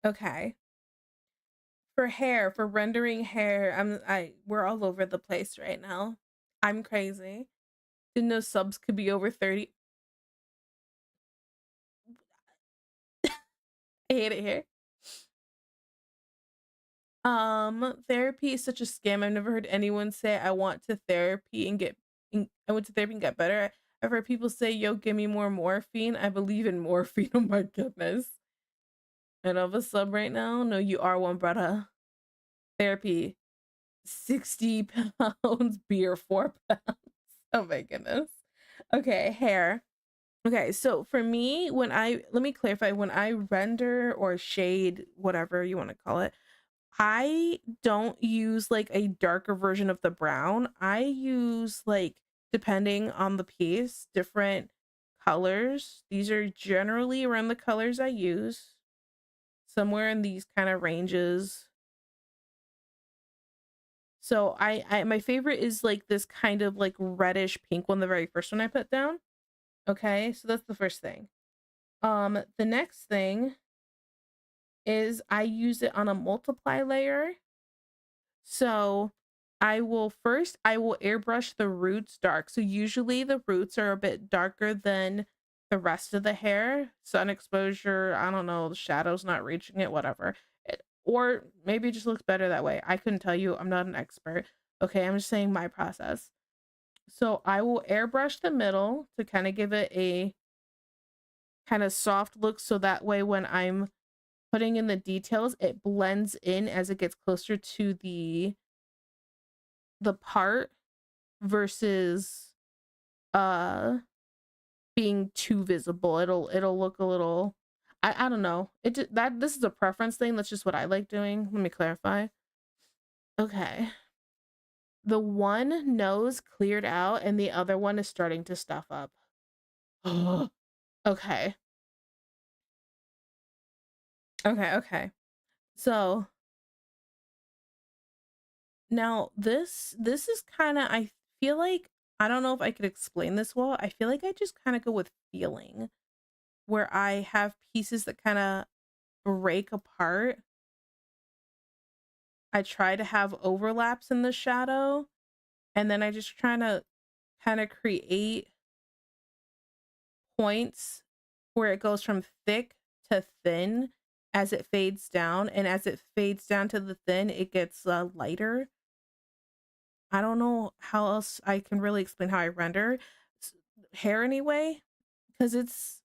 Okay. For hair, for rendering hair, we're all over the place right now. I'm crazy. Didn't know subs could be over 30. I hate it here. Therapy is such a scam. I've never heard anyone say I went to therapy and get better. Whenever people say, "Yo, give me more morphine," I believe in morphine. Oh my goodness. And of a sub right now? No, you are one, brother. Therapy, 60 pounds, beer, 4 pounds. Oh my goodness. Okay, hair. Okay, so for me, let me clarify, when I render or shade, whatever you want to call it, I don't use like a darker version of the brown. I use like, depending on the piece, different colors. These are generally around the colors I use, somewhere in these kind of ranges. So I my favorite is like this kind of like reddish pink one, the very first one I put down. Okay, so that's the first thing. The next thing is I use it on a multiply layer. So I will airbrush the roots dark. So usually the roots are a bit darker than the rest of the hair. Sun exposure, I don't know, the shadow's not reaching it, whatever. Or maybe it just looks better that way. I couldn't tell you. I'm not an expert. Okay, I'm just saying my process. So I will airbrush the middle to kind of give it a kind of soft look, so that way when I'm putting in the details, it blends in as it gets closer to the part versus uh being too visible. It'll look a little, I don't know. That this is a preference thing. That's just what I like doing. Let me clarify. Okay. The one nose cleared out and the other one is starting to stuff up. Okay. Okay. So now this is kind of, I feel like, I don't know if I could explain this well. I feel like I just kind of go with feeling, where I have pieces that kind of break apart. I try to have overlaps in the shadow, and then I just try to kind of create points where it goes from thick to thin as it fades down, and as it fades down to the thin, it gets lighter. I don't know how else I can really explain how I render hair anyway, because it's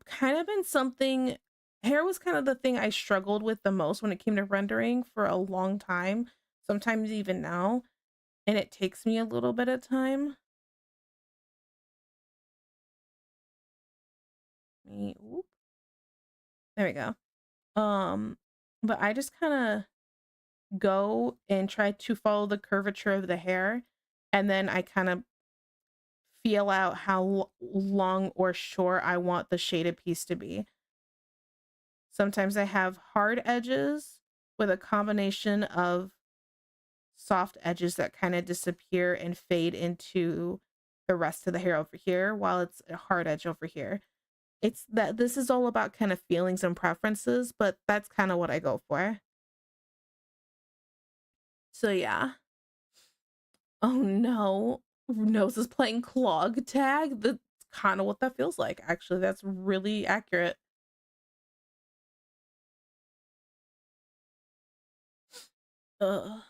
kind of been something. Hair was kind of the thing I struggled with the most when it came to rendering for a long time, sometimes even now, and it takes me a little bit of time. Oop, there we go. But I just kind of go and try to follow the curvature of the hair, and then I kind of feel out how long or short I want the shaded piece to be. Sometimes I have hard edges with a combination of soft edges that kind of disappear and fade into the rest of the hair over here, while it's a hard edge over here. It's that this is all about kind of feelings and preferences, but that's kind of what I go for. So yeah. Oh no. Nose is playing clog tag. That's kind of what that feels like. Actually, that's really accurate. Ugh.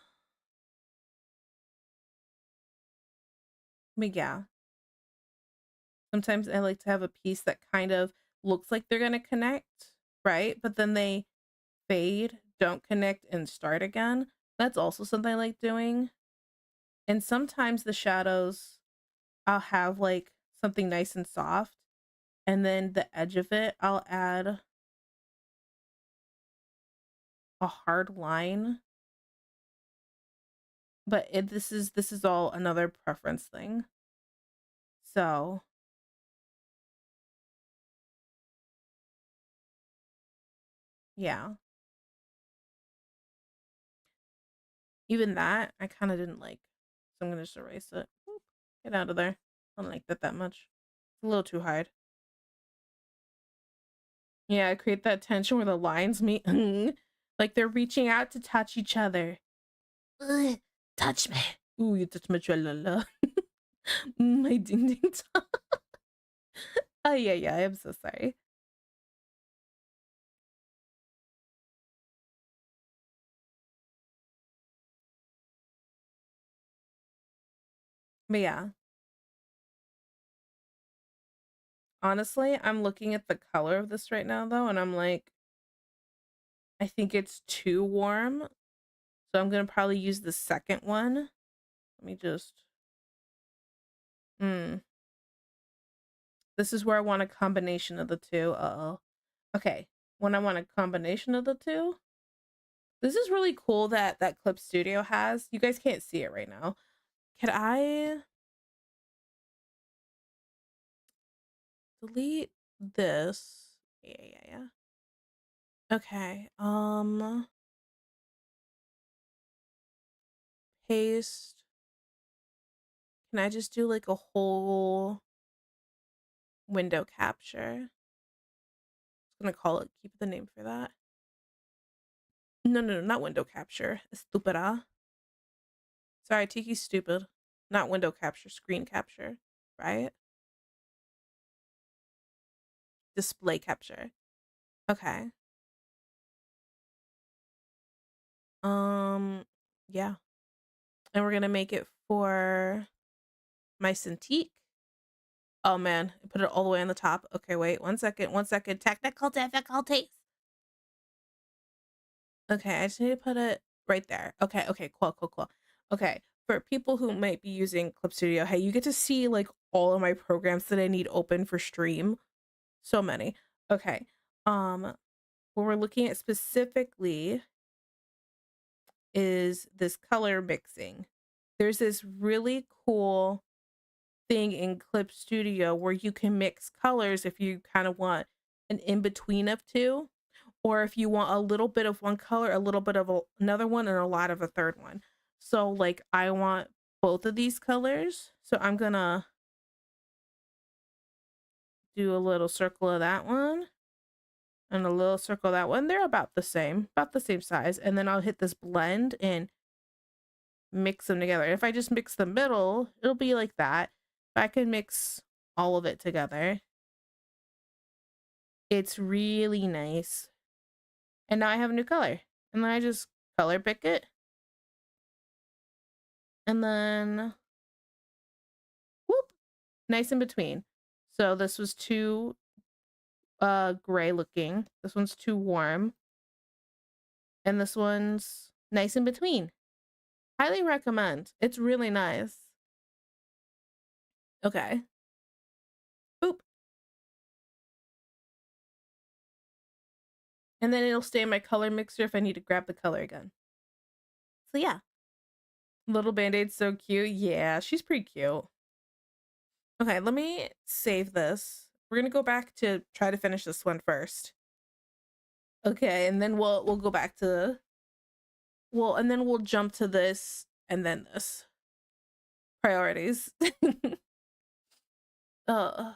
But yeah. Sometimes I like to have a piece that kind of looks like they're gonna connect, right? But then they fade, don't connect, and start again. That's also something I like doing. And sometimes the shadows, I'll have like something nice and soft, and then the edge of it, I'll add a hard line. But this is all another preference thing. So yeah, even that I kind of didn't like, so I'm gonna just erase it. Oop, get out of there. I don't like that much. It's a little too hard. Yeah, create that tension where the lines meet. Like they're reaching out to touch each other. Ugh, touch me. Ooh, you touch my tralala. My ding ding dong. Oh yeah, I'm so sorry. But yeah. Honestly, I'm looking at the color of this right now though, and I'm like, I think it's too warm. So I'm gonna probably use the second one. Let me just hmm. This is where I want a combination of the two. Uh-oh. Okay. When I want a combination of the two. This is really cool that Clip Studio has. You guys can't see it right now. Can I delete this? Yeah. Okay. Paste. Can I just do like a whole window capture? I'm gonna call it, keep the name for that. No, not window capture. Estupida. Sorry, Tiki's stupid. Not window capture, screen capture, right? Display capture. Okay. Yeah. And we're gonna make it for my Cintiq. Oh man, I put it all the way on the top. Okay, wait, 1 second, 1 second. Technical difficulties. Okay, I just need to put it right there. Okay, cool. Okay, for people who might be using Clip Studio, hey, you get to see like all of my programs that I need open for stream. So many. Okay. What we're looking at specifically is this color mixing. There's this really cool thing in Clip Studio where you can mix colors if you kind of want an in-between of two, or if you want a little bit of one color, a little bit of another one, and a lot of a third one. So like I want both of these colors. So I'm gonna do a little circle of that one and a little circle of that one. They're about the same size. And then I'll hit this blend and mix them together. If I just mix the middle, it'll be like that. If I can mix all of it together, it's really nice. And now I have a new color. And then I just color pick it. And then whoop, nice in between. So this was too gray looking. This one's too warm. And this one's nice in between. Highly recommend. It's really nice. Okay. Boop. And then it'll stay in my color mixer if I need to grab the color again. So yeah. Little Band-Aid's so cute. Yeah, she's pretty cute. Okay, let me save this. We're gonna go back to try to finish this one first. Okay, and then we'll go back to and then we'll jump to this and then this. Priorities. uh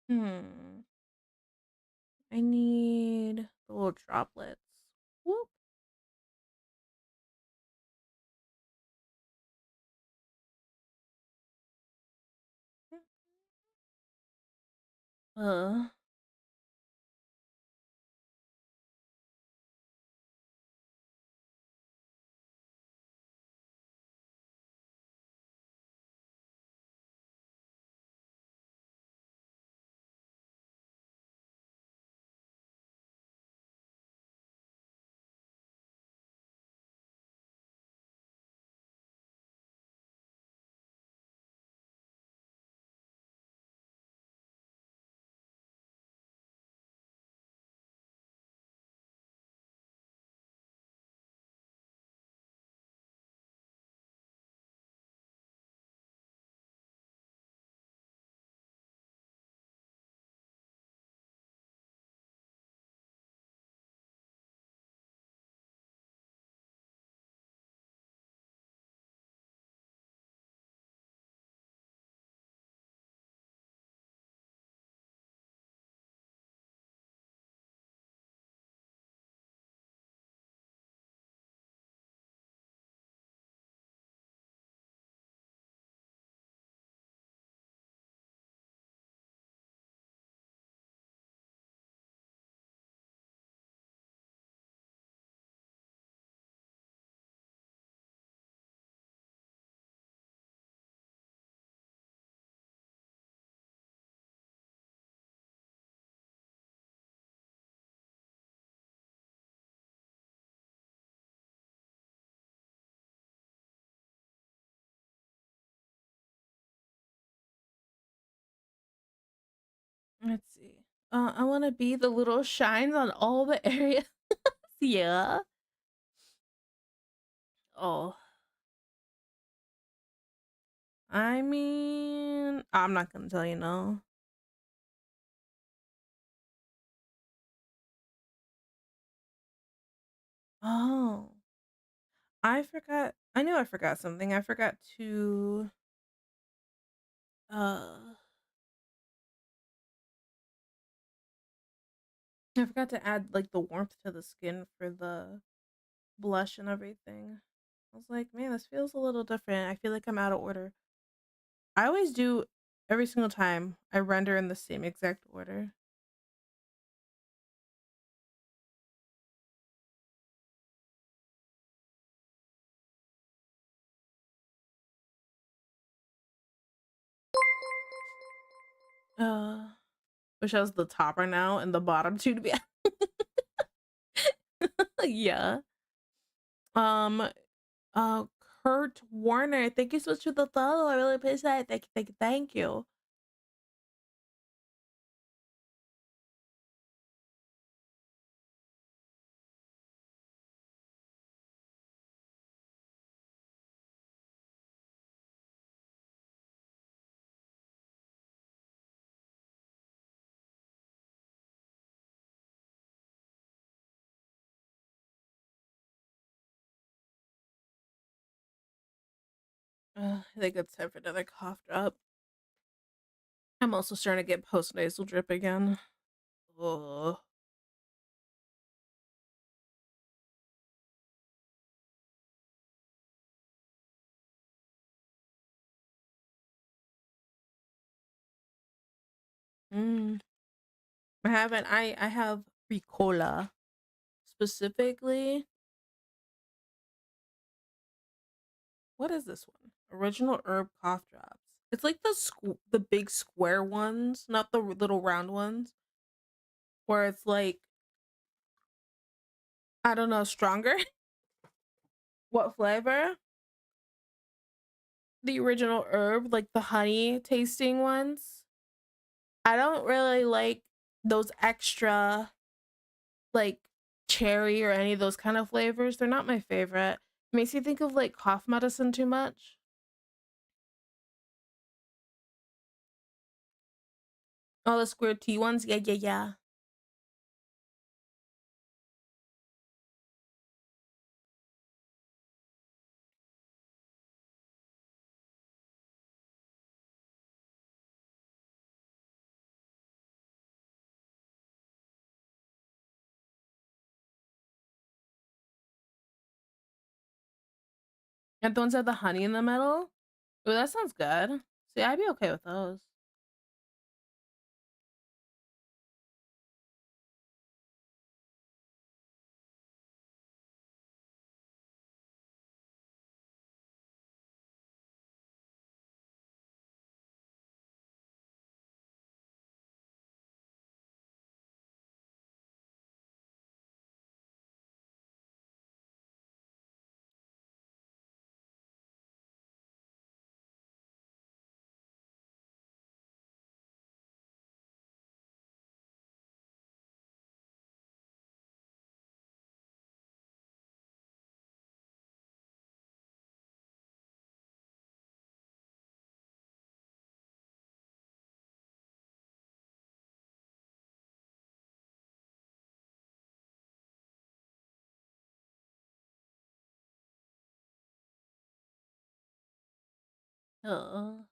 I'm... I need the little droplets. Whoop. Uh, Let's see. I want to be the little shines on all the areas. Yeah. Oh, I mean, I'm not gonna tell you no. Oh, I forgot. I knew I forgot something. I forgot to uh I forgot to add like the warmth to the skin for the blush and everything. I was like, man, this feels a little different. I feel like I'm out of order. I always do every single time I render in the same exact order. Uh Wish I was the topper now and the bottom two to be yeah. Um uh Kurt Warner, thank you so much for the follow. I really appreciate it. Thank you, thank you, thank you. I think it's time for another cough drop. I'm also starting to get post nasal drip again. Ugh. Mm. I haven't. I have Ricola specifically. What is this one? Original herb cough drops. It's like the big square ones, not the little round ones, where it's like I don't know, stronger. What flavor? The original herb, like the honey tasting ones. I don't really like those extra like cherry or any of those kind of flavors. They're not my favorite. Makes me think of like cough medicine too much. Oh, the square tea ones. Yeah, yeah, yeah. And the ones that have the honey in the middle. Ooh, that sounds good. See, I'd be okay with those. Uh,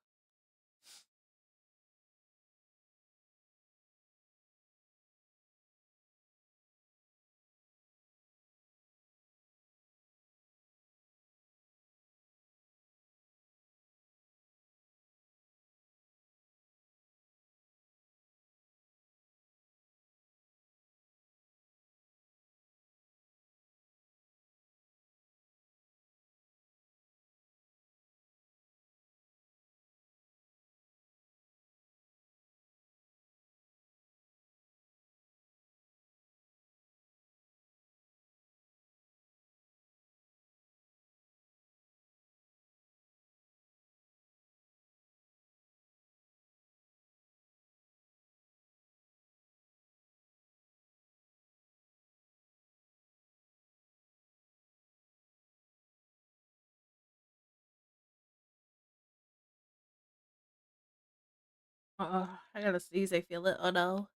I gotta sneeze. I feel it. Oh no.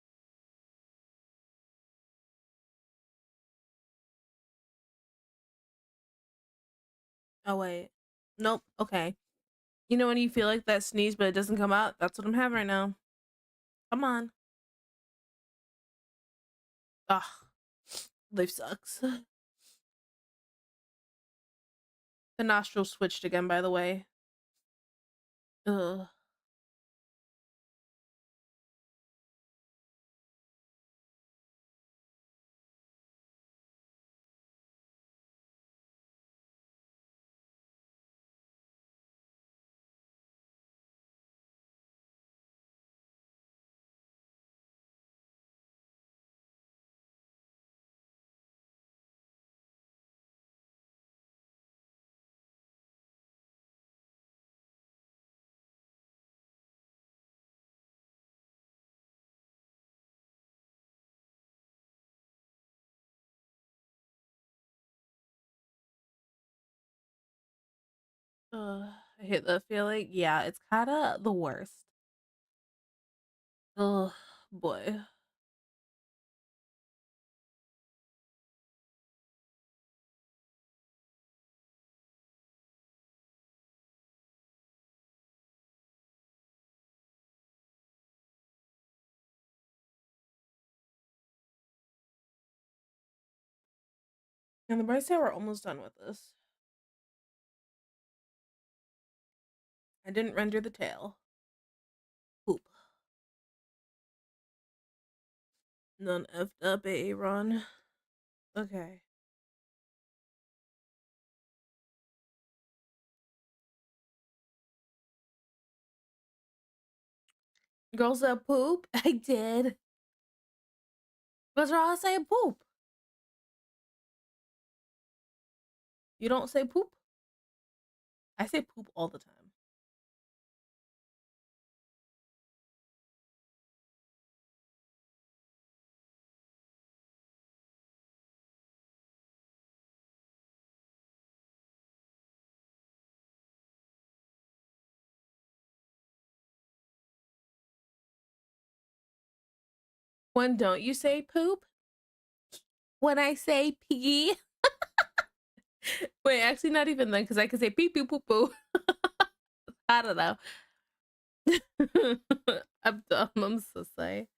Oh wait. Nope. Okay. You know when you feel like that sneeze, but it doesn't come out? That's what I'm having right now. Come on. Ugh. Life sucks. The nostril switched again, by the way. Ugh. Ugh. I hate that feeling. Yeah, it's kind of the worst. Ugh, boy. And the bright say we're almost done with this. I didn't render the tail. Poop. None effed up, Aaron. Okay. Girls that poop? I did. What's wrong with saying poop? You don't say poop? I say poop all the time. When don't you say poop? When I say pee? Wait, actually, not even then, because I can say pee pee poo poo. I don't know. I'm dumb. I'm so sorry.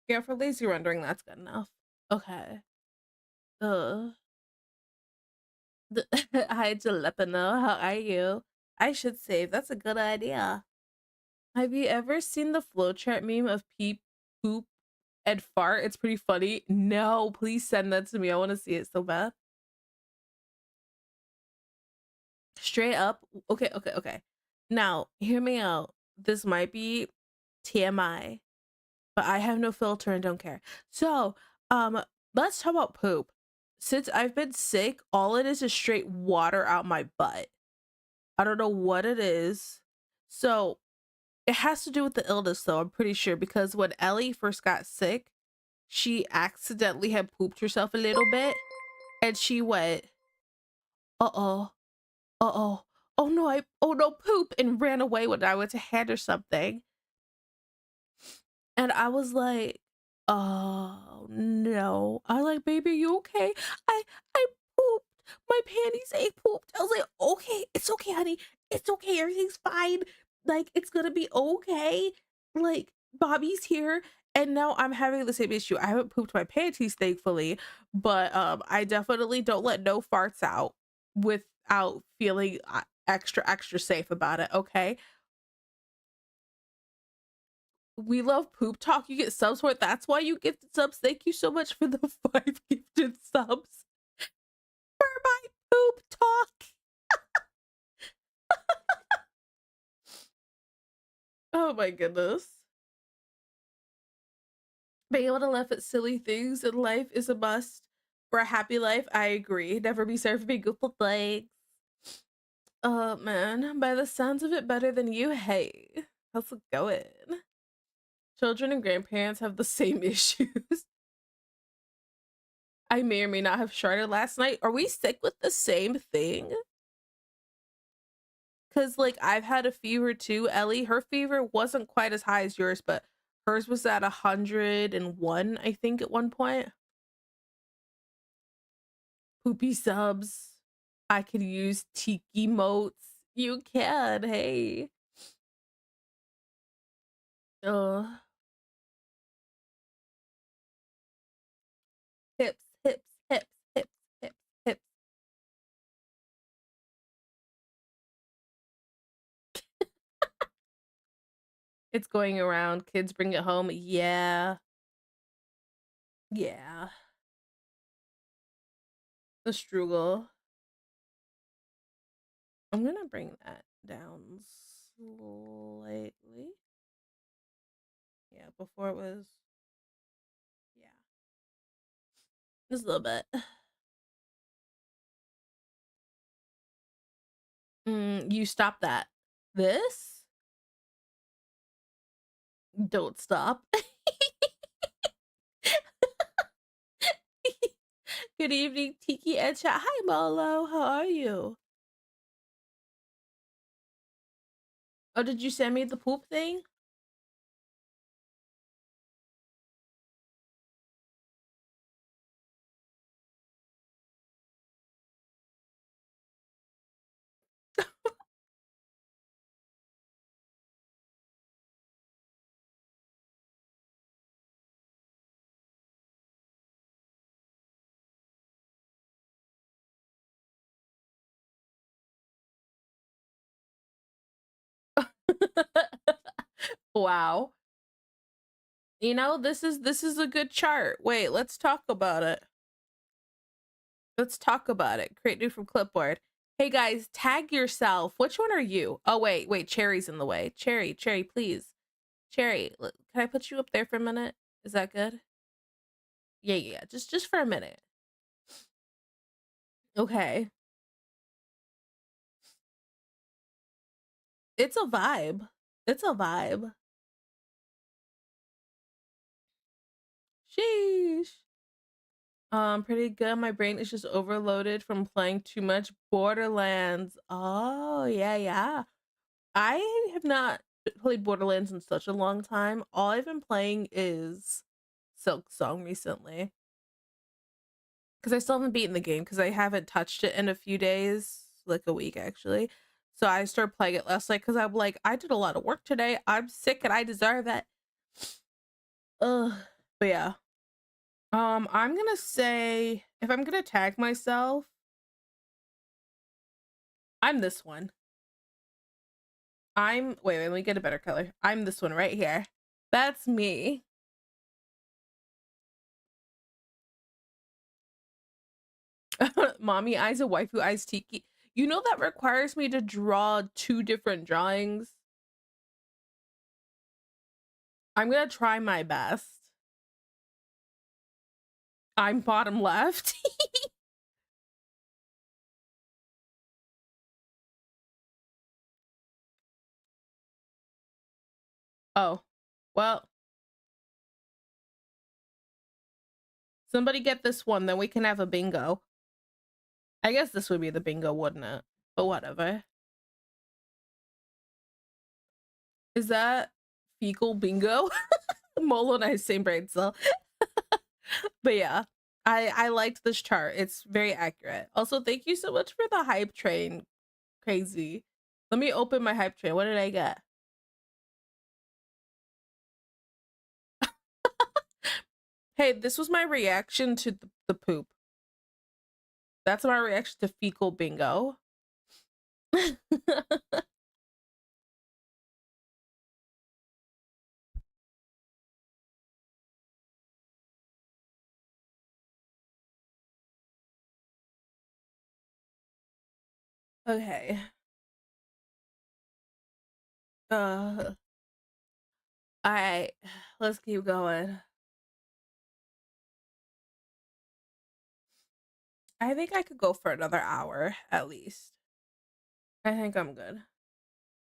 Yeah, for lazy rendering, that's good enough. Okay. Uh, Hi, Jalapeno. How are you? I should save. That's a good idea. Have you ever seen the flowchart meme of pee, poop, and fart? It's pretty funny. No, please send that to me. I want to see it so bad. Straight up. Okay, okay, okay. Now, hear me out. This might be TMI, but I have no filter and don't care. So, let's talk about poop. Since I've been sick, all it is straight water out my butt. I don't know what it is. So, it has to do with the illness though, I'm pretty sure, because when Ellie first got sick, she accidentally had pooped herself a little bit and she went, "Uh-oh. Uh-oh. Oh no, oh no, poop," and ran away when I went to hand her something. And I was like, "Oh no." I was like, "Baby, you okay?" I pooped. My panties ate pooped. I was like, "Okay, it's okay, honey. It's okay. Everything's fine. Like, it's gonna be okay." Like, Bobby's here, and now I'm having the same issue. I haven't pooped my panties, thankfully, but I definitely don't let no farts out without feeling extra safe about it. Okay, we love poop talk. You get subs for it. That's why you get the subs. Thank you so much for the 5 gifted subs for my poop talk. Oh my goodness. Being able to laugh at silly things in life is a must for a happy life. I agree. Never be sorry for being goofball things. Oh man, by the sounds of it, better than you. Hey, how's it going? Children and grandparents have the same issues. I may or may not have sharded last night. Are we sick with the same thing? Because, like, I've had a fever too. Ellie, her fever wasn't quite as high as yours, but hers was at 101, I think, at one point. Poopy subs. I could use tiki motes. You can, hey. Ugh. Hips, hips, hips, hips, hips, hips. It's going around. Kids bring it home. Yeah. Yeah. The struggle. I'm gonna bring that down slightly. Yeah, before it was, yeah, just a little bit. You stop that. This? Don't stop. Good evening, Tiki and chat. Hi, Molo. How are you? Oh, did you send me the poop thing? Wow. You know, this is a good chart. Wait, let's talk about it. Let's talk about it. Create new from clipboard. Hey guys, tag yourself. Which one are you? Oh wait, Cherry's in the way. Cherry, please. Cherry, can I put you up there for a minute? Is that good? Yeah. Just for a minute. Okay. It's a vibe. It's a vibe. Sheesh. Pretty good. My brain is just overloaded from playing too much Borderlands. Oh, yeah. I have not played Borderlands in such a long time. All I've been playing is Silk Song recently. Because I still haven't beaten the game because I haven't touched it in a few days, like a week actually. So I started playing it last night because I'm like, I did a lot of work today. I'm sick and I deserve it. Ugh. But yeah. I'm gonna say if I'm gonna tag myself, I'm this one. Wait, let me get a better color. I'm this one right here. That's me. Mommy eyes a waifu eyes tiki. You know that requires me to draw 2 different drawings. I'm gonna try my best. I'm bottom left. Oh, well, somebody get this one, then we can have a bingo. I guess this would be the bingo, wouldn't it? But whatever. Is that fecal bingo? Molo and I same brain cell. But yeah, I liked this chart. It's very accurate. Also, thank you so much for the hype train. Crazy. Let me open my hype train. What did I get? Hey, this was my reaction to the poop. That's my reaction to fecal bingo. Okay. Uh, alright. Let's keep going. I think I could go for another hour at least. I think I'm good.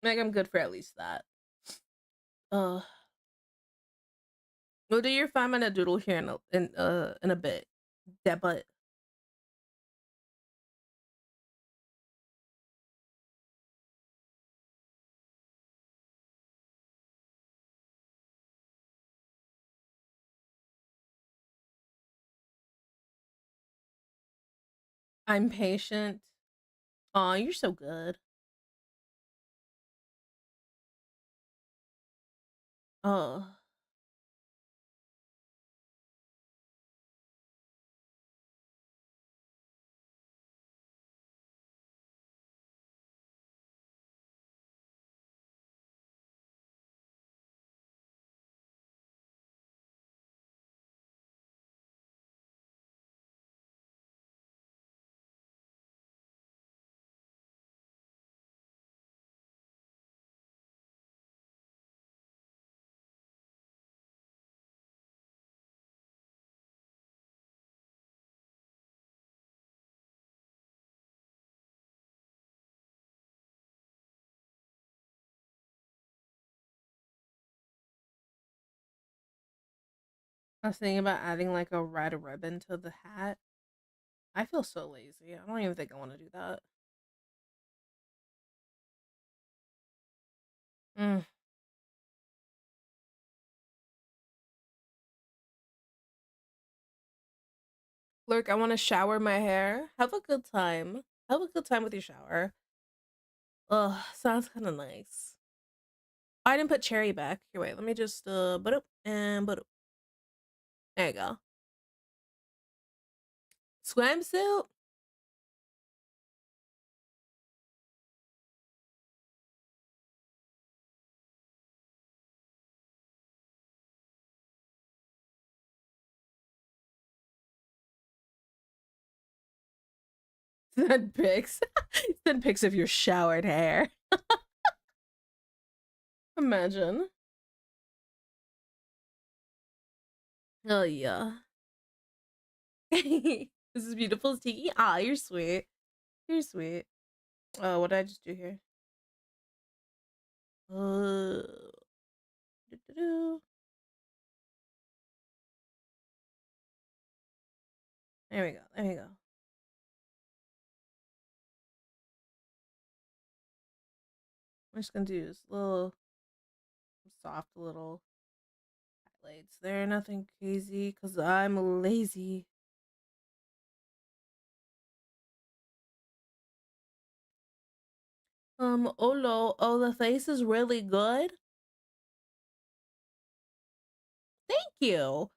I think I'm good for at least that. Uh, we'll do your 5-minute doodle here in a bit. Yeah, but I'm patient. Aw, you're so good. Oh. I was thinking about adding like a red ribbon to the hat. I feel so lazy. I don't even think I want to do that. Mm. Look, I want to shower my hair. Have a good time. Have a good time with your shower. Ugh, sounds kind of nice. I didn't put cherry back. Here, wait, let me just but up and but there you go. Swimsuit. Send pics. Send pics of your showered hair. Imagine. Oh yeah. This is beautiful, Tiki. Ah, you're sweet. You're sweet. Oh, what did I just do here? Uh, doo-doo-doo. There we go. There we go. I'm just gonna do this little soft little highlights there. Nothing crazy because I'm lazy. Olo. Oh, the face is really good. Thank you.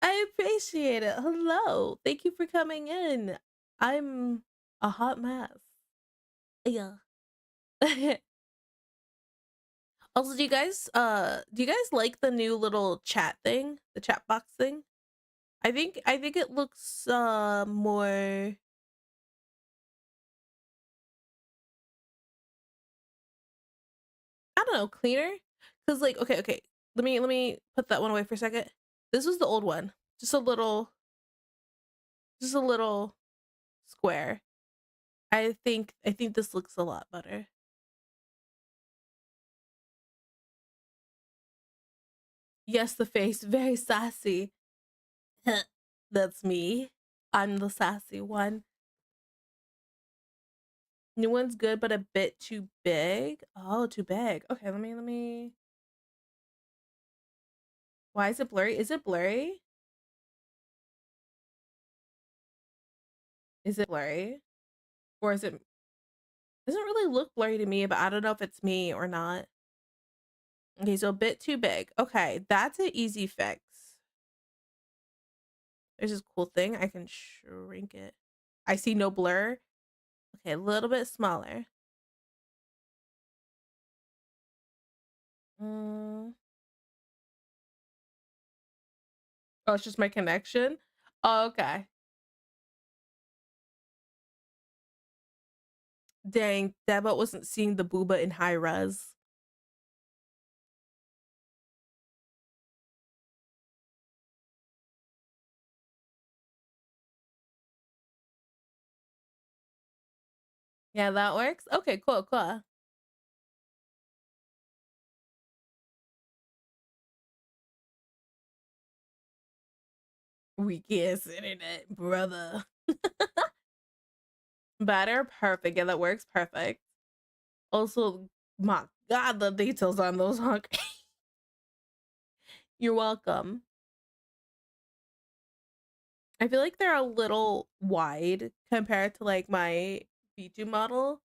I appreciate it. Hello. Thank you for coming in. I'm a hot mess. Yeah. Also, do you guys like the new little chat thing? The chat box thing? I think it looks more, I don't know, cleaner. Cause like okay. Let me put that one away for a second. This was the old one. Just a little square. I think this looks a lot better. Yes, the face, very sassy. That's me. I'm the sassy one. New one's good, but a bit too big. Oh, too big. Okay, let me. Why is it blurry? Is it blurry? Is it blurry? Or is it doesn't really look blurry to me, but I don't know if it's me or not. Okay, so a bit too big. Okay, that's an easy fix. There's this cool thing. I can shrink it. I see no blur. Okay, a little bit smaller. Mm. Oh, it's just my connection? Oh, okay. Dang, Deba wasn't seeing the booba in high res. Yeah, that works? Okay, cool, cool. Weak ass internet, brother. Better? Perfect. Yeah, that works perfect. Also, my God, the details on those hunk. You're welcome. I feel like they're a little wide compared to like my V2 model.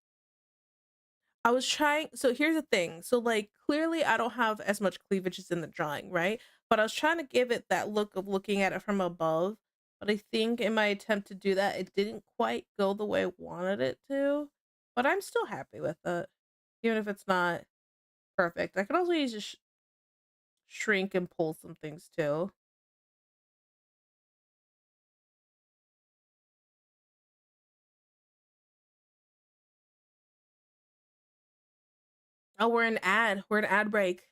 I was trying, so here's the thing. So like clearly I don't have as much cleavage as in the drawing, right? But I was trying to give it that look of looking at it from above. But I think in my attempt to do that, it didn't quite go the way I wanted it to. But I'm still happy with it, even if it's not perfect. I could also use just shrink and pull some things too. Oh, we're an ad. We're an ad break.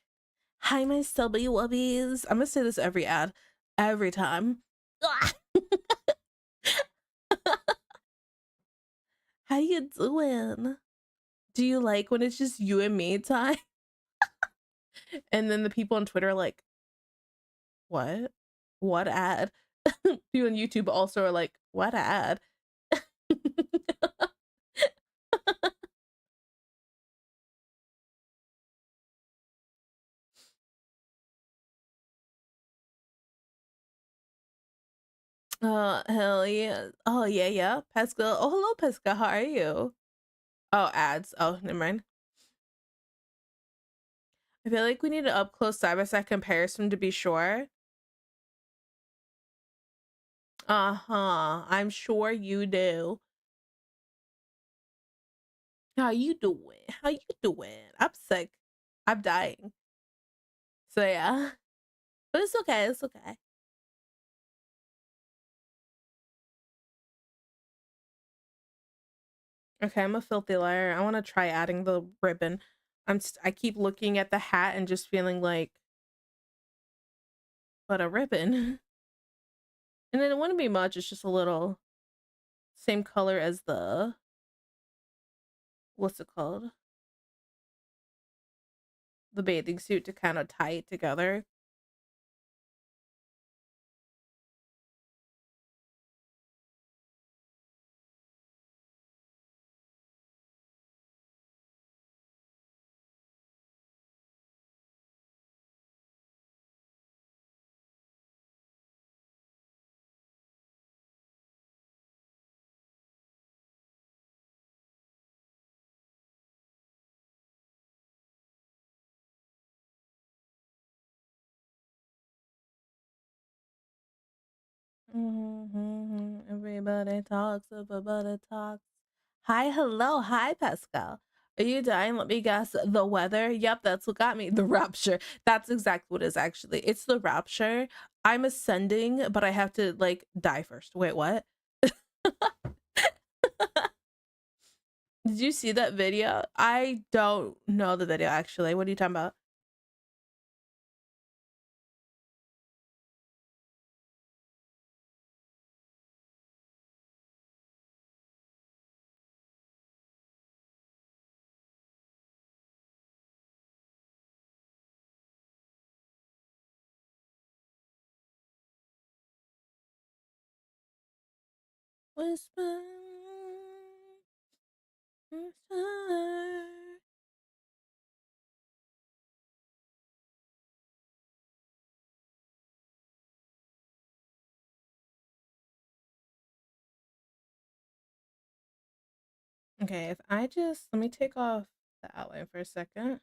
Hi, my stubby wubbies. I'm gonna say this every ad, every time. How you doing? Do you like when it's just you and me time? And then the people on Twitter are like, what? What ad? People on YouTube also are like, what ad? Hell yeah. Oh, yeah, yeah. Pesca. Oh, hello, Pesca. How are you? Oh, ads. Oh, never mind. I feel like we need an up close side by side comparison to be sure. Uh-huh. I'm sure you do. How you doing? How you doing? I'm sick. I'm dying. So yeah. But it's okay. It's okay. Okay, I'm a filthy liar. I want to try adding the ribbon. I keep looking at the hat and just feeling like, but a ribbon. And then it wouldn't be much. It's just a little same color as the, what's it called? The bathing suit to kind of tie it together. Everybody talks, everybody talks. Hi, hello, hi, Pascal. Are you dying? Let me guess. The weather? Yep, that's what got me. The rapture. That's exactly what it is, actually. It's the rapture. I'm ascending, but I have to, like, die first. Wait, what? Did you see that video? I don't know the video, actually. What are you talking about? Whisper, whisper. Okay, if I just let me take off the outline for a second.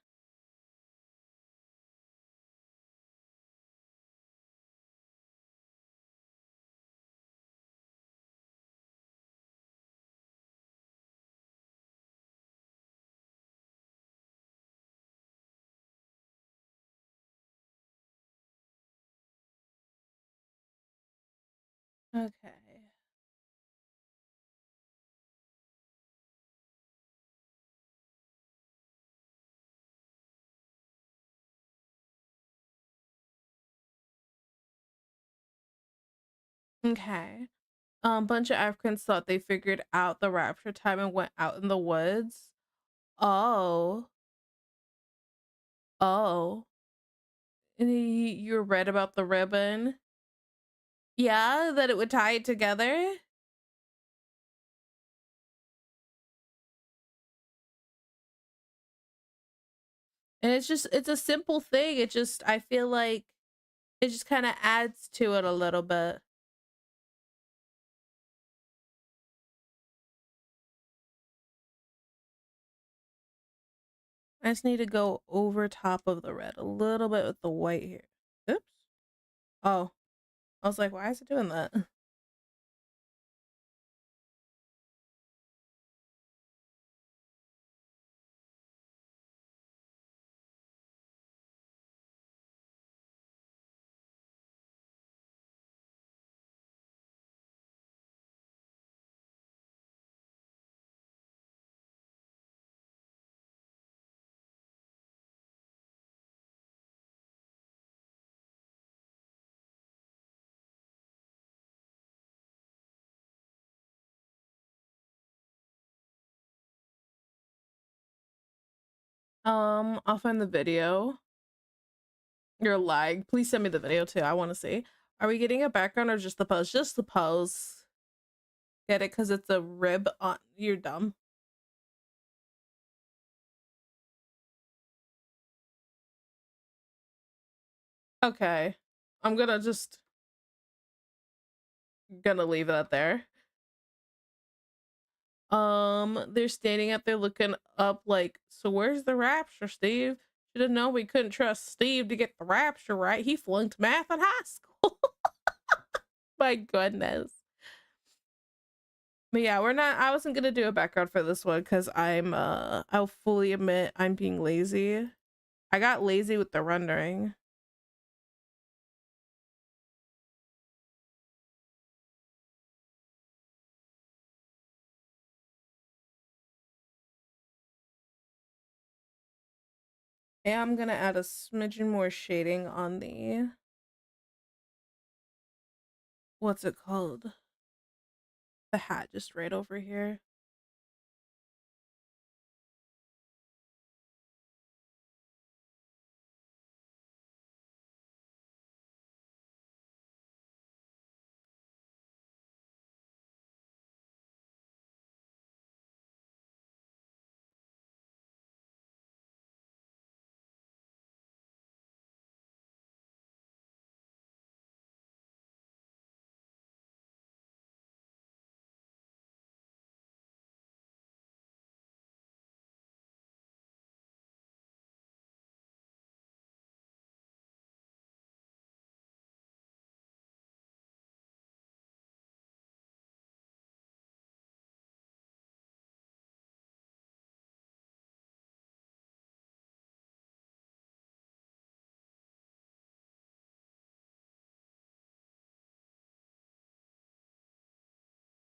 Okay. Okay. Bunch of Africans thought they figured out the rapture time and went out in the woods. Oh. Oh. And you read about the ribbon? Yeah, that it would tie it together? And it's a simple thing. It just I feel like it just kind of adds to it a little bit. I just need to go over top of the red a little bit with the white here. Oops. Oh, I was like, why is it doing that? I'll find the video. You're lying. Please send me the video too. I want to see. Are we getting a background or just the pose? Just the pose. Get it? Because it's a rib on. You're dumb. Okay. I'm gonna just gonna leave that there. They're standing up there looking up like, so where's the rapture, Steve? Should have known we couldn't trust Steve to get the rapture right. He flunked math in high school. My goodness. But yeah, we're not I wasn't gonna do a background for this one because I'll fully admit I'm being lazy. I got lazy with the rendering. Yeah, I'm gonna add a smidgen more shading on the what's it called? The hat just right over here.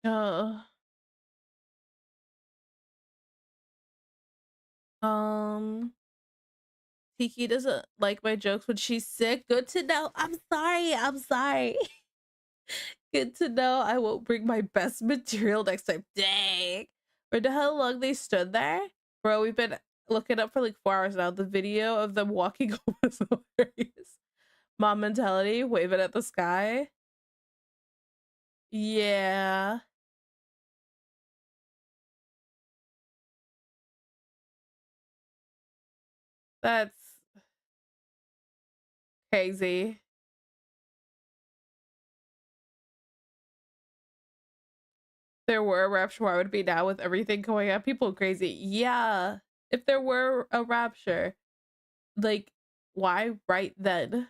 Uh um Tiki doesn't like my jokes when she's sick. Good to know. I'm sorry. I'm sorry. Good to know. I won't bring my best material next time. Dang. Or how long they stood there? Bro, we've been looking up for like 4 hours now. The video of them walking over is hilarious. Mom mentality, waving at the sky. Yeah. That's crazy. There were a rapture, where I would be now with everything going on. People crazy. Yeah. If there were a rapture, like, why right then?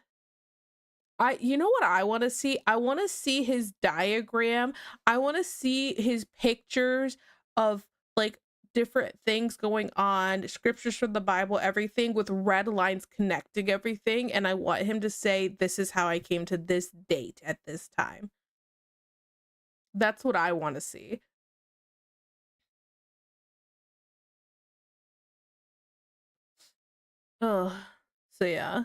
You know what I want to see? I want to see his diagram. I want to see his pictures of like different things going on, scriptures from the Bible, everything with red lines connecting everything. And I want him to say, this is how I came to this date at this time. That's what I want to see. Oh, so yeah.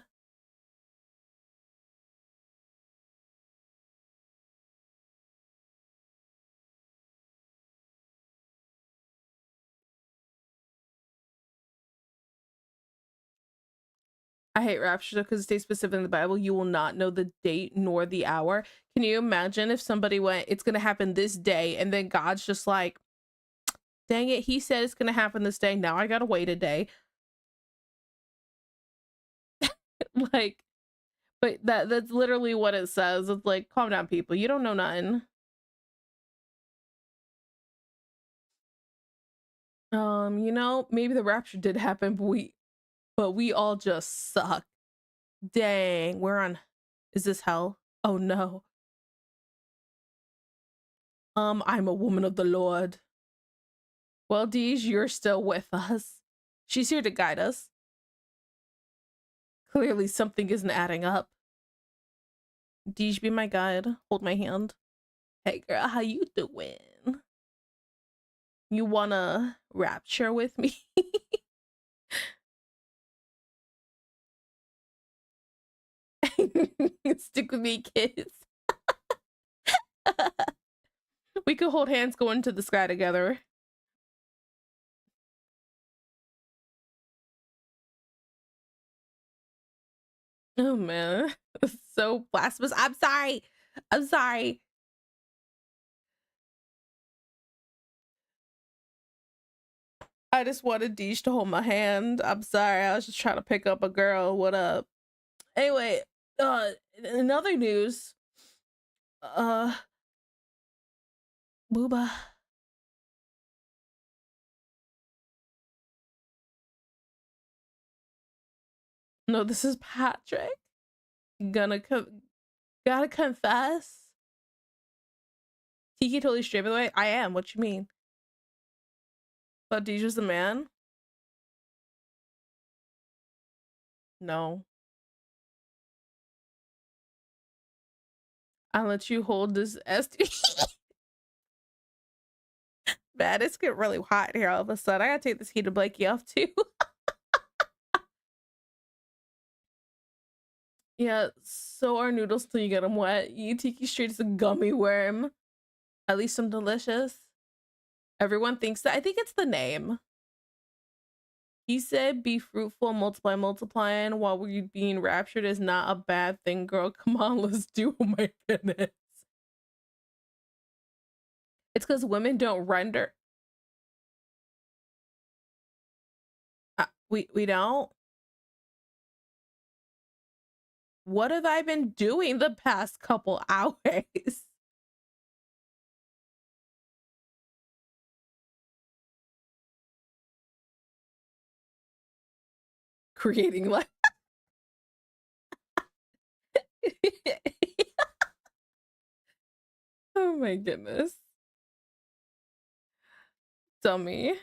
I hate rapture because it stays specific in the Bible. You will not know the date nor the hour. Can you imagine if somebody went, it's going to happen this day, and then God's just like, dang it, he said it's going to happen this day. Now I got to wait a day. Like, but that's literally what it says. It's like, calm down, people. You don't know nothing. You know, maybe the rapture did happen, but we all just suck. Dang, we're on. Is this hell? Oh no. I'm a woman of the Lord. Well, Deej, you're still with us. She's here to guide us. Clearly, something isn't adding up. Deej, be my guide. Hold my hand. Hey, girl, how you doing? You wanna rapture with me? Stick with me, kids. We could hold hands going to the sky together. Oh man, so blasphemous. I'm sorry. I'm sorry. I just wanted Deej to hold my hand. I'm sorry. I was just trying to pick up a girl. What up? Anyway, in other news, uh, Booba. No, this is Patrick. Gonna gotta confess. Tiki totally straight, by the way. I am. What you mean? But Deja's the man? No. I'll let you hold this STD. Man, it's getting really hot here all of a sudden. I gotta take this heated blankie off too. Yeah, so are noodles till you get them wet. You Tiki straight is a gummy worm. At least some delicious. Everyone thinks that. I think it's the name. He said, be fruitful, multiply, multiplying while we're being raptured is not a bad thing, girl. Come on, let's do it. Oh my goodness. It's because women don't render. We don't. What have I been doing the past couple hours? Creating life. Oh my goodness. Tell me.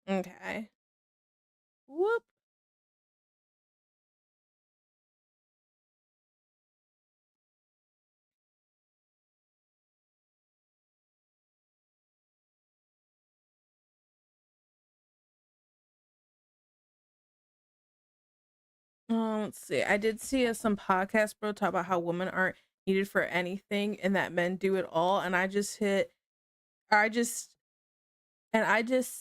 Okay. Whoop. Let's see. I did see some podcast bro talk about how women aren't needed for anything and that men do it all. And I just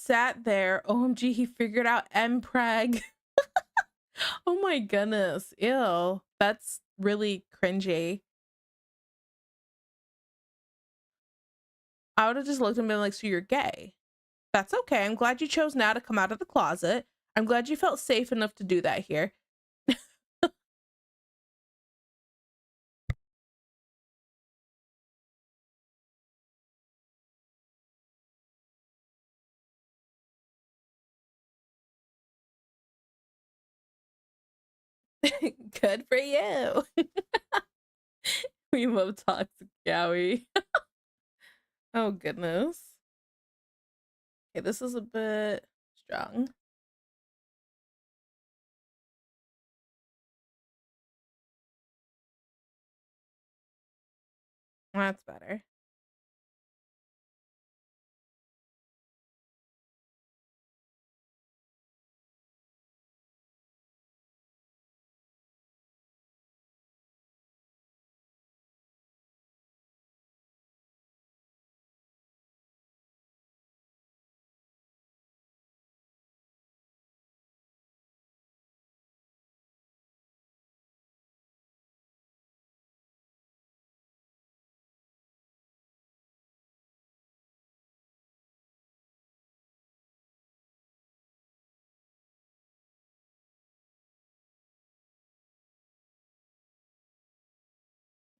sat there. OMG, he figured out MPreg. Oh my goodness. Ew. really cringy. I would have just looked at him and been like, so you're gay. That's okay. I'm glad you chose now to come out of the closet. I'm glad you felt safe enough to do that here. Good for you. We love toxic yaoi. Oh goodness. Okay, this is a bit strong. That's better.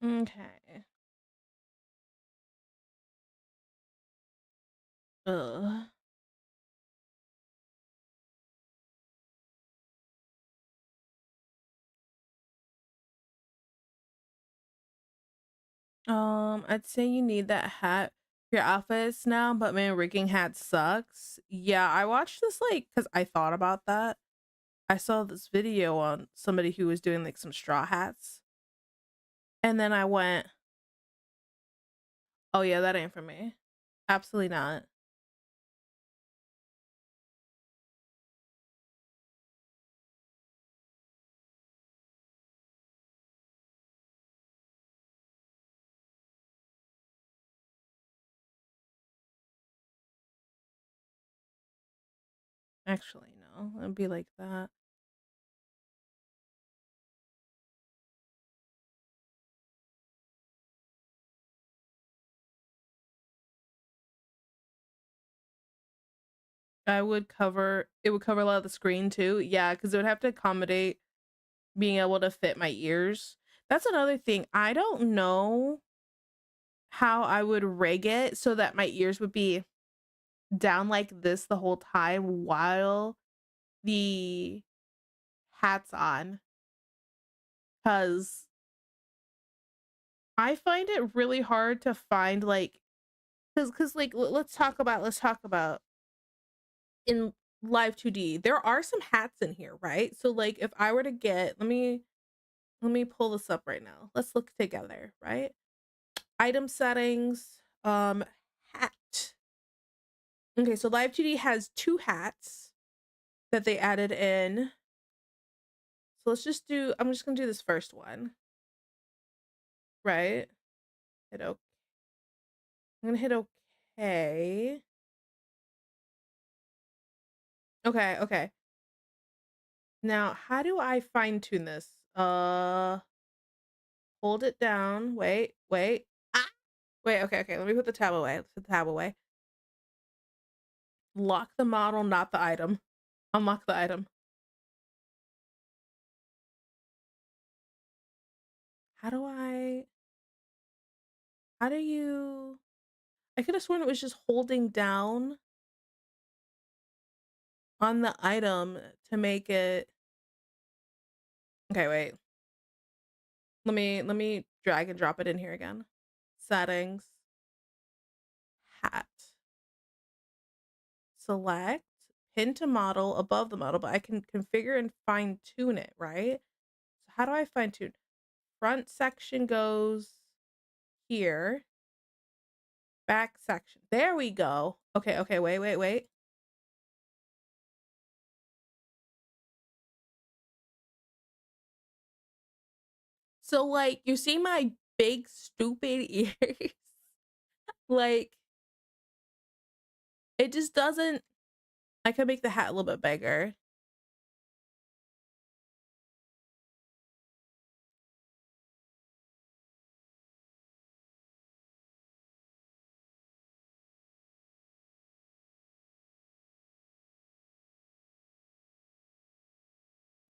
Okay. Ugh. I'd say you need that hat for your outfits now, but man, rigging hat sucks. Yeah, I watched this like because I thought about that. I saw this video on somebody who was doing like some straw hats, and then I went, "Oh yeah, that ain't for me. Absolutely not." Actually, no, it'd be like that. It would cover a lot of the screen too. Yeah, because it would have to accommodate being able to fit my ears. That's another thing. I don't know how I would rig it so that my ears would be down like this the whole time while the hat's on. Because I find it really hard to find like because like let's talk about in live 2D. There are some hats in here, right? So like if I were to get let me pull this up right now. Let's look together, right? Item settings, hat. Okay, so Live 2D has two hats that they added in. So let's just do, I'm just gonna do this first one, right? Hit OK. I'm gonna hit OK. Okay, okay. Now, how do I fine tune this? Hold it down. Wait, wait. Ah! Wait, okay, okay. Let me put the tab away. Let's put the tab away. Lock the model, not the item. Unlock the item. How do I how do you I could have sworn it was just holding down on the item to make it. Okay, wait. Let me drag and drop it in here again. Settings, hat, select, pin to model above the model, but I can configure and fine tune it, right? So how do I fine tune? Front section goes here. Back section. There we go. Okay, okay, wait, wait, wait. So like you see my big stupid ears? Like it just doesn't. I can make the hat a little bit bigger.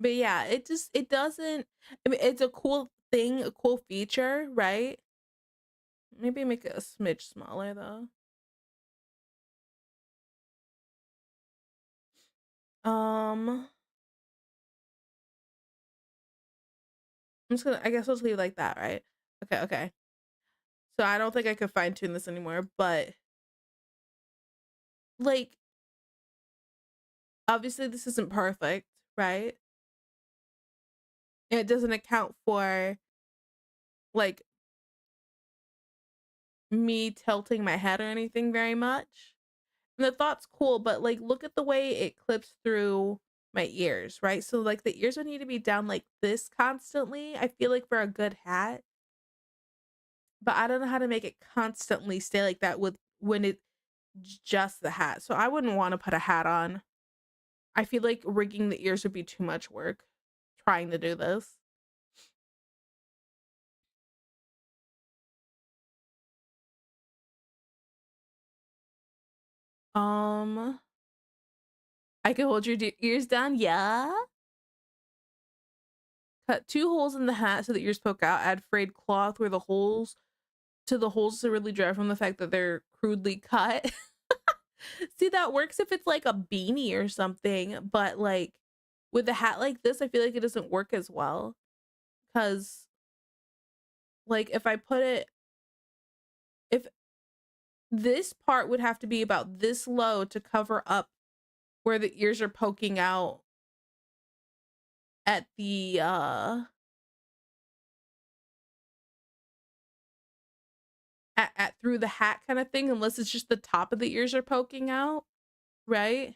But yeah, it doesn't, I mean, it's a cool thing, a cool feature, right? Maybe make it a smidge smaller though. I'm just gonna, I guess I'll just leave it like that, right? Okay, okay. So I don't think I could fine tune this anymore, but like obviously this isn't perfect, right? It doesn't account for like me tilting my head or anything very much. And the thought's cool, but like look at the way it clips through my ears, right? So like the ears would need to be down like this constantly, I feel like, for a good hat. But I don't know how to make it constantly stay like that with when it's just the hat. So I wouldn't want to put a hat on. I feel like rigging the ears would be too much work trying to do this. Um, I can hold your ears down. Yeah. Cut 2 holes in the hat so the ears poke out. Add frayed cloth where the holes to the holes to really dry from the fact that they're crudely cut. See, that works if it's like a beanie or something, but like with a hat like this, I feel like it doesn't work as well. Because like if this part would have to be about this low to cover up where the ears are poking out at the at through the hat kind of thing, unless it's just the top of the ears are poking out, right?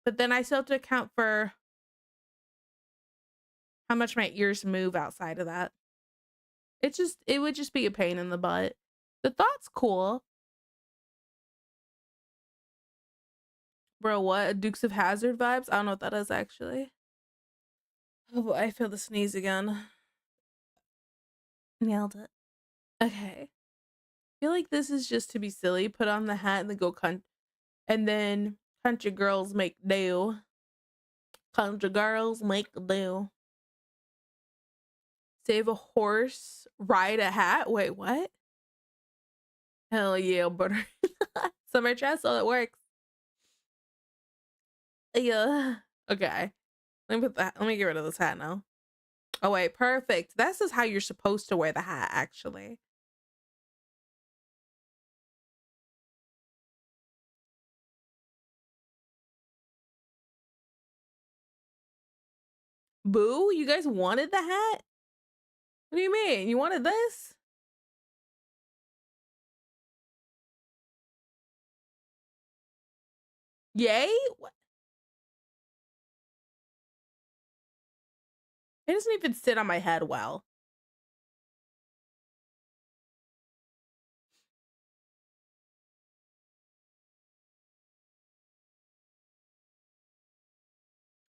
But then I still have to account for how much my ears move outside of that. It would just be a pain in the butt. The thought's cool. Bro, what? Dukes of Hazard vibes? I don't know what that is actually. Oh boy, I feel the sneeze again. Nailed it. Okay. I feel like this is just to be silly. Put on the hat and then go and then country girls make do. Country girls make do. Save a horse, ride a hat. Wait, what? Hell yeah, butter. Summer dress, so it works. Yeah. Okay. Let me put that. Let me get rid of this hat now. Oh wait, perfect. This is how you're supposed to wear the hat, actually. Boo, you guys wanted the hat? What do you mean? You wanted this? Yay? What? It doesn't even sit on my head well.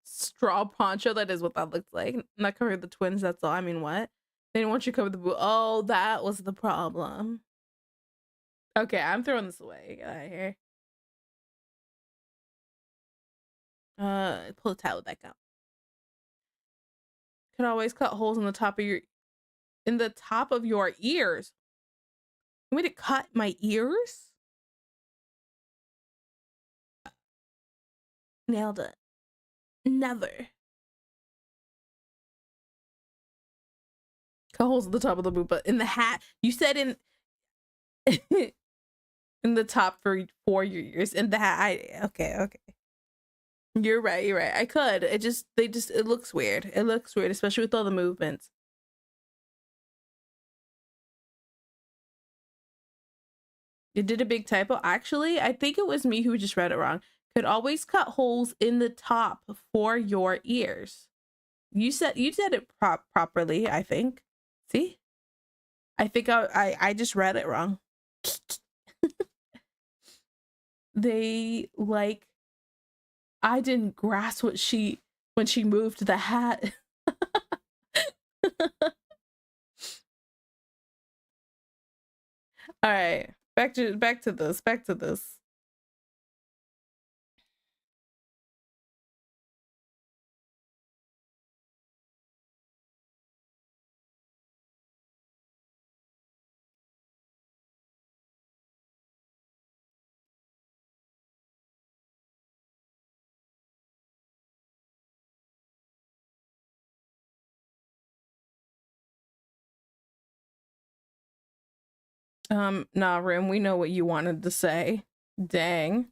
Straw poncho, that is what that looks like. Not covering the twins, that's all. I mean, what? They didn't want you to cover the boo. Oh, that was the problem. Okay, I'm throwing this away. Get out of here. Pull the towel back out. Could always cut holes in the top of your ears. You want me to cut my ears? Nailed it. Never. Cut holes at the top of the boot, but in the hat, you said in in the top for your ears. In the hat, okay, okay. You're right. You're right. I could. It looks weird. It looks weird, especially with all the movements. You did a big typo. Actually, I think it was me who just read it wrong. Could always cut holes in the top for your ears. You said it properly, I think. See? I think I just read it wrong. They like I didn't grasp when she moved the hat. All right. Back to this. Back to this. Nah, Rim, we know what you wanted to say. Dang.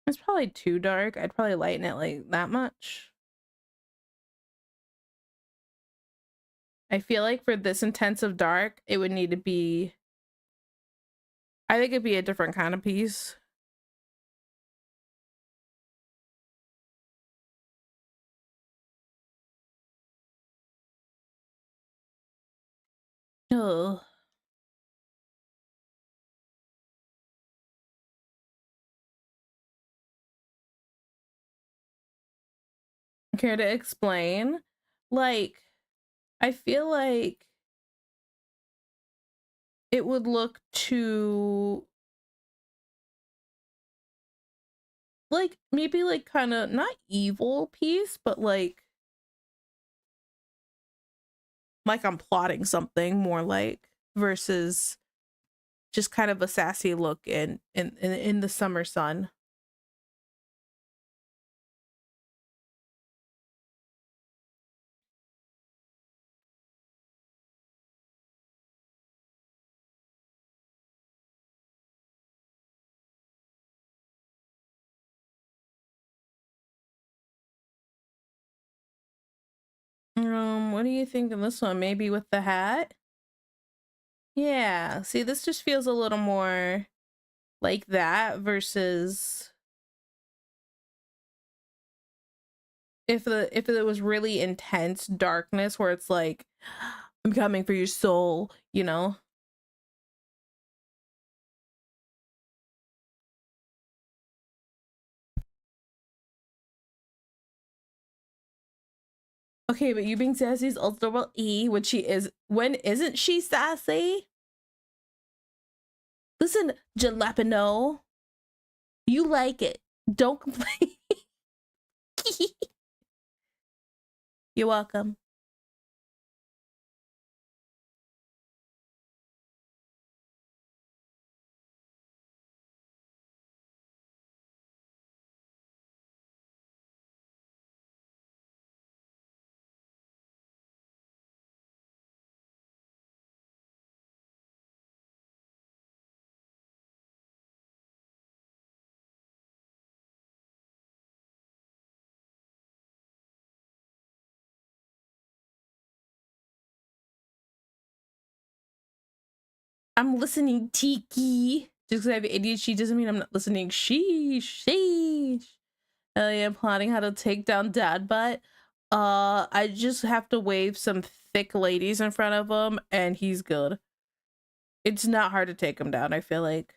It's probably too dark. I'd probably lighten it like that much. I feel like for this intensive dark, it would need to be, I think it'd be a different kind of piece. Ugh. Care to explain? Like, I feel like it would look too, like, maybe like kind of not evil piece, but like I'm plotting something more, like, versus just kind of a sassy look in the summer sun. What do you think of this one? Maybe with the hat? Yeah. See, this just feels a little more like that versus if it was really intense darkness where it's like, I'm coming for your soul, you know? Okay, but you being sassy is also about E, when she is, when isn't she sassy? Listen, Jalapeno, you like it. Don't complain. You're welcome. I'm listening, Tiki. Just because I have ADHD doesn't mean I'm not listening. Sheesh. I am plotting how to take down Dad Butt. I just have to wave some thick ladies in front of him, and he's good. It's not hard to take him down, I feel like.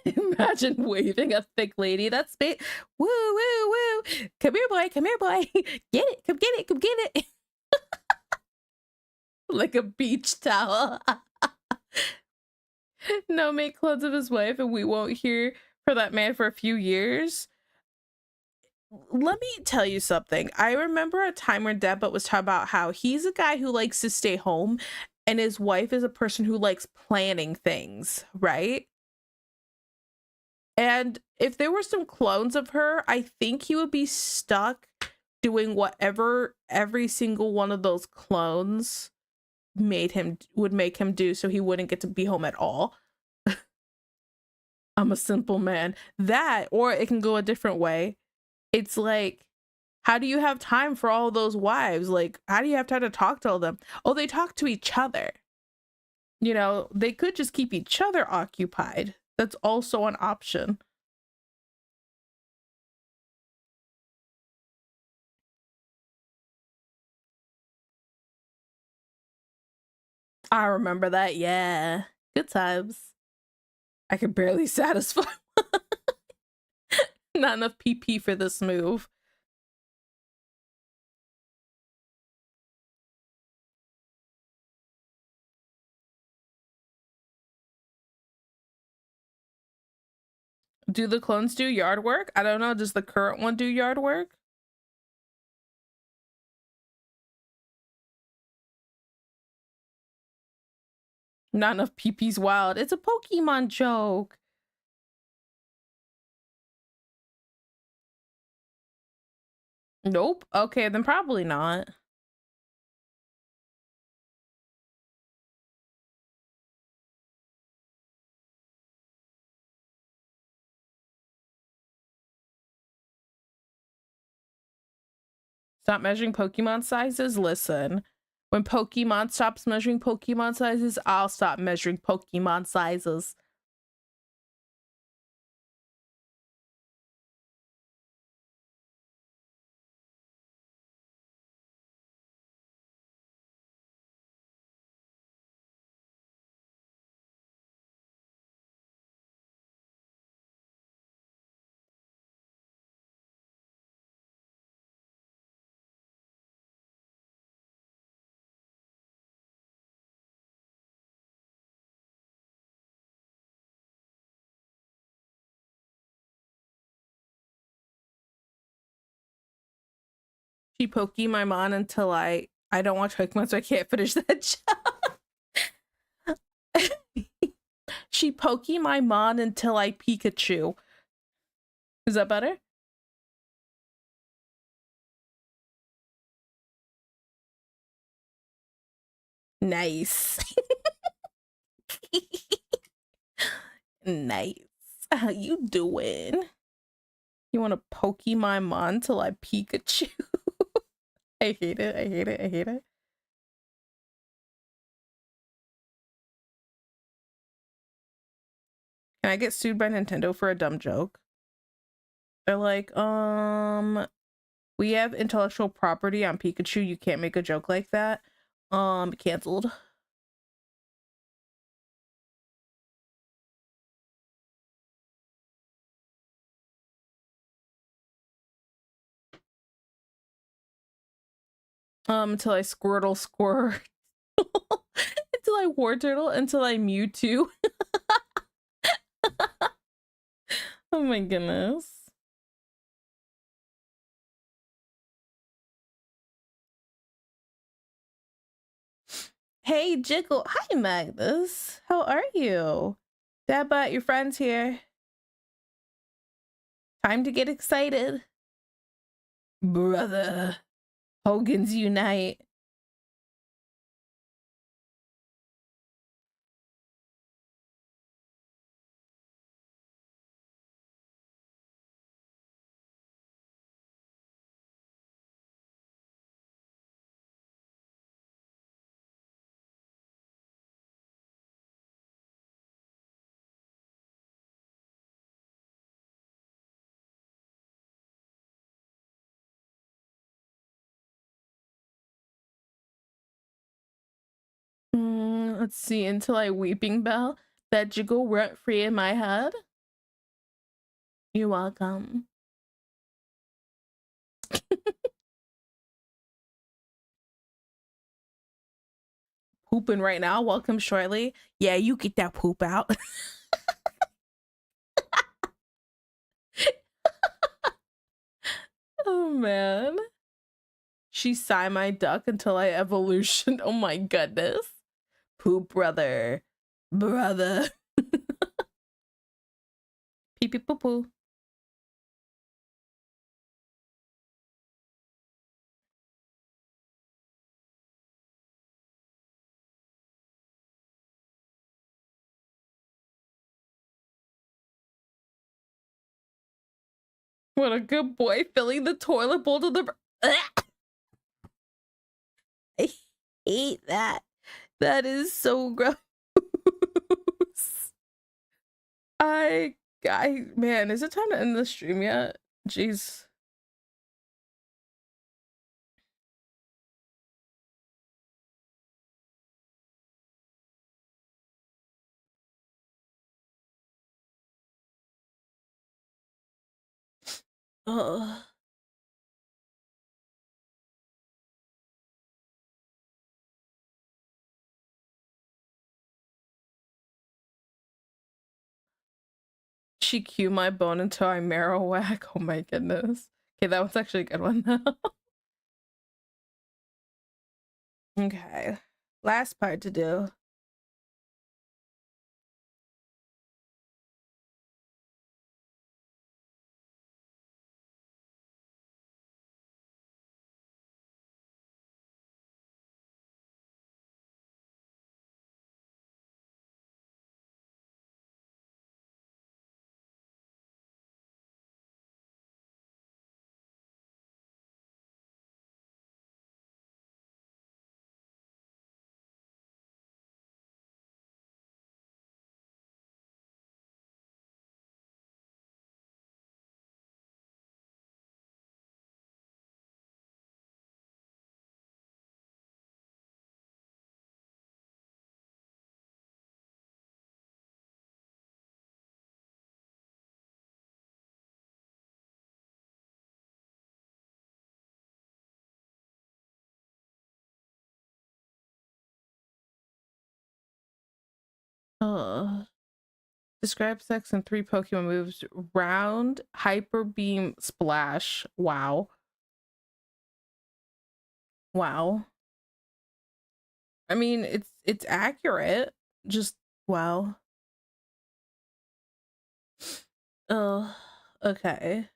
Imagine waving a thick lady. That's big. Woo, woo, woo. Come here, boy. Come here, boy. Get it. Come get it. Come get it. Like a beach towel. No, make clothes of his wife, and we won't hear for that man for a few years. Let me tell you something. I remember a time where Debba was talking about how he's a guy who likes to stay home, and his wife is a person who likes planning things, right? And if there were some clones of her, I think he would be stuck doing whatever every single one of those clones would make him do, so he wouldn't get to be home at all. I'm a simple man. That, or it can go a different way. It's like, how do you have time for all those wives? Like, how do you have time to talk to all them? Oh, they talk to each other. You know, they could just keep each other occupied. That's also an option. I remember that. Yeah. Good times. I could barely satisfy. Not enough PP for this move. Do the clones do yard work? I don't know. Does the current one do yard work? Not enough PP wild. It's a Pokemon joke. Nope. Okay, then probably not. Stop measuring Pokemon sizes? Listen, when Pokemon stops measuring Pokemon sizes, I'll stop measuring Pokemon sizes. She pokey my mon until I don't watch Pokemon, so I can't finish that job. She pokey my mon until I Pikachu. Is that better? Nice. Nice. How you doing? You want to pokey my mon till I Pikachu? I hate it. I hate it. I hate it. Can I get sued by Nintendo for a dumb joke? They're like, we have intellectual property on Pikachu. You can't make a joke like that. Canceled. Until I Squirtle Squirt. Until I War Turtle. Until I Mewtwo. Oh my goodness. Hey, Jiggle. Hi, Magnus. How are you? Dabba, your friend's here. Time to get excited. Brother. Hogan's Unite. Let's see. Until I Weeping Bell. That jiggle rent free in my head. You're welcome. Pooping right now. Welcome shortly. Yeah, you get that poop out. Oh man. She sigh my duck until I evolution. Oh my goodness. Poop brother. Brother. Pee pee poo poo. What a good boy, filling the toilet bowl to the. I hate that. That is so gross. Man, is it time to end the stream yet? Jeez. Ugh. she cue my bone until I marrow whack? Oh my goodness. Okay, that one's actually a good one though. Okay. Last part to do. Uh, describe sex in 3 Pokemon moves. Round, Hyper Beam, Splash. Wow. Wow. I mean, it's accurate. Just wow. Oh, okay.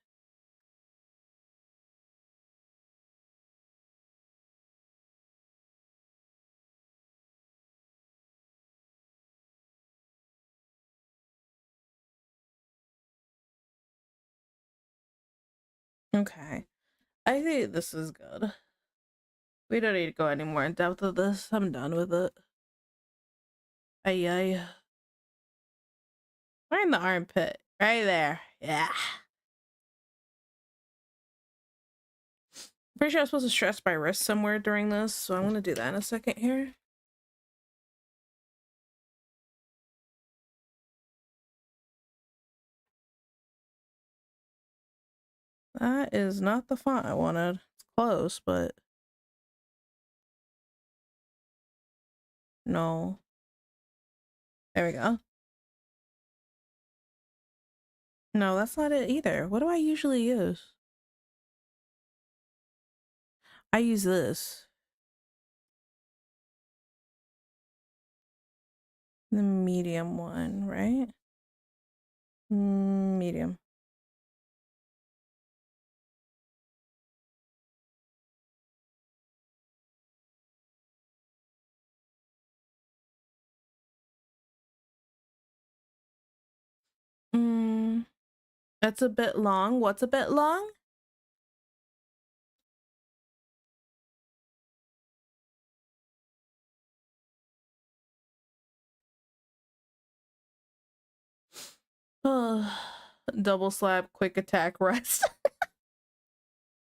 Okay. I think this is good. We don't need to go any more in depth with this. I'm done with it. Ay ay. Right in the armpit. Right there. Yeah. Pretty sure I was supposed to stress my wrist somewhere during this, so I'm gonna do that in a second here. That is not the font I wanted. It's close, but no. There we go. No, that's not it either. What do I usually use? I use this. The medium one, right? Medium. That's a bit long. What's a bit long? Double slap, quick attack, rest.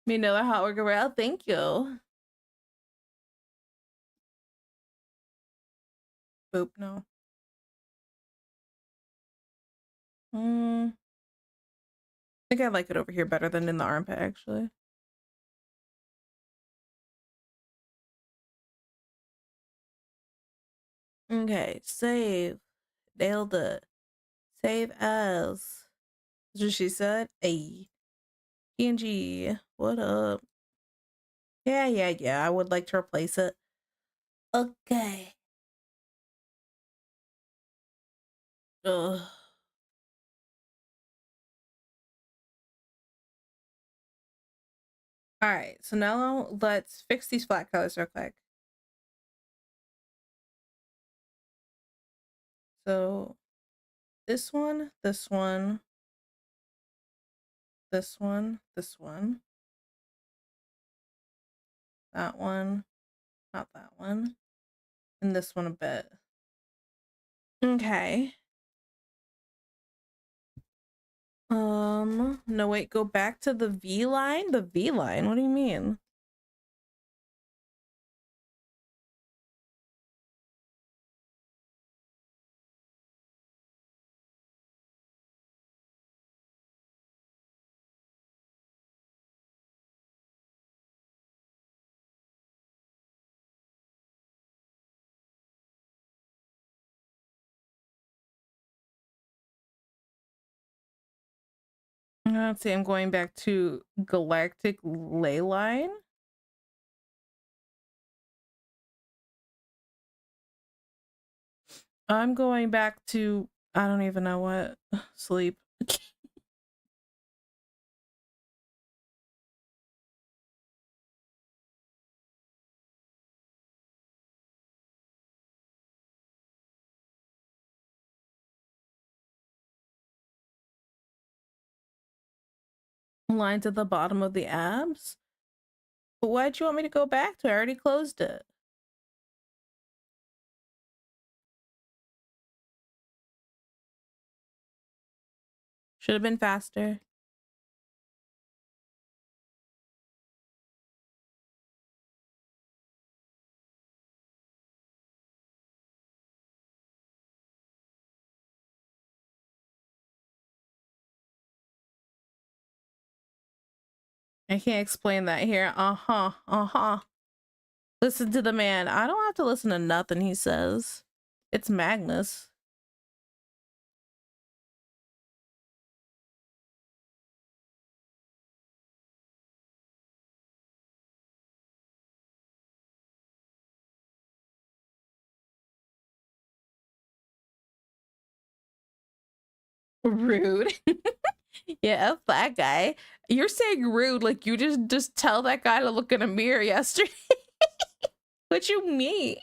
Me know how work around. Thank you. Boop, no. I think I like it over here better than in the armpit, actually. Okay, save. Nailed it. Save as. That's what she said. A. PNG. What up? Yeah. I would like to replace it. Okay. Ugh. All right, so now let's fix these flat colors real quick. So this one, this one, this one, this one, that one, not that one, and this one a bit. Okay. No, wait, go back to the V line? The V line? What do you mean? Let's see, I'm going back to Galactic Leyline. I'm going back to, I don't even know what, sleep. Lines at the bottom of the abs? But why'd you want me to go back to it? I already closed it. Should have been faster. I can't explain that here. Uh-huh. Uh-huh. Listen to the man. I don't have to listen to nothing he says. It's Magnus. Rude. Yeah, F that guy. You're saying rude like you just tell that guy to look in a mirror yesterday. What you mean?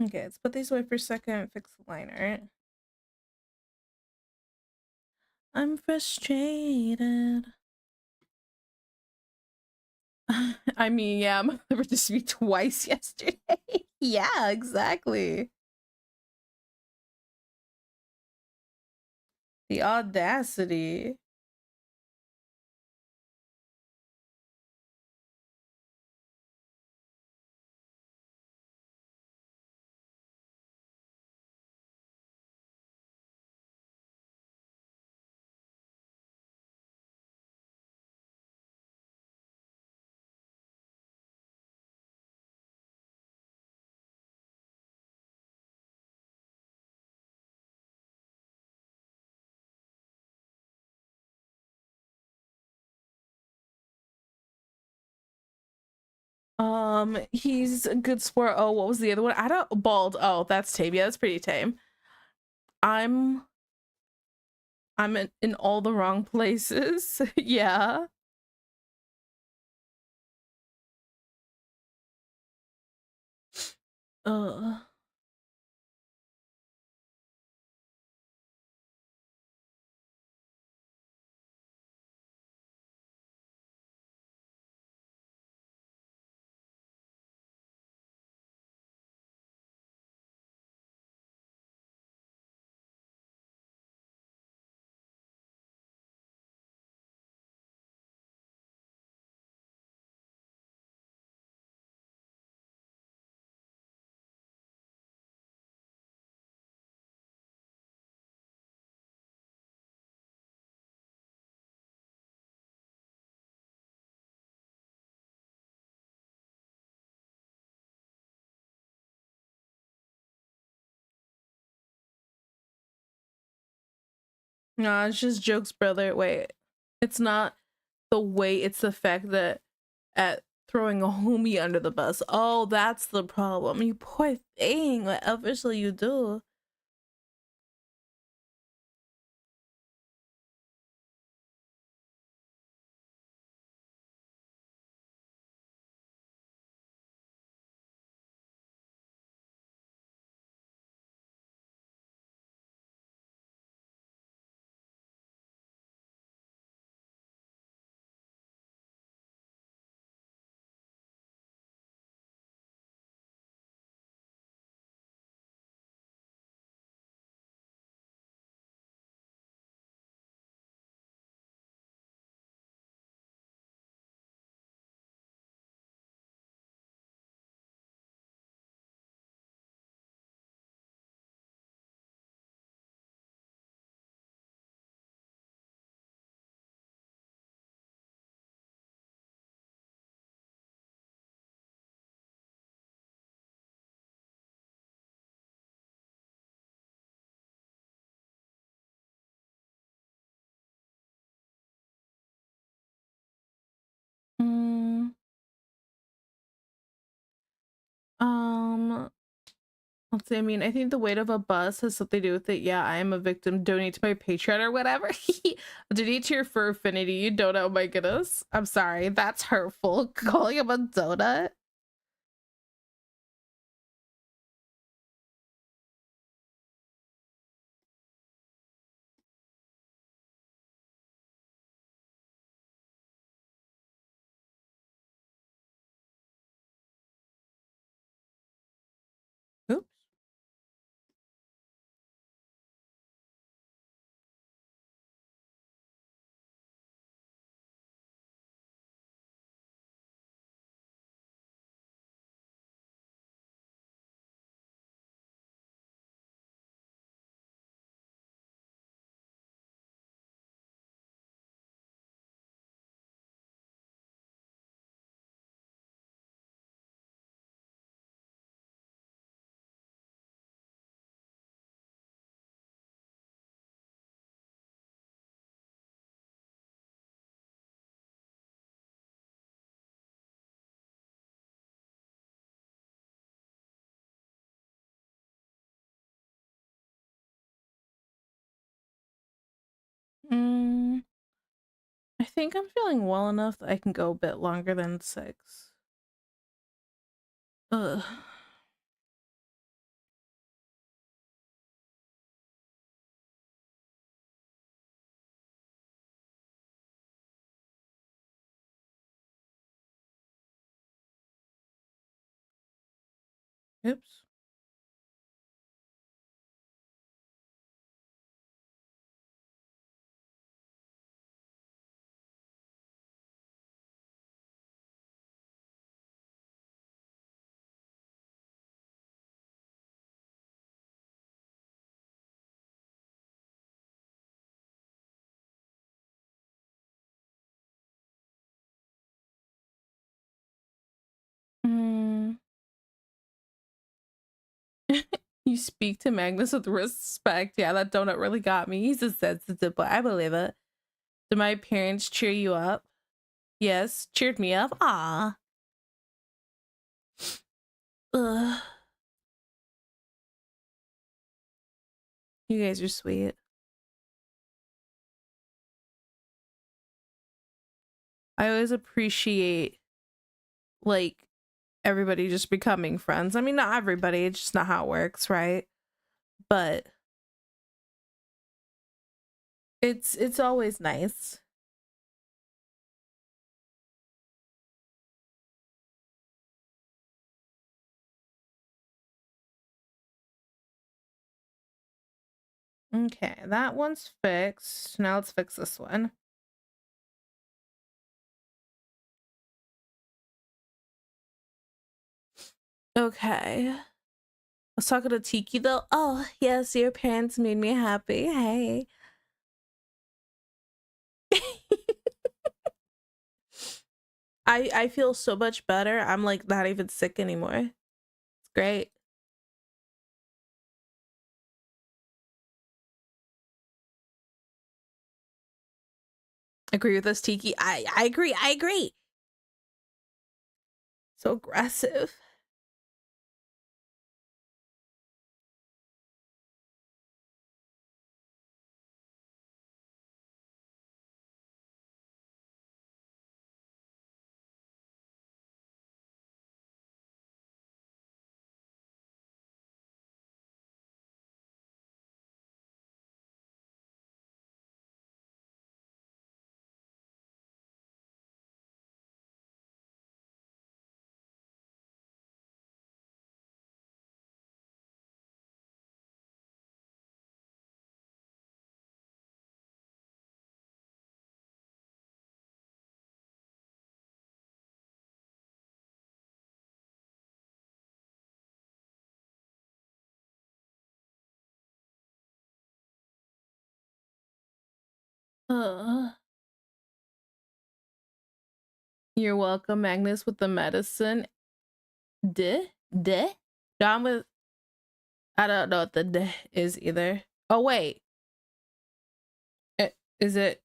Okay, let's put these away for a second and fix the liner. I'm frustrated. I mean, yeah, my liver just me twice yesterday. Yeah, exactly. The audacity. He's a good sport. Oh, what was the other one? I don't bald. Oh, that's tame. Yeah, that's pretty tame. I'm in all the wrong places. Yeah. Uh no, it's just jokes, brother. Wait. It's not the weight, it's the fact that at throwing a homie under the bus. Oh, that's the problem. You poor thing. What obviously you do. Um, let's see. I mean, I think the weight of a bus has something to do with it. Yeah, I am a victim. Donate to my Patreon or whatever. Donate to your fur affinity. You donut. Oh my goodness. I'm sorry. That's hurtful. Calling him a donut. Oops. Mm, I think I'm feeling well enough that I can go a bit longer than 6. Ugh. Oops. Mm. You speak to Magnus with respect. Yeah, that donut really got me. He's a sensitive boy. I believe it. Did my parents cheer you up? Yes, cheered me up. Ah. Ugh. You guys are sweet. I always appreciate like everybody just becoming friends. I mean, not everybody, it's just not how it works, right? But it's always nice. Okay, that one's fixed. Now let's fix this one. Okay. I was talking to Tiki though. Oh, yes, your parents made me happy. Hey. I feel so much better. I'm like not even sick anymore. It's great. Agree with us, Tiki. I agree. I agree. So aggressive. Uh, you're welcome, Magnus, with the medicine. De? De? John with I don't know what the de is either. Oh wait. Is it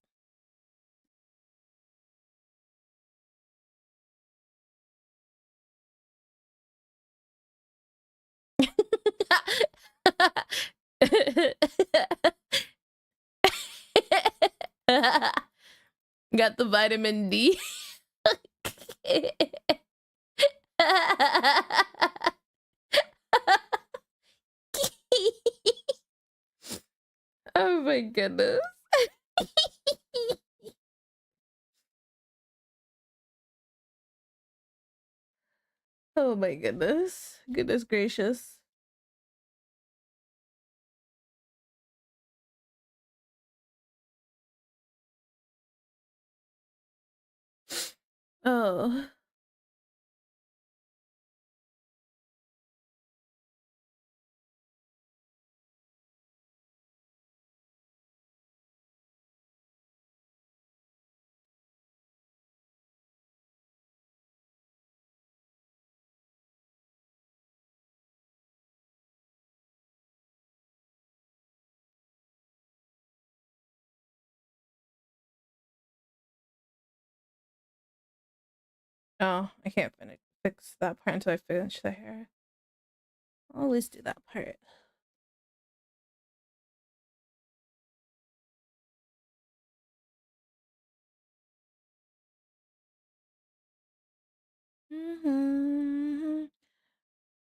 Got the vitamin D. Oh my goodness. Oh my goodness. Goodness gracious. Oh. Oh, I can't fix that part until I finish the hair. I'll at least do that part.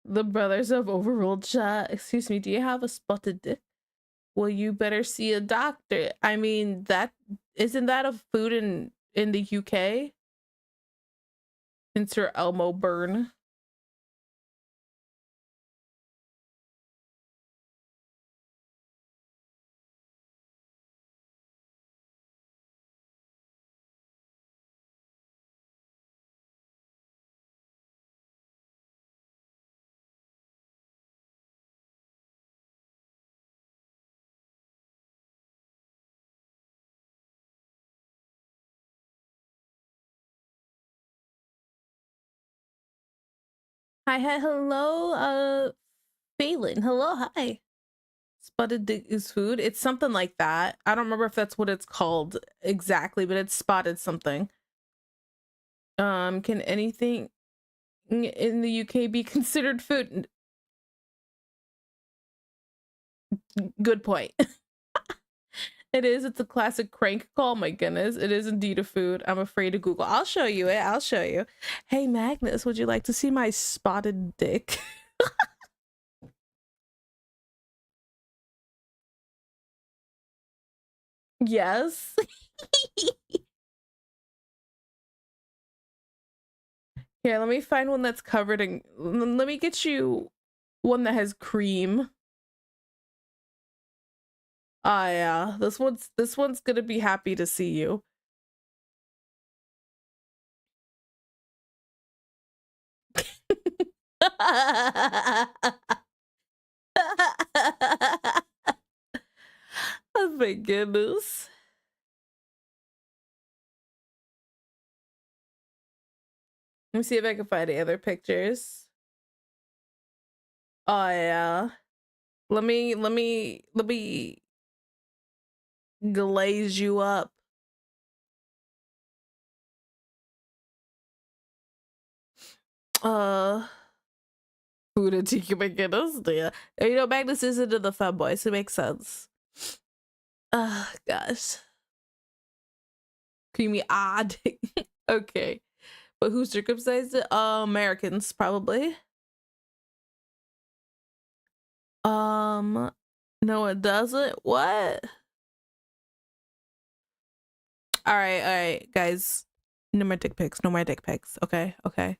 The brothers have overruled chat. Excuse me, do you have a spotted dick? Well, you better see a doctor. I mean, that isn't that a food in the UK? Since your Elmo burn. Hi, hello, Phelan. Hello, hi. Spotted dick is food. It's something like that. I don't remember if that's what it's called exactly, but it's spotted something. Can anything in the UK be considered food? Good point. It is. It's a classic crank call. My goodness. It is indeed a food. I'm afraid to Google. I'll show you it. I'll show you. Hey, Magnus, would you like to see my spotted dick? Yes. Here, let me find one that's covered in. Let me get you one that has cream. Ah, yeah. This one's gonna be happy to see you. Oh my goodness. Let me see if I can find any other pictures. Oh yeah. Let me glaze you up. Food and tiki, my goodness. Yeah. You know, Magnus is into the femboy, so it makes sense. Gosh. Creamy odd. Okay. But who circumcised it? Americans, probably. No, it doesn't. What? All right, guys. No more dick pics. No more dick pics. Okay, okay.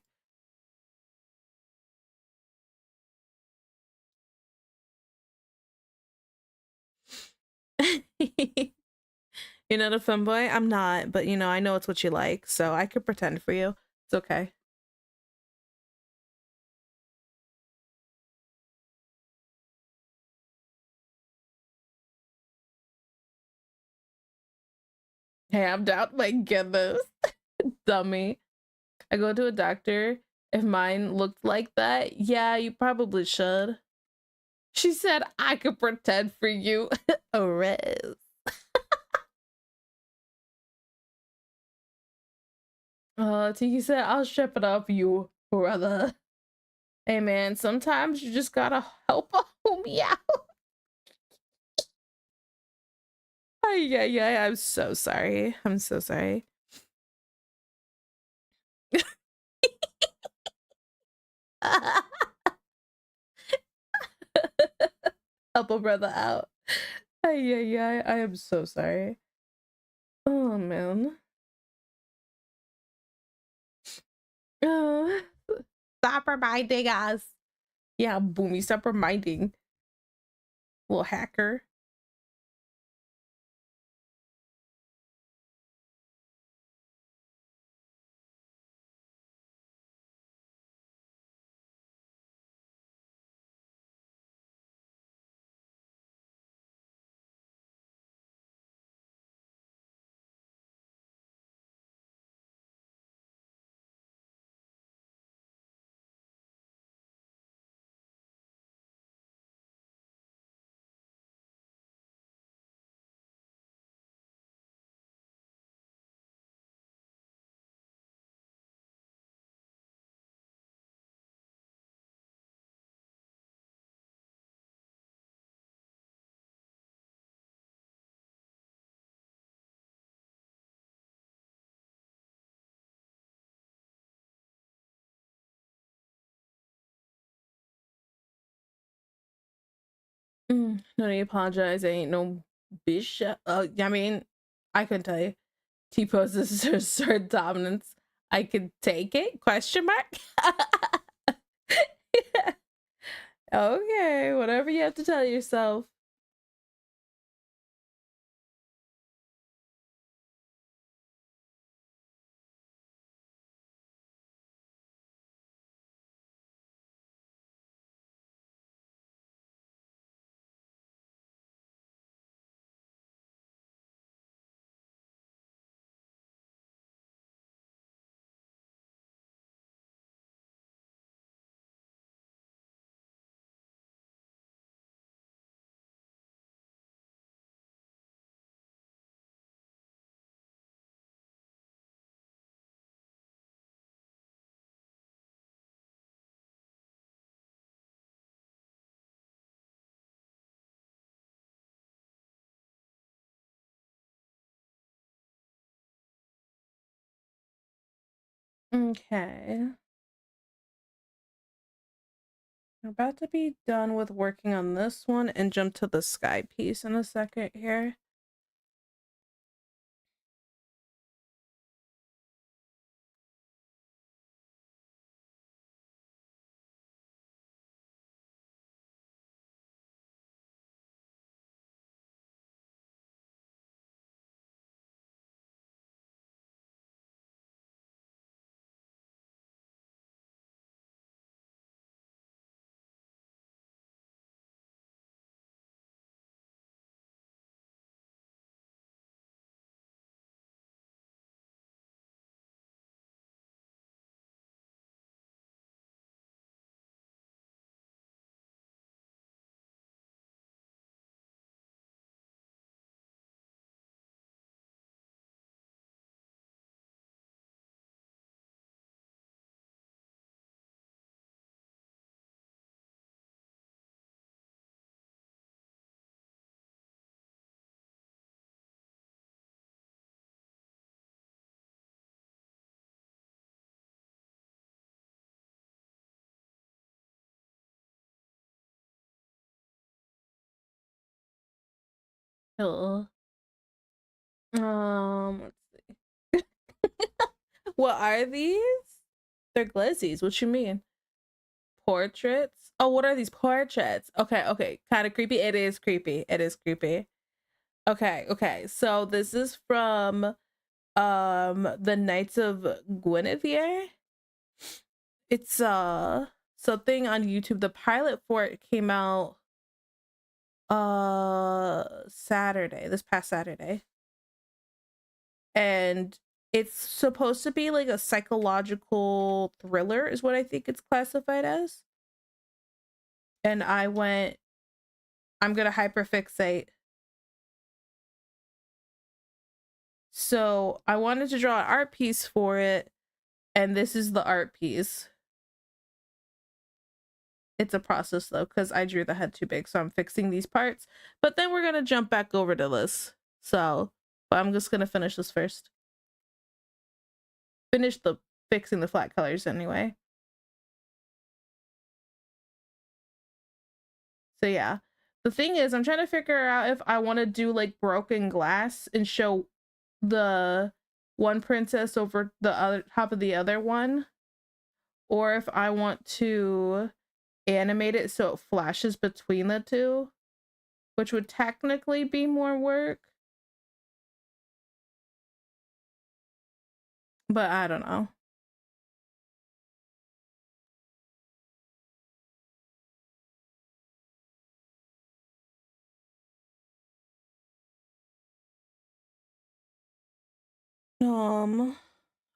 You're not a femboy? I'm not, but you know, I know it's what you like, so I could pretend for you. It's okay. Hey, I'm down. My goodness. Dummy. I go to a doctor. If mine looked like that, yeah, you probably should. She said I could pretend for you. Rez. Tiki said I'll strip it up you, brother. Hey man, sometimes you just gotta help a homie out. Yeah, I'm so sorry. I'm so sorry. Help a brother out. Yeah, I am so sorry. Oh man. Uh, stop reminding us. Yeah, Boomy, stop reminding. Little hacker. No need to apologize. I ain't no bitch. I mean, I couldn't tell you. T poses assert dominance. I could take it? Question mark? Okay, whatever you have to tell yourself. Okay. We're about to be done with working on this one and jump to the sky piece in a second here. Cool. Let's see. What are these? They're glizzies. What you mean? Portraits? Oh, what are these portraits? Okay. Kind of creepy. It is creepy. It is creepy. Okay. So this is from the Knights of Guinevere. It's something on YouTube. The pilot for it came out Saturday, this past Saturday. And it's supposed to be like a psychological thriller is what I think it's classified as. And I'm gonna hyperfixate. So I wanted to draw an art piece for it, and this is the art piece. It's a process though, because I drew the head too big, so I'm fixing these parts. But then we're gonna jump back over to this. So, but I'm just gonna finish this first. Finish the fixing the flat colors anyway. So yeah. The thing is, I'm trying to figure out if I want to do like broken glass and show the one princess over the other top of the other one, or if I want to animate it so it flashes between the two, which would technically be more work. But I don't know.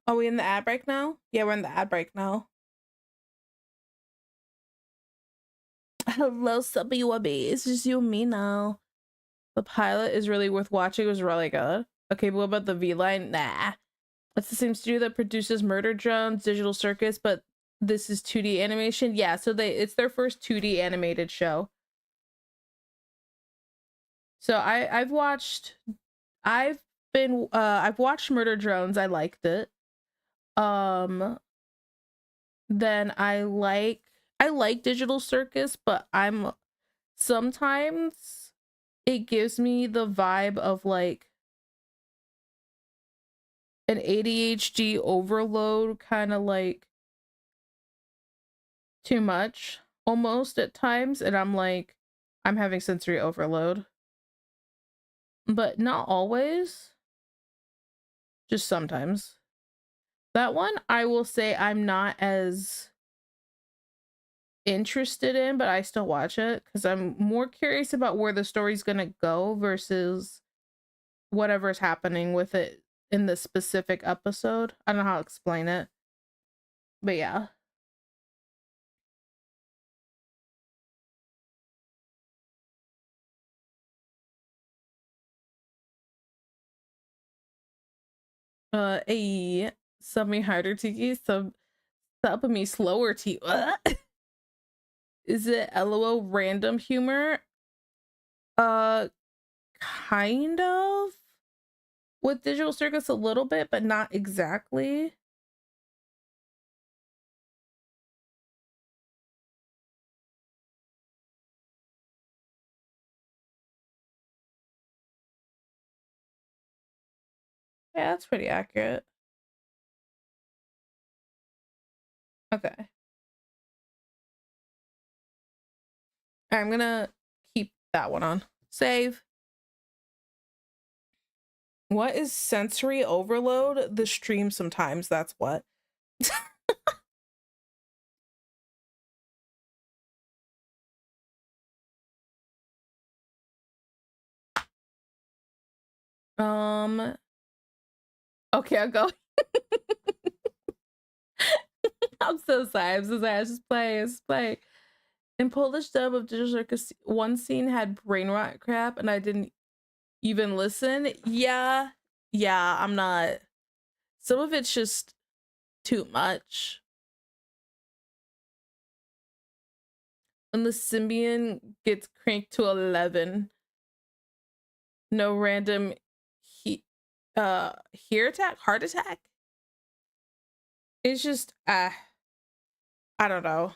Are we in the ad break now? Yeah, we're in the ad break now. Hello, subby wubby. It's just you and me now. The pilot is really worth watching. It was really good. Okay, but what about the V line? Nah. It's the same studio that produces Murder Drones, Digital Circus, but this is 2D animation. Yeah, so it's their first 2D animated show. So I've watched I've watched Murder Drones. I liked it. Then I like Digital Circus, but I'm sometimes it gives me the vibe of like an ADHD overload, kind of like too much almost at times, and I'm like I'm having sensory overload. But not always, just sometimes. That one I will say I'm not as interested in, but I still watch it because I'm more curious about where the story's gonna go versus whatever's happening with it in the specific episode. I don't know how to explain it, but yeah. A sub me harder tiki, sub me slower tiki. Is it LOL random humor? Uh, kind of. With Digital Circus a little bit, but not exactly. Yeah, that's pretty accurate. Okay. I'm gonna keep that one on. Save. What is sensory overload? The stream sometimes, that's what. um okay, I'll go. I'm so sorry. I'm so sorry. Just play. In Polish dub of Digital Circus, one scene had brain rot crap and I didn't even listen. Yeah. Yeah, I'm not. Some of it's just too much. When the Symbian gets cranked to 11, no random heart attack. It's just I don't know.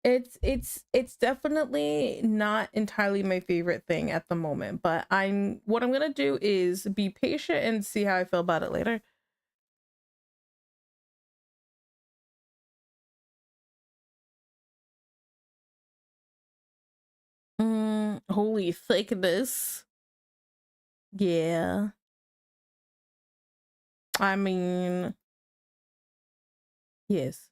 It's definitely not entirely my favorite thing at the moment, but what I'm gonna do is be patient and see how I feel about it later. Holy thickness. Yeah. I mean, yes.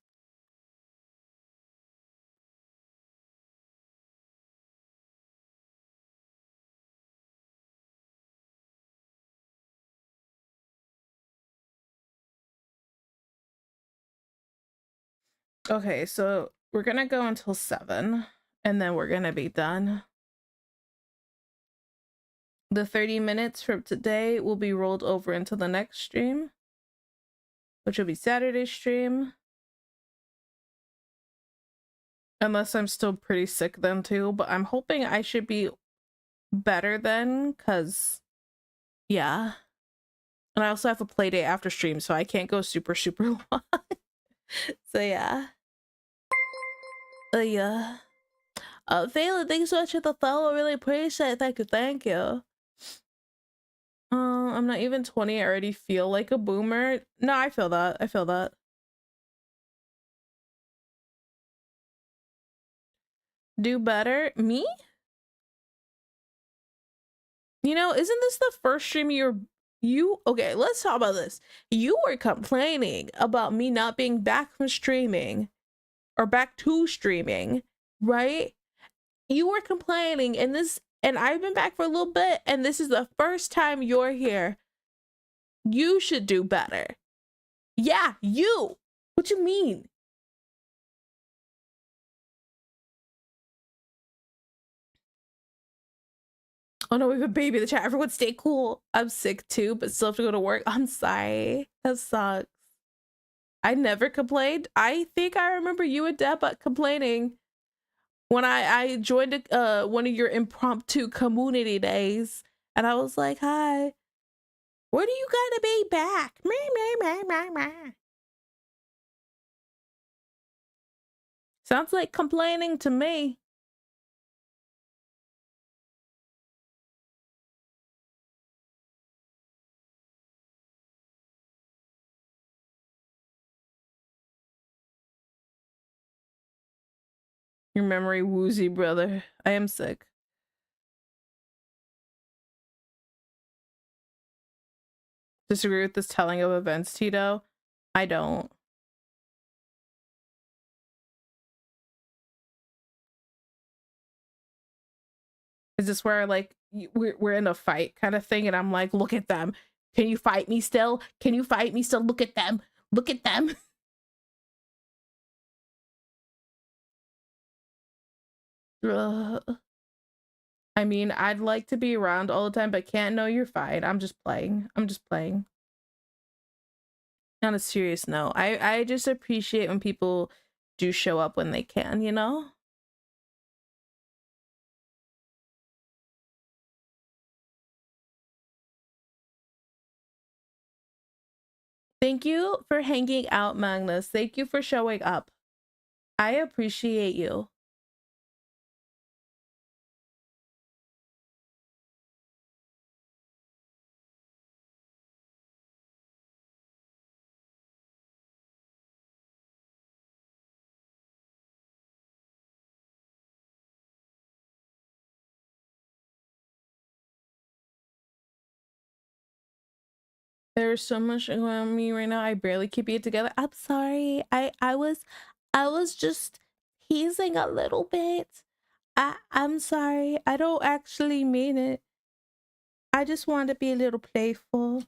Okay, so we're gonna go until 7 and then we're gonna be done. The 30 minutes from today will be rolled over into the next stream, which will be Saturday's stream. Unless I'm still pretty sick then too, but I'm hoping I should be better than, because yeah. And I also have a play date after stream, so I can't go super long. So yeah. Yeah. Valen, thanks so much for the follow. Really appreciate it. Thank you, thank you. I'm not even 20. I already feel like a boomer. No, I feel that. I feel that. Do better? Me? You know, isn't this the first stream you okay, let's talk about this. You were complaining about me not being back from streaming or back to streaming, right? You were complaining and I've been back for a little bit and this is the first time you're here. You should do better. Yeah, you. What you mean? Oh no, we have a baby in the chat. Everyone stay cool. I'm sick too, but still have to go to work. I'm sorry. That sucks. I never complained. I think I remember you and Deb complaining when I joined one of your impromptu community days, and I was like, "Hi, when are you gonna be back?" Sounds like complaining to me. Your memory woozy, brother. I am sick. Disagree with this telling of events, Tito? I don't. Is this where like we're in a fight kind of thing, and I'm like, look at them. Can you fight me still? Can you fight me still? Look at them. Look at them. I mean, I'd like to be around all the time, but can't. No, you're fine. I'm just playing. I'm just playing. On a serious note, I just appreciate when people do show up when they can, you know? Thank you for hanging out, Magnus. Thank you for showing up. I appreciate you. There's so much going on me right now. I barely keep it together. I'm sorry. I was just teasing a little bit. I'm sorry. I don't actually mean it. I just want to be a little playful.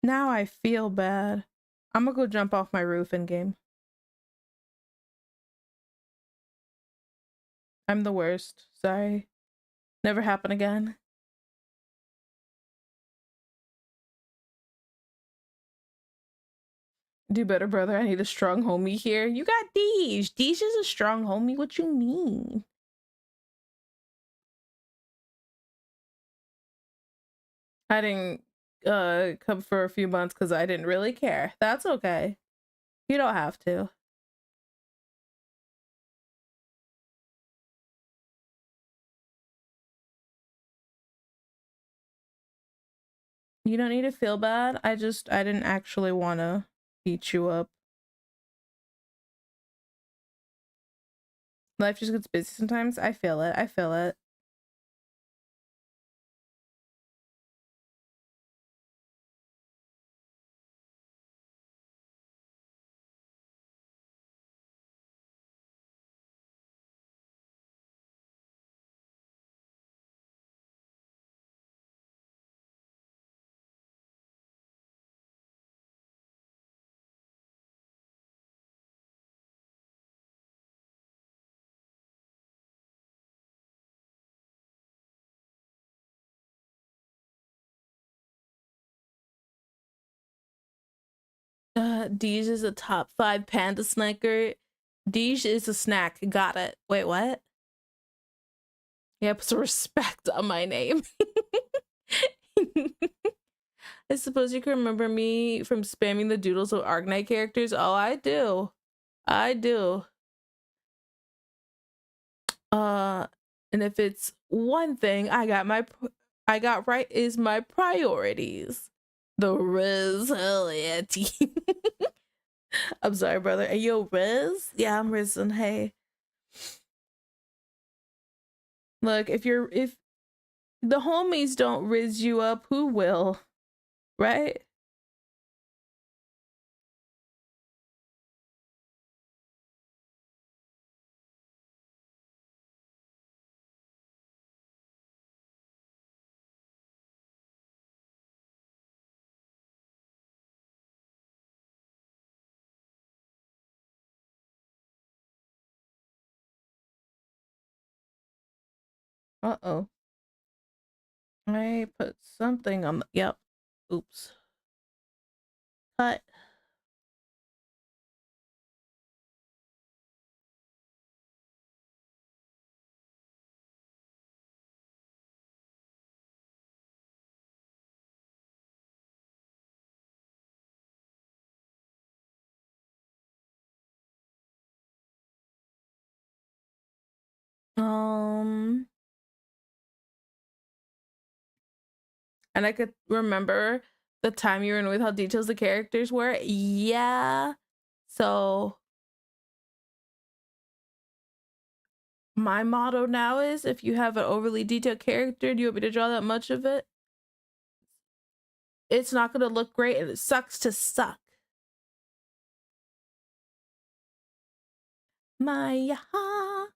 Now I feel bad. I'm gonna go jump off my roof in game. I'm the worst. Sorry. Never happen again. Do better, brother. I need a strong homie here. You got Deej. Deej is a strong homie. What you mean? I didn't come for a few months because I didn't really care. That's okay. You don't have to. You don't need to feel bad. I didn't actually want to beat you up. Life just gets busy sometimes. I feel it. I feel it. Deej is a top 5 panda snacker. Deej is a snack. Got it. Wait, what? Yeah, put some respect on my name. I suppose you can remember me from spamming the doodles of Arknight characters. Oh, I do. I do. And if it's one thing I got right is my priorities. The Riz, hell yeah. I'm sorry, brother. Are you Riz? Yeah, I'm Risen. Hey. Look, if the homies don't riz you up, who will? Right? Uh-oh. I put something on the, yep. Oops. Cut. And I could remember the time you were in with how detailed the characters were. Yeah. So my motto now is if you have an overly detailed character, do you want me to draw that much of it? It's not gonna look great and it sucks to suck. My ha ha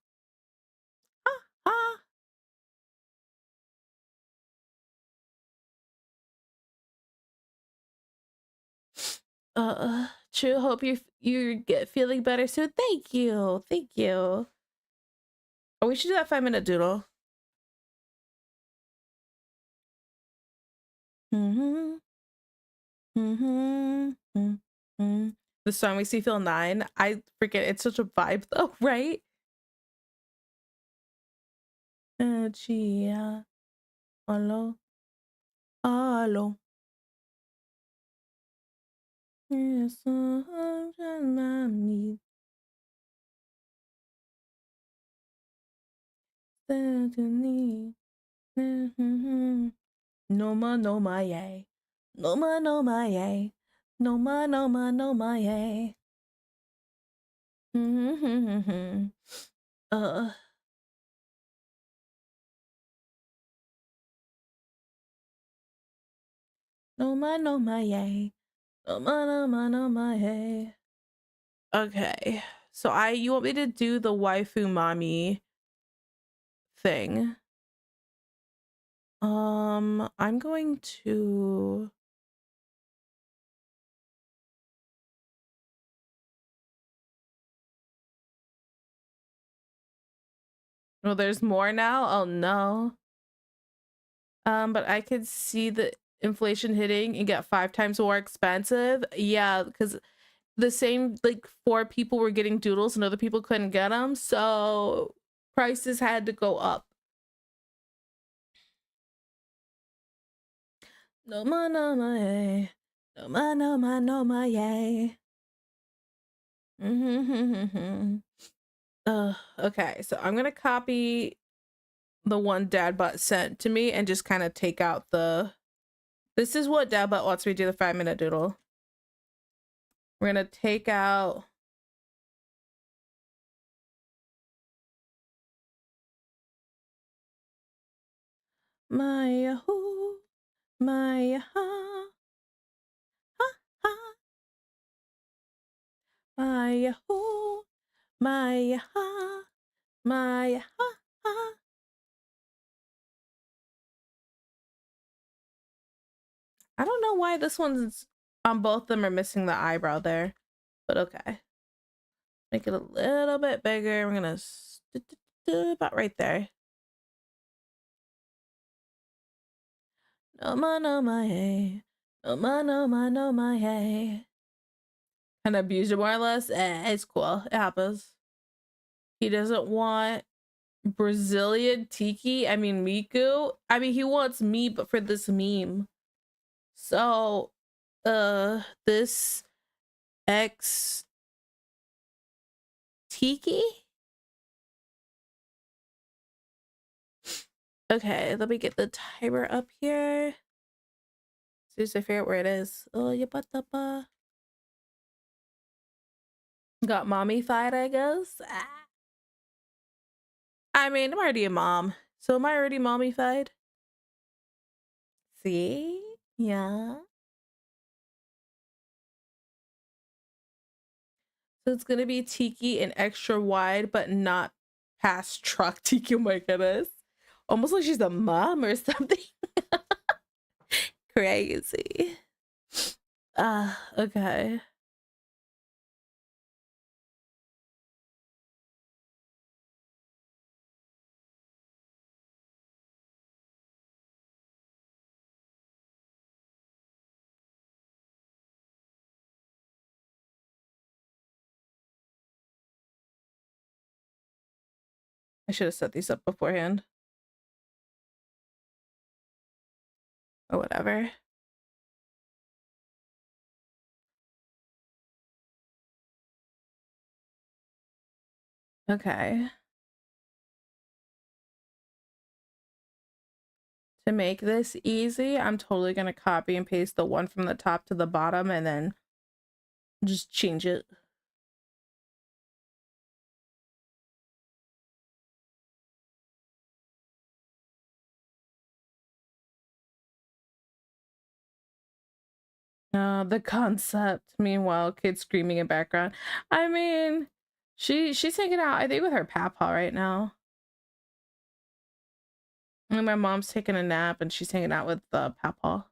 ha. True. Hope you get feeling better soon. Thank you. Thank you. Oh, we should do that 5-minute doodle. Mm-hmm. Mm-hmm. Mm-hmm. The song makes me feel 9. I forget. It's such a vibe though, right? Chia. Hello. Hello. Yes, me. No ma no ma yay. No ma no ma yay. No ma no ma no ma yay. uh no ma no ma yay. No ma no ma no ma yay. Okay. So you want me to do the waifu mommy thing? I'm going to well, there's more now. Oh no. But I could see the inflation hitting and get 5 times more expensive. Yeah, because the same like 4 people were getting doodles and other people couldn't get them, so prices had to go up. No ma no ma yay. No ma no ma no ma yay. Okay, so I'm gonna copy the one Dadbot sent to me and just kind of take out the this is what Dadbot wants me to do the 5-minute doodle. We're gonna take out my who my ha ha ha my who my ha my ha ha. I don't know why this one's on both of them are missing the eyebrow there, but okay. Make it a little bit bigger. We're gonna about right there. No ma no ma hey. No ma no ma no ma hey. Kind of abused it more or less. It's cool. It happens. He doesn't want Brazilian Tiki. I mean Miku. I mean he wants me, but for this meme. So, this X Tiki. Okay, let me get the timer up here. As soon as I figure out where it is. Oh, you put up. Got mommy fied, I guess. Ah. I mean, I'm already a mom, so am I already mommy fied? See? Yeah. So it's gonna be Tiki and extra wide, but not past truck Tiki. Oh my goodness. Almost like she's a mom or something. Crazy. Okay. I should have set these up beforehand. Or whatever. Okay. To make this easy, I'm totally gonna copy and paste the one from the top to the bottom and then just change it. The concept. Meanwhile, kids screaming in background. I mean, she's hanging out, I think, with her papa right now. And my mom's taking a nap and she's hanging out with the papa.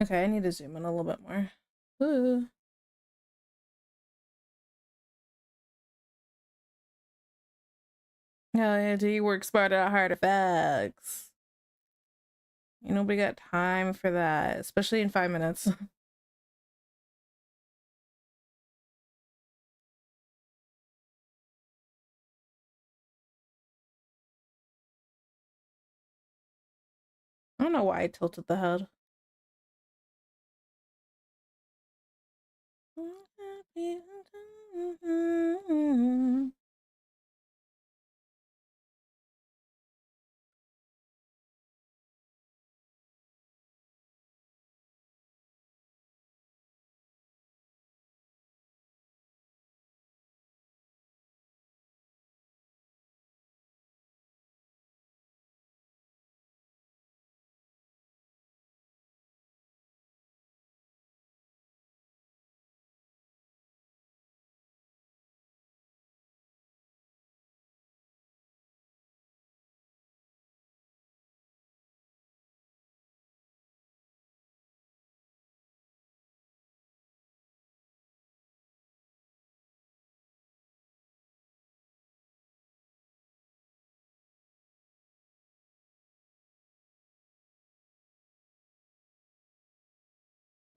Okay, I need to zoom in a little bit more. Ooh. Oh yeah, do you work smarter at hard effects? You nobody got time for that, especially in 5 minutes. I don't know why I tilted the head.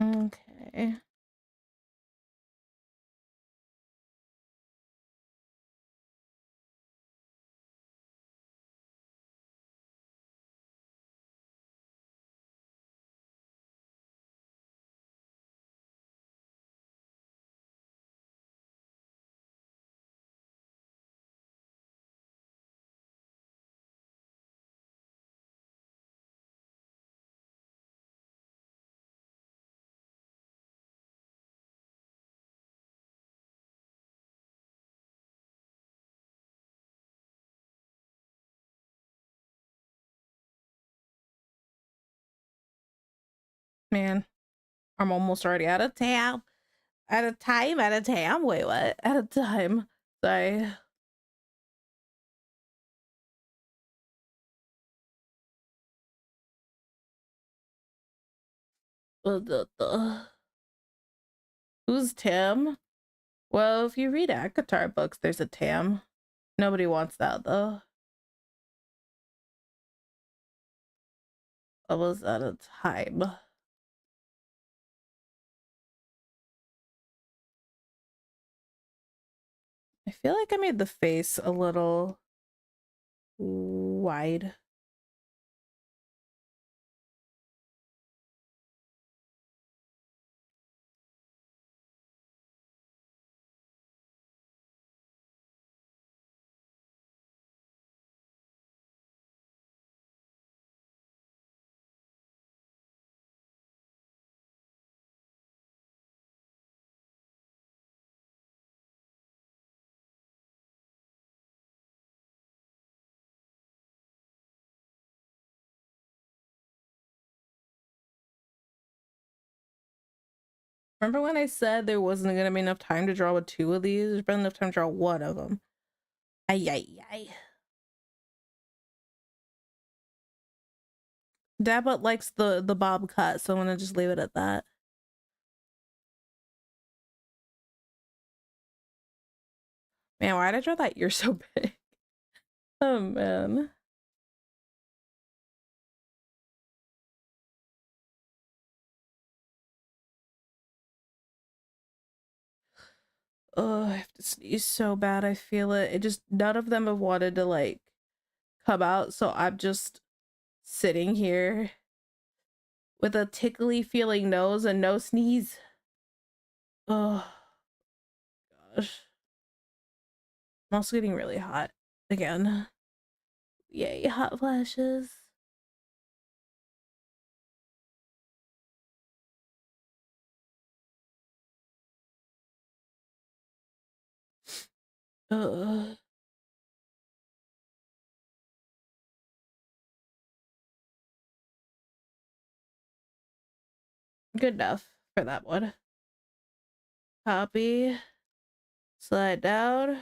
Okay. Man, I'm almost already out of time. Out of time, out of time. Wait, what? Out of time. Sorry. Who's Tim? Well, if you read ACOTAR books, there's a Tam. Nobody wants that though. I was out of time. I feel like I made the face a little wide. Remember when I said there wasn't gonna be enough time to draw with 2 of these? There's been enough time to draw 1 of them. Ay, ay, ay. Dabut likes the bob cut, so I'm gonna just leave it at that. Man, why did I draw that ear so big? Oh man. Oh, I have to sneeze so bad. I feel it. It just, none of them have wanted to like come out, so I'm just sitting here with a tickly feeling nose and no sneeze. Oh gosh. I'm also getting really hot again. Yay, hot flashes. Ugh. Good enough for that one. Copy. Slide down.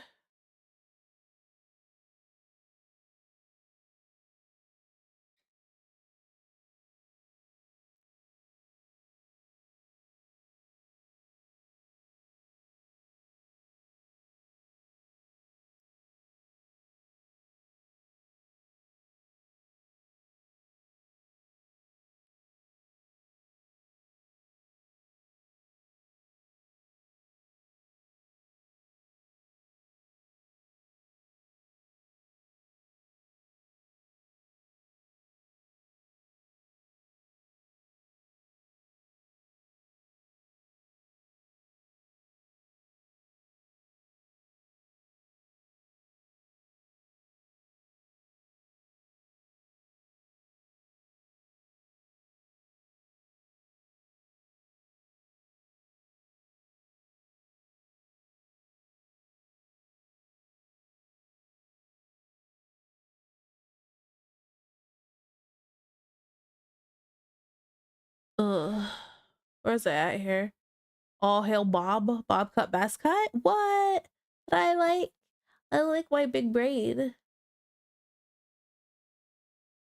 Ugh. Where's it at here? All hail Bob. Bob cut, bass cut? What? But I like my big braid.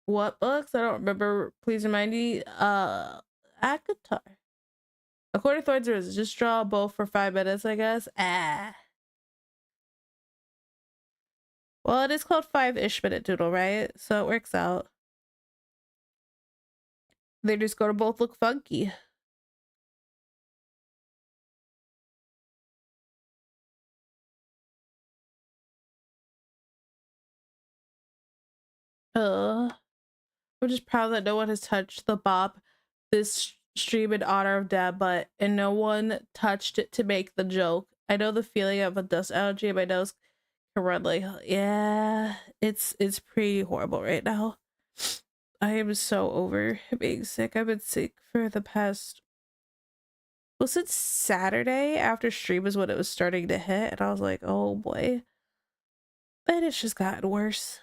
What books? I don't remember. Please remind me. Akatar. A quarter thorns is just draw both for 5 minutes, I guess. Ah. Well, it is called 5-ish minute doodle, right? So it works out. They just go to both look funky. I'm just proud that no one has touched the bop this stream in honor of Dad, but and no one touched it to make the joke. I know the feeling of a dust allergy in my nose can run like yeah, it's pretty horrible right now. I am so over being sick. I've been sick for the past since Saturday after stream is when it was starting to hit, and I was like, oh boy. And it's just gotten worse.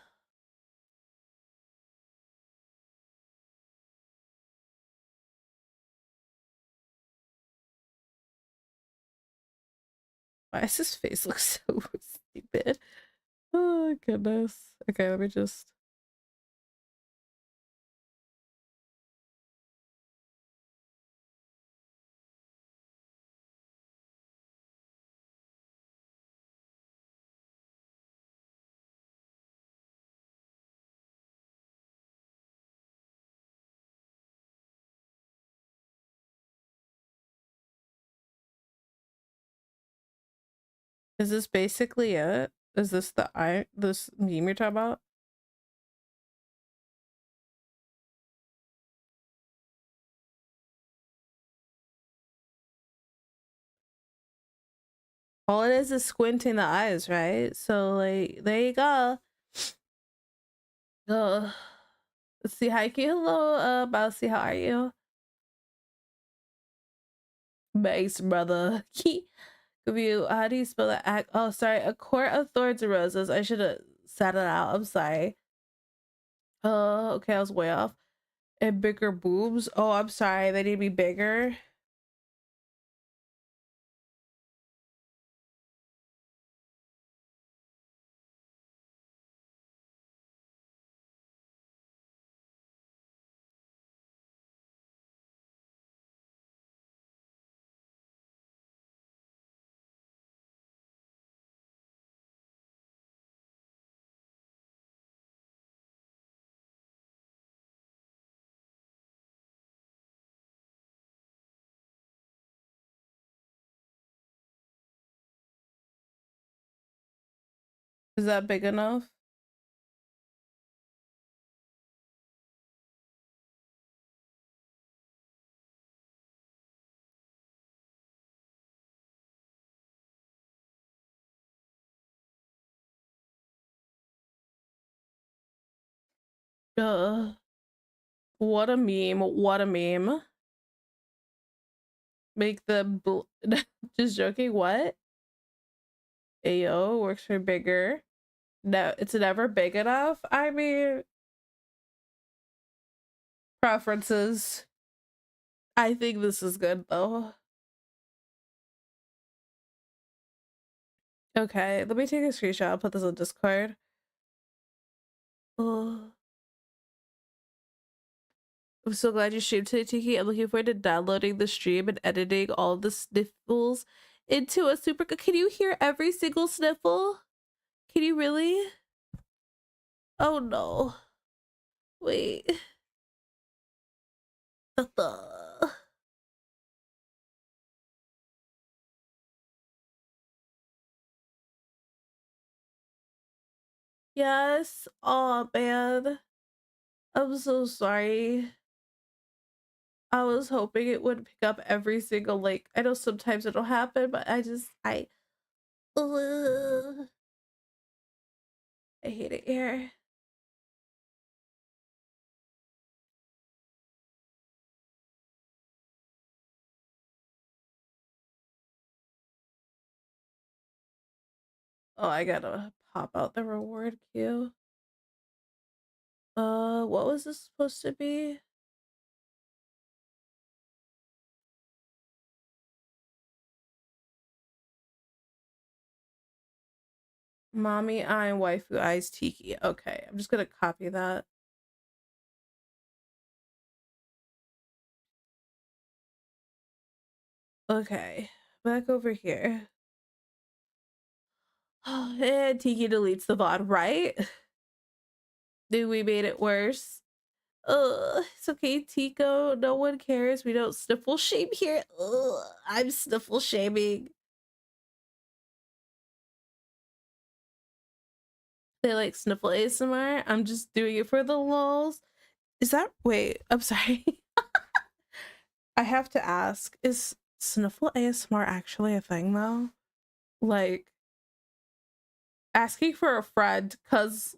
Why does his face look so stupid? Oh goodness. Okay, let me just Is this basically it? Is this this meme you're talking about? All it is squinting the eyes, right? So like there you go. Let's see, hi, hello, Bousy, how are you? Base brother. Review, how do you spell that? Oh, sorry, a court of thorns and roses. I should have said it out. I'm sorry. Okay, I was way off. And bigger boobs. Oh, I'm sorry. They need to be bigger. Is that big enough? What a meme. What a meme. Make the just joking. What? Ayo works for bigger. No, it's never big enough. I mean, preferences. I think this is good though. Okay, let me take a screenshot. I'll put this on Discord. Oh, I'm so glad you streamed today, Tiki. I'm looking forward to downloading the stream and editing all the sniffles into a super. Can you hear every single sniffle? Can you really? Oh no. Wait. Yes. Oh man. I'm so sorry. I was hoping it would pick up every single, like, I know sometimes it'll happen, but ugh, I hate it here. Oh, I gotta pop out the reward queue. What was this supposed to be? Mommy eye and waifu eyes Tiki. Okay, I'm just gonna copy that. Okay, back over here. And Tiki deletes the VOD, right? Dude, we made it worse. It's okay, Tico. No one cares. We don't sniffle shame here. I'm sniffle shaming. They like sniffle ASMR. I'm just doing it for the lulz. Is that wait? I'm sorry. I have to ask. Is sniffle ASMR actually a thing though? Like asking for a friend, cause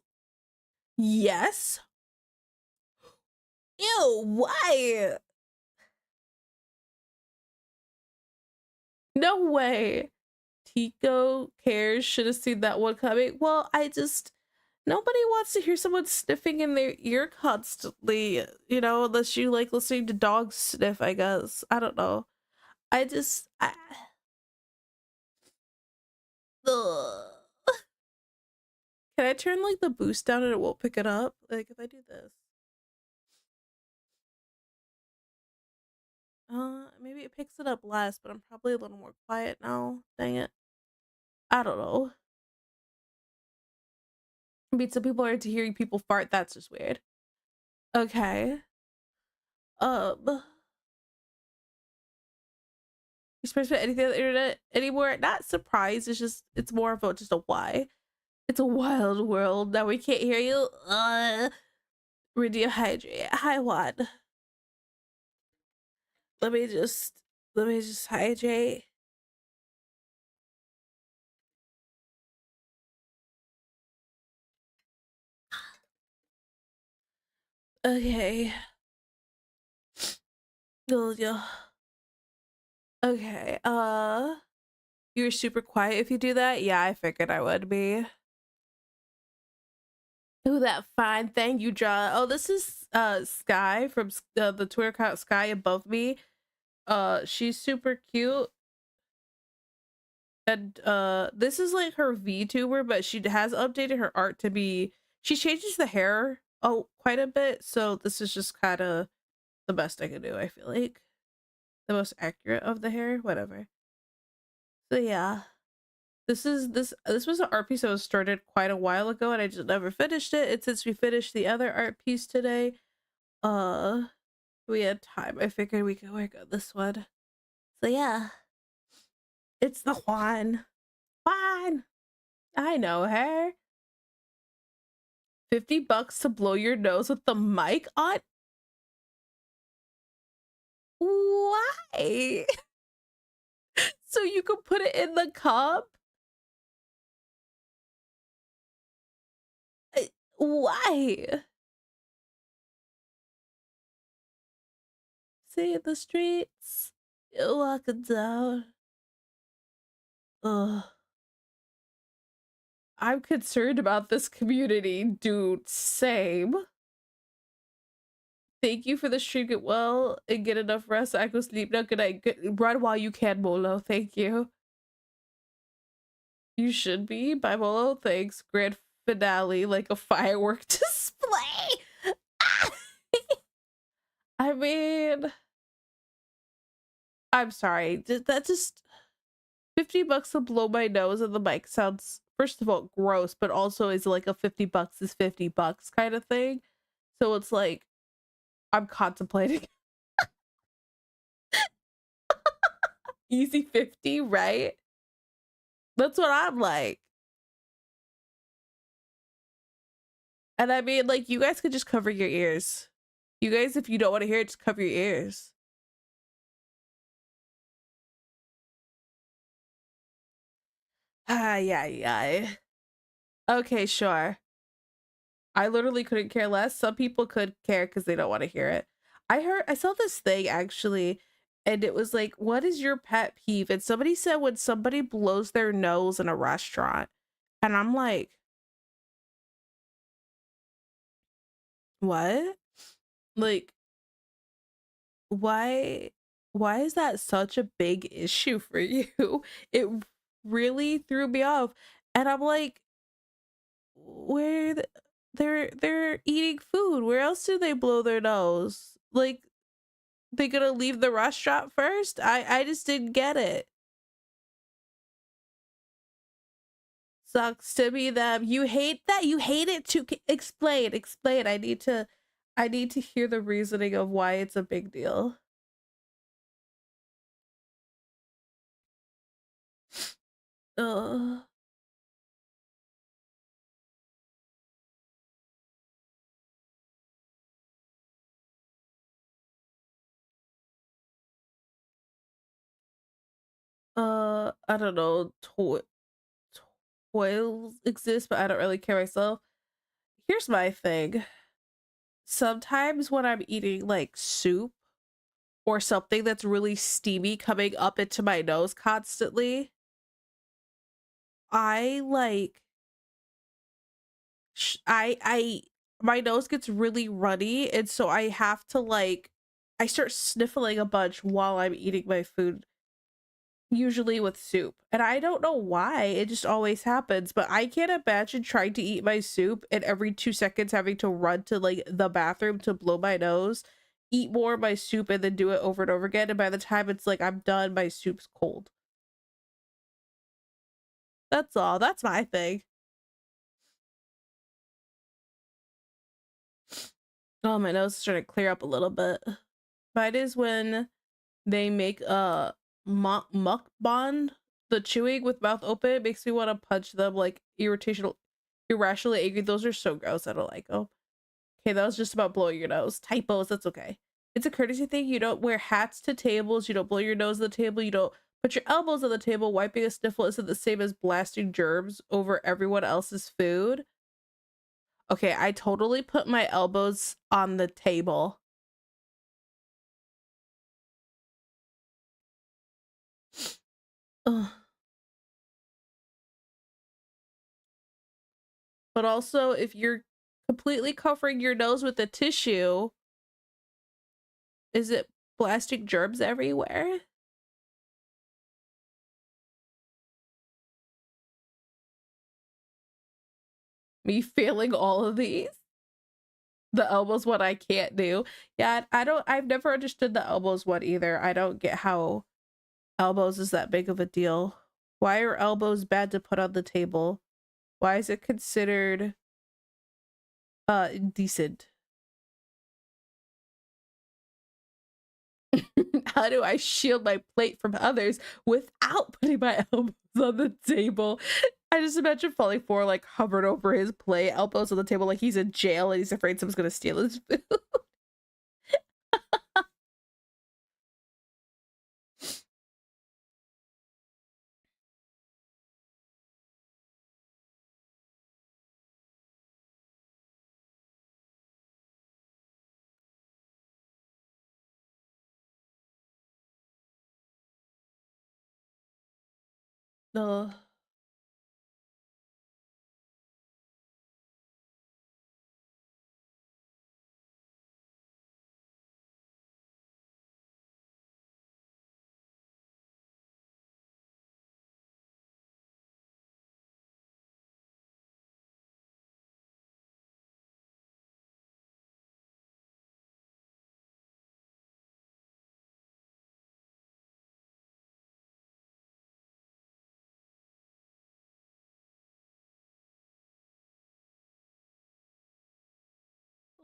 yes. Ew, why? No way. Tico cares. Should have seen that one coming. Well, nobody wants to hear someone sniffing in their ear constantly, you know, unless you like listening to dogs sniff, I guess. I don't know. Ugh. Can I turn like the boost down and it won't pick it up? Like if I do this. Maybe it picks it up less, but I'm probably a little more quiet now. Dang it. I don't know. I mean, some people are into hearing people fart. That's just weird. Okay. Um, especially anything on the internet anymore. Not surprised. It's just it's more of a just a why. It's a wild world. Now we can't hear you. We're dehydrated. Hi, Juan. Let me just hydrate. Okay. Yeah. Okay. You're super quiet if you do that. Yeah, I figured I would be. Ooh, that fine thing you draw. Oh, this is Sky from the Twitter account Sky above me. She's super cute. And this is like her VTuber, but she has updated her art to be she changes the hair quite a bit, so this is just kind of the best I can do, I feel like. The most accurate of the hair, whatever. So yeah. This was an art piece that was started quite a while ago and I just never finished it. And since we finished the other art piece today, uh we had time. I figured we could work on this one. So yeah. It's the Juan. Juan! I know her. $50 to blow your nose with the mic on? Why? So you could put it in the cup? Why? See the streets, you're walking down. Ugh. I'm concerned about this community, dude. Same. Thank you for the stream. Get well and get enough rest so I can sleep now. Good night. Run while you can, Molo. Thank you. You should be. Bye, Molo. Thanks. Grand finale, like a firework display. I mean, I'm sorry. That just $50 to blow my nose and the mic sounds, first of all, gross, but also is like a $50 is $50 kind of thing. So it's like I'm contemplating easy 50, right? That's what I'm like. And I mean, like, you guys could just cover your ears. You guys, if you don't want to hear it, just cover your ears. Yeah. Okay, sure. I literally couldn't care less. Some people could care because they don't want to hear it. I saw this thing actually, and it was like, what is your pet peeve? And somebody said when somebody blows their nose in a restaurant. And I'm like, what? Like, why why is that such a big issue for you? It really threw me off. And I'm like, where they're eating food. Where else do they blow their nose? Like, they gonna leave the restaurant first? I just didn't get it. Sucks to be them. You hate that? You hate it to explain. I need to hear the reasoning of why it's a big deal. Ugh. I don't know. Toils exist, but I don't really care myself. Here's my thing. Sometimes when I'm eating like soup or something that's really steamy coming up into my nose constantly, I like I my nose gets really runny, and so I have to like I start sniffling a bunch while I'm eating my food, usually with soup. And I don't know why, it just always happens, but I can't imagine trying to eat my soup and every 2 seconds having to run to like the bathroom to blow my nose, eat more of my soup, and then do it over and over again. And by the time it's like I'm done, my soup's cold. That's all. That's my thing. Oh, my nose is starting to clear up a little bit. Mine is when they make mukbang, the chewing with mouth open, it makes me want to punch them, like irrationally angry. Those are so gross. I don't like them. Okay, that was just about blowing your nose. Typos, that's okay. It's a courtesy thing. You don't wear hats to tables. You don't blow your nose at the table. You don't put your elbows on the table. Wiping a sniffle isn't the same as blasting germs over everyone else's food. Okay, I totally put my elbows on the table. Ugh. But also, if you're completely covering your nose with a tissue, is it blasting germs everywhere? Me failing all of these? The elbows what I can't do. Yeah, I've never understood the elbows one either. I don't get how elbows is that big of a deal. Why are elbows bad to put on the table? Why is it considered decent? How do I shield my plate from others without putting my elbows on the table? I just imagine falling forward, like hovered over his plate, elbows on the table, like he's in jail and he's afraid someone's gonna steal his food. No.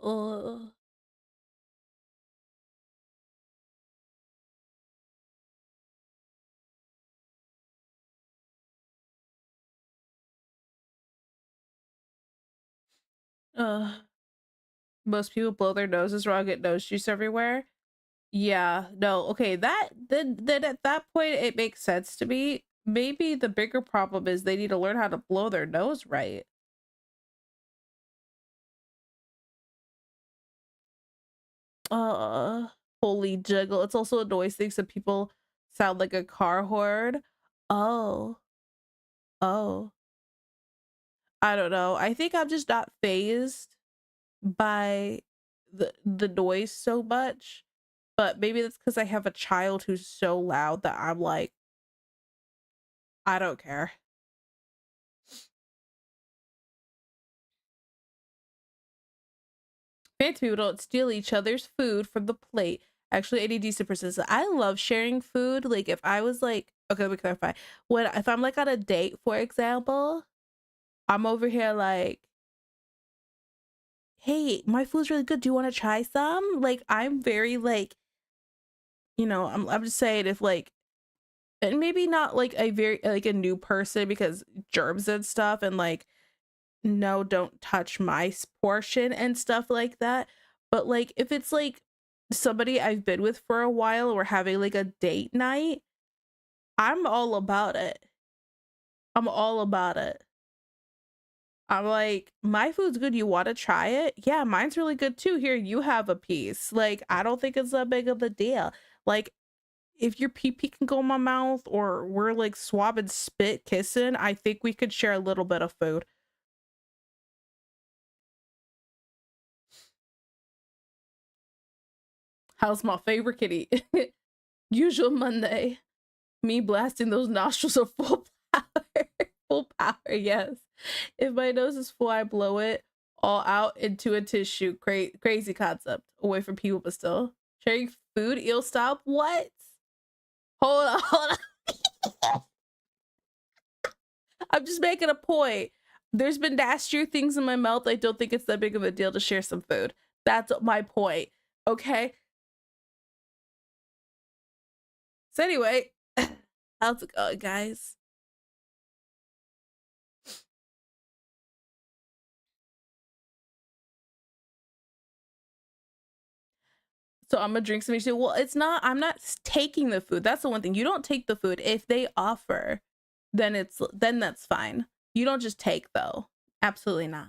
Uh, uh, most people blow their noses wrong, get nose juice everywhere. Yeah, no, okay, then at that point it makes sense to me. Maybe the bigger problem is they need to learn how to blow their nose right. Uh, holy jiggle. It's also a noise thing, so people sound like a car horn. Oh, oh. I don't know. I think I'm just not phased by the noise so much. But maybe that's because I have a child who's so loud that I'm like, I don't care. Fancy people don't steal each other's food from the plate. Actually, any decent person. I love sharing food. Like if I was like, okay, let me clarify. When if I'm like on a date, for example, I'm over here like, hey, my food's really good. Do you want to try some? Like I'm very like, I'm just saying if like, and maybe not like a very like a new person because germs and stuff and like no, don't touch my portion and stuff like that. But like if it's like somebody I've been with for a while, we're having like a date night, I'm all about it. I'm all about it. I'm like, my food's good. You want to try it? Yeah, mine's really good too. Here, you have a piece. Like, I don't think it's that big of a deal. Like, if your pee pee can go in my mouth or we're like swabbing spit kissing, I think we could share a little bit of food. How's my favorite kitty? Usual Monday. Me blasting those nostrils are full power. Full power, yes. If my nose is full, I blow it all out into a tissue. Crazy concept. Away from people, but still. Sharing food, eel stop? What? Hold on, hold on. I'm just making a point. There's been nastier things in my mouth. I don't think it's that big of a deal to share some food. That's my point. Okay? So anyway, How's it going, guys? So I'm gonna drink some tea. Well, it's not. I'm not taking the food. That's the one thing. You don't take the food. If they offer, then that's fine. You don't just take though. Absolutely not.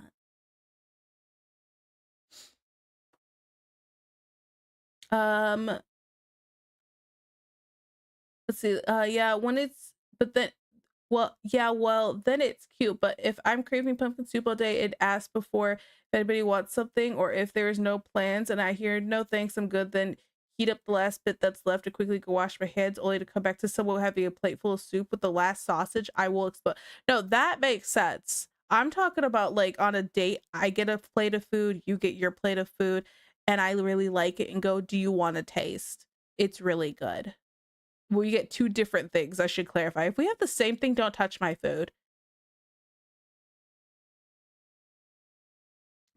Um, let's see. Yeah, when it's but then well, yeah, well, then it's cute. But if I'm craving pumpkin soup all day, it asks before if anybody wants something or if there is no plans and I hear no thanks, I'm good, then heat up the last bit that's left to quickly go wash my hands, only to come back to someone having a plate full of soup with the last sausage. I will explode. No, that makes sense. I'm talking about like on a date, I get a plate of food, you get your plate of food, and I really like it and go, do you want to taste? It's really good. Well, you get two different things. I should clarify. If we have the same thing, don't touch my food.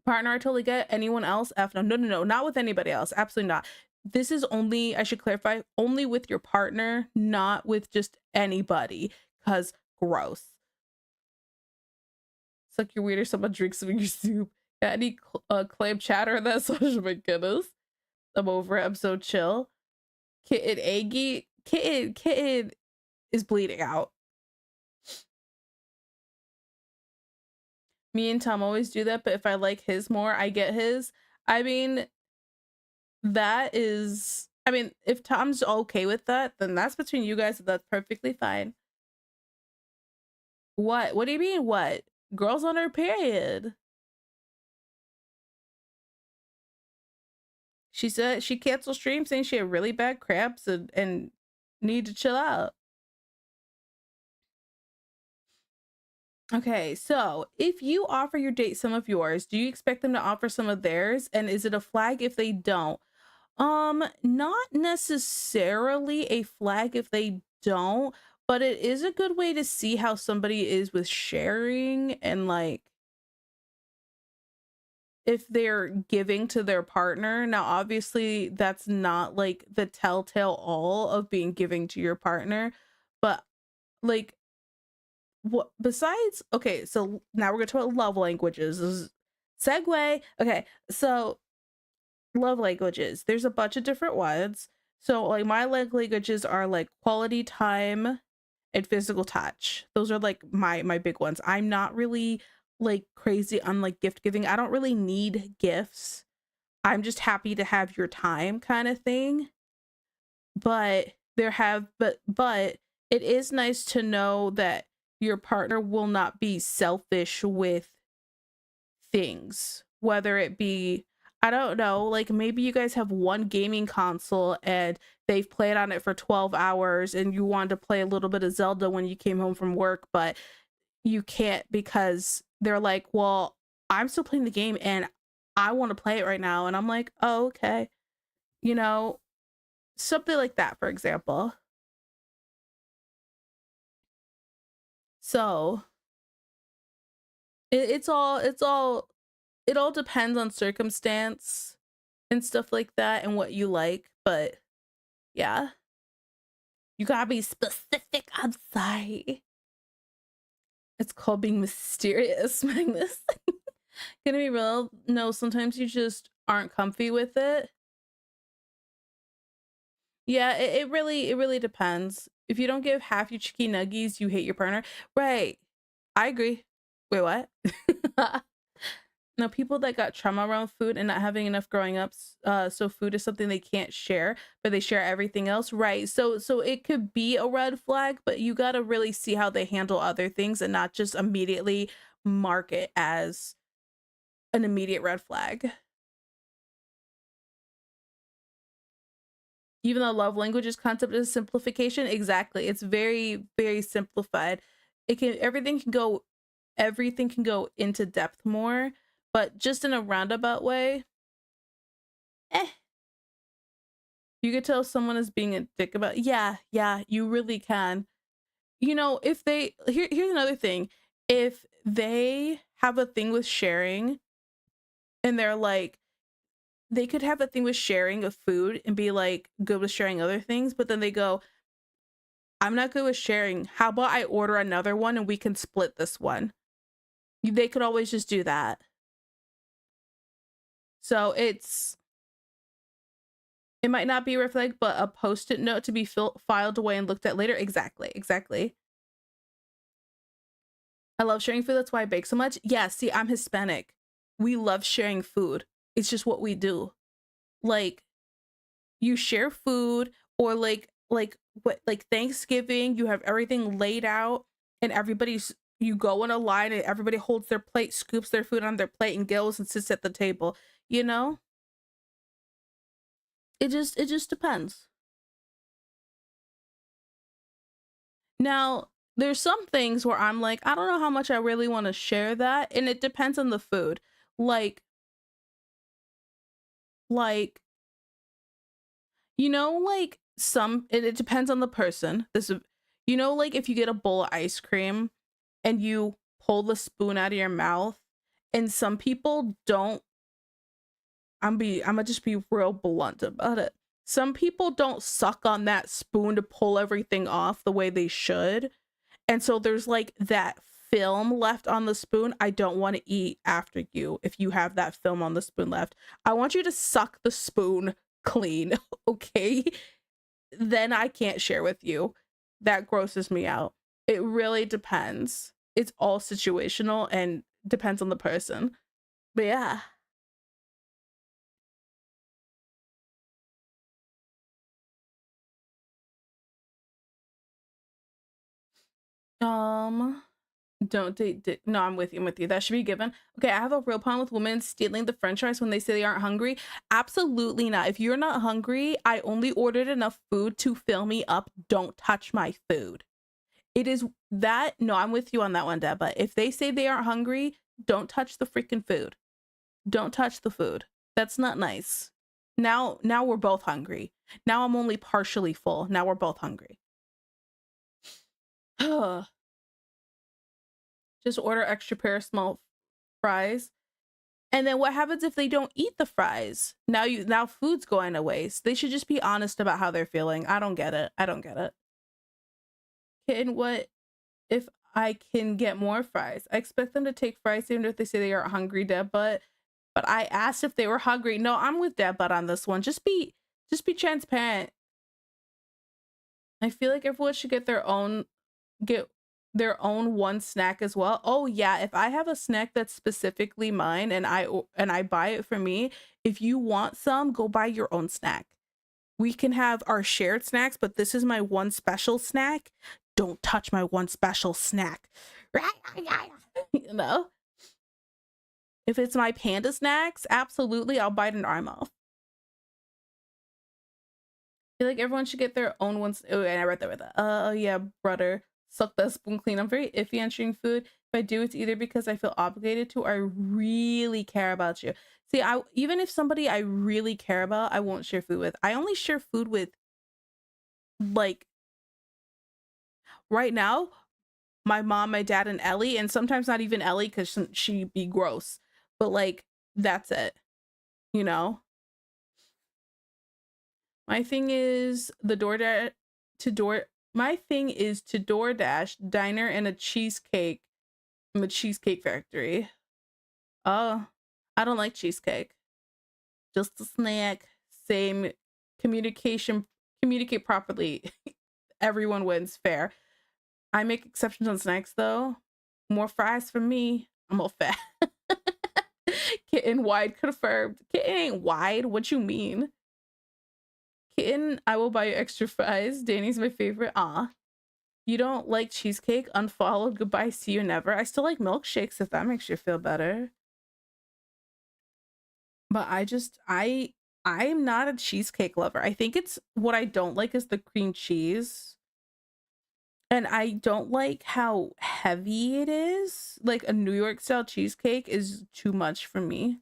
Partner, I totally get. Anyone else? F no, no, no, no, not with anybody else. Absolutely not. This is only, I should clarify, only with your partner, not with just anybody. Cause gross. It's like you're weird or someone drinks some of your soup. Got any clam chatter in that social? My goodness. I'm over it. I'm so chill. Kitten Aggie. Kitten is bleeding out. Me and Tom always do that, but if I like his more, I get his. I mean, that is, I mean, if Tom's okay with that, then that's between you guys. That's perfectly fine. What? What do you mean, what? Girl's on her period. She said she canceled stream saying she had really bad cramps and need to chill out. Okay, so if you offer your date some of yours, do you expect them to offer some of theirs? And is it a flag if they don't? Not necessarily a flag if they don't, but it is a good way to see how somebody is with sharing and like if they're giving to their partner. Now, obviously, that's not like the telltale all of being giving to your partner, but like what besides okay, so now we're gonna talk about love languages. This is segue. Okay, so love languages. There's a bunch of different ones. So like my love languages are like quality time and physical touch. Those are like my big ones. I'm not really like crazy on like gift giving. I don't really need gifts. I'm just happy to have your time kind of thing. But but it is nice to know that your partner will not be selfish with things, whether it be, I don't know, like maybe you guys have one gaming console and they've played on it for 12 hours and you wanted to play a little bit of Zelda when you came home from work, but you can't because they're like, well, I'm still playing the game and I want to play it right now. And I'm like, oh, okay. You know, something like that, for example. So it all depends on circumstance and stuff like that and what you like. But yeah, you gotta be specific. I'm sorry. It's called being mysterious, Magnus. Gonna be real. No, sometimes you just aren't comfy with it. Yeah, it really depends. If you don't give half your chicken nuggies, you hate your partner. Right. I agree. Wait, what? No, people that got trauma around food and not having enough growing up, so food is something they can't share, but they share everything else, right? So it could be a red flag, but you got to really see how they handle other things and not just immediately mark it as an immediate red flag. Even though love languages concept is simplification, exactly, it's very simplified. It can everything can go into depth more, but just in a roundabout way. Eh, you could tell someone is being a dick about, yeah, you really can. You know, if they here's another thing. If they have a thing with sharing and they're like, they could have a thing with sharing of food and be like good with sharing other things, but then they go, I'm not good with sharing. How about I order another one and we can split this one? They could always just do that. So it might not be a red flag, but a post-it note to be filed away and looked at later. Exactly, exactly. I love sharing food. That's why I bake so much. Yeah, see, I'm Hispanic. We love sharing food. It's just what we do. Like, you share food, or like what, like Thanksgiving, you have everything laid out and you go in a line and everybody holds their plate, scoops their food on their plate and goes and sits at the table. You know? It just depends. Now, there's some things where I'm like, I don't know how much I really want to share that, and it depends on the food. Like like like it depends on the person. Like if you get a bowl of ice cream and you pull the spoon out of your mouth, and some people don't. I'm gonna just be real blunt about it. Some people don't suck on that spoon to pull everything off the way they should. And so there's like that film left on the spoon. I don't want to eat after you if you have that film on the spoon left. I want you to suck the spoon clean, okay? Then I can't share with you. That grosses me out. It really depends. It's all situational and depends on the person. But yeah. Um Don't date. No, I'm with you. I'm with you. That should be given. Okay, I have a real problem with women stealing the French fries when they say they aren't hungry. Absolutely not. If you're not hungry, I only ordered enough food to fill me up. Don't touch my food. It is that. No, I'm with you on that one, Deb. But if they say they aren't hungry, don't touch the freaking food. Don't touch the food. That's not nice. Now we're both hungry. Now I'm only partially full. Now we're both hungry. Just order extra pair of small fries. And then what happens if they don't eat the fries? Now food's going to waste. They should just be honest about how they're feeling. I don't get it. I don't get it. Kitten, what if I can get more fries? I expect them to take fries even if they say they aren't hungry, Deb, but I asked if they were hungry. No, I'm with Deb but on this one. Just be transparent. I feel like everyone should get their own one snack as well. Oh yeah, if I have a snack that's specifically mine and I buy it for me, if you want some, go buy your own snack. We can have our shared snacks, but this is my one special snack. Don't touch my one special snack. You know? If it's my panda snacks, absolutely, I'll bite an arm off. I feel like everyone should get their own ones. Oh, and I read that. Oh yeah, brother. Suck that spoon clean. I'm very iffy on sharing food. If I do, it's either because I feel obligated to or I really care about you. See, even if somebody I really care about, I won't share food with. I only share food with, like, right now, my mom, my dad, and Ellie, and sometimes not even Ellie because she'd be gross. But like, that's it. You know? My thing is the DoorDash to door. My thing is to DoorDash diner and a cheesecake from a cheesecake factory. Oh, I don't like cheesecake. Just a snack. Same communication. Communicate properly. Everyone wins. Fair. I make exceptions on snacks though. More fries for me. I'm all fat. Kitten wide confirmed. Kitten ain't wide. What you mean? Kitten, I will buy you extra fries. Danny's my favorite. Ah, you don't like cheesecake? Unfollowed. Goodbye. See you never. I still like milkshakes if that makes you feel better. But I'm not a cheesecake lover. I think it's what I don't like is the cream cheese. And I don't like how heavy it is. Like a New York style cheesecake is too much for me.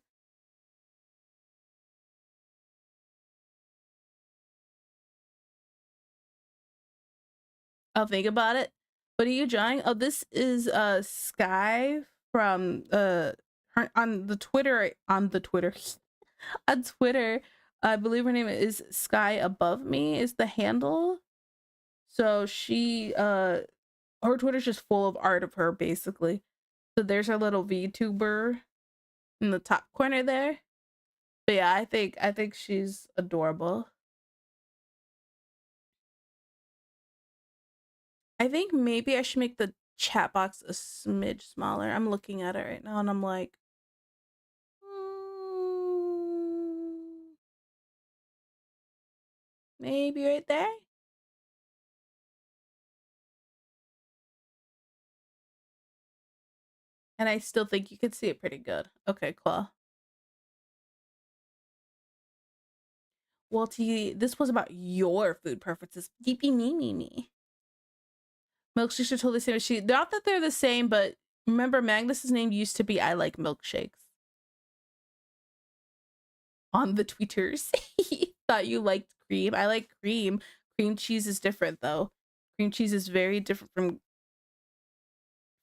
I'll think about it. What are you drawing? Oh, this is Sky from on the Twitter on Twitter. I believe her name is Sky Above Me is the handle. So she her Twitter's just full of art of her basically. So there's her little VTuber in the top corner there. But yeah, I think she's adorable. I think maybe I should make the chat box a smidge smaller. I'm looking at it right now and I'm like, mm, maybe right there. And I still think you could see it pretty good. Okay, cool. Well, T, this was about your food preferences. Deepy me. Milkshakes are totally the same as she. Not that they're the same, but remember Magnus's name used to be I like milkshakes. On the tweeters. Thought you liked cream. I like cream. Cream cheese is different though. Cream cheese is very different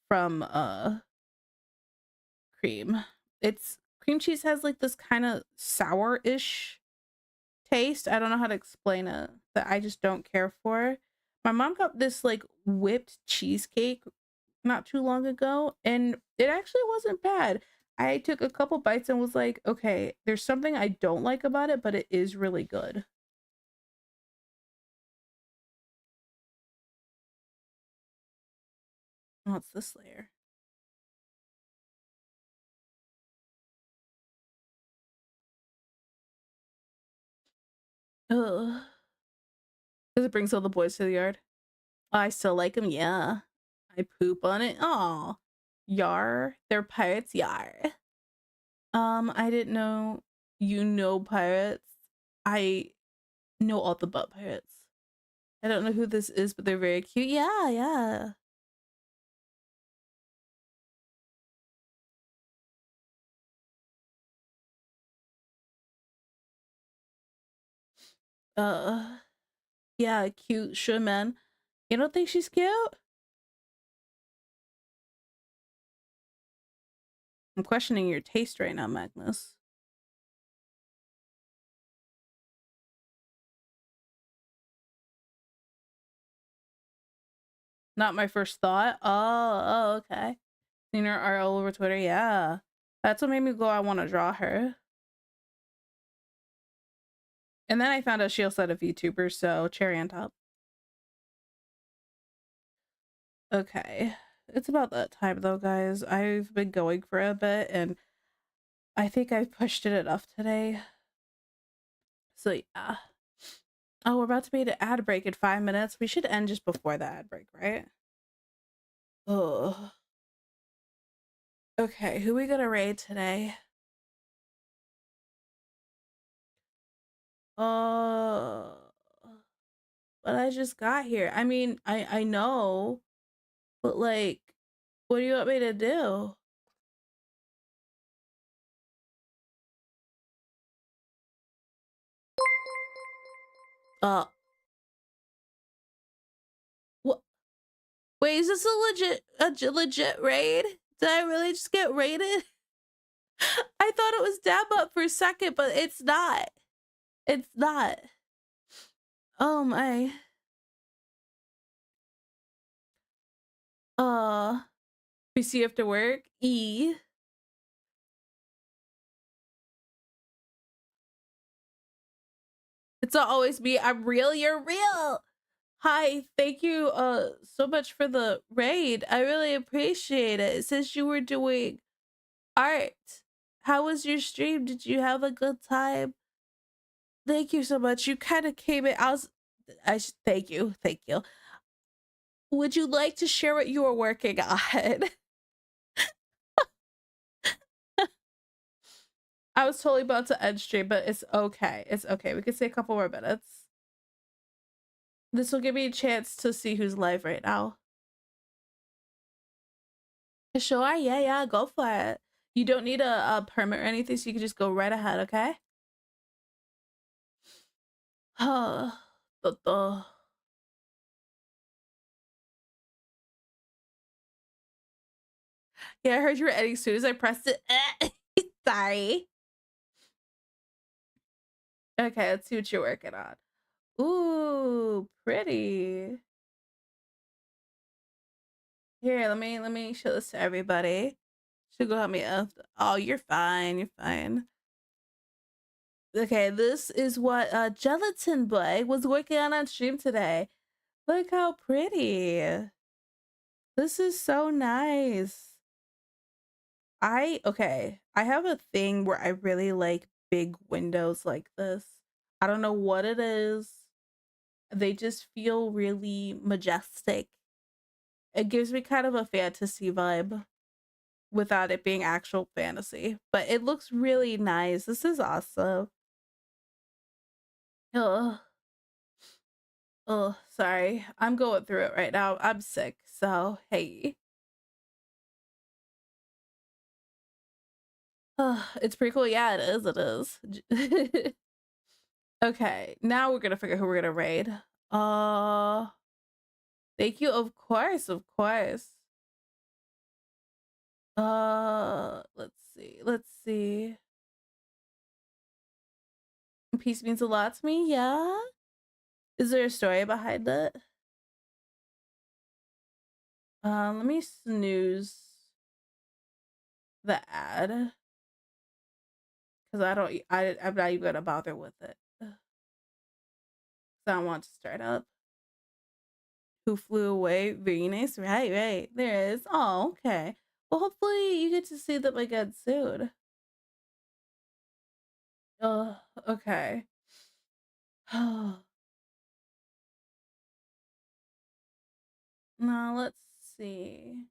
from cream. It's cream cheese has like this kind of sour-ish taste. I don't know how to explain it. That I just don't care for. My mom got this like whipped cheesecake not too long ago and it actually wasn't bad. I took a couple bites and was like, okay, there's something I don't like about it, but it is really good. What's this layer? Ugh. Because it brings all the boys to the yard. I still like them, yeah. I poop on it. Aw. Yar. They're pirates, yar. I didn't know you know pirates. I know all about pirates. I don't know who this is, but they're very cute. Yeah. Uh, yeah, cute man. You don't think she's cute? I'm questioning your taste right now, Magnus. Not my first thought. Oh, okay. Seen her art all over Twitter. Yeah. That's what made me go, I want to draw her. And then I found out she also had a VTuber, so cherry on top. Okay. It's about that time though, guys. I've been going for a bit and I think I've pushed it enough today. So yeah. Oh, we're about to be at an ad break in 5 minutes. We should end just before the ad break, right? Oh. Okay, who we gonna raid today? Uh, but I just got here. I mean, I know, but like, what do you want me to do? Uh, what? Wait, is this a legit raid? Did I really just get raided? I thought it was dab up for a second, but it's not. It's not. Oh my. PC after work. E. It's not always me. I'm real. You're real. Hi, thank you so much for the raid. I really appreciate it. It says you were doing art. How was your stream? Did you have a good time? Thank you so much. You kind of came in. Thank you. Thank you. Would you like to share what you were working on? I was totally about to end stream, but it's okay. It's okay. We can stay a couple more minutes. This will give me a chance to see who's live right now. Sure, yeah, go for it. You don't need a permit or anything, so you can just go right ahead, okay? Oh, yeah, I heard you were editing as soon as I pressed it. Sorry. Okay, let's see what you're working on. Ooh, pretty. Here, let me show this to everybody. Should go help me up. Oh, you're fine. You're fine. Okay, this is what Gelatin Boy was working on stream today. Look how pretty. This is so nice. I have a thing where I really like big windows like this. I don't know what it is. They just feel really majestic. It gives me kind of a fantasy vibe without it being actual fantasy, but it looks really nice. This is awesome. Ugh. Oh, sorry. I'm going through it right now. I'm sick. So, hey. It's pretty cool. Yeah, it is. It is. Okay, now we're gonna figure who we're gonna raid. Uh, thank you. Of course, of course. Let's see. Let's see. Peace means a lot to me. Yeah. Is there a story behind it? Let me snooze the ad because I'm not even gonna bother with it. 'Cause I don't want to start up. Who flew away? Venus, right, right. There is. Oh, okay. Well, hopefully you get to see them again soon. Oh, okay. Now let's see.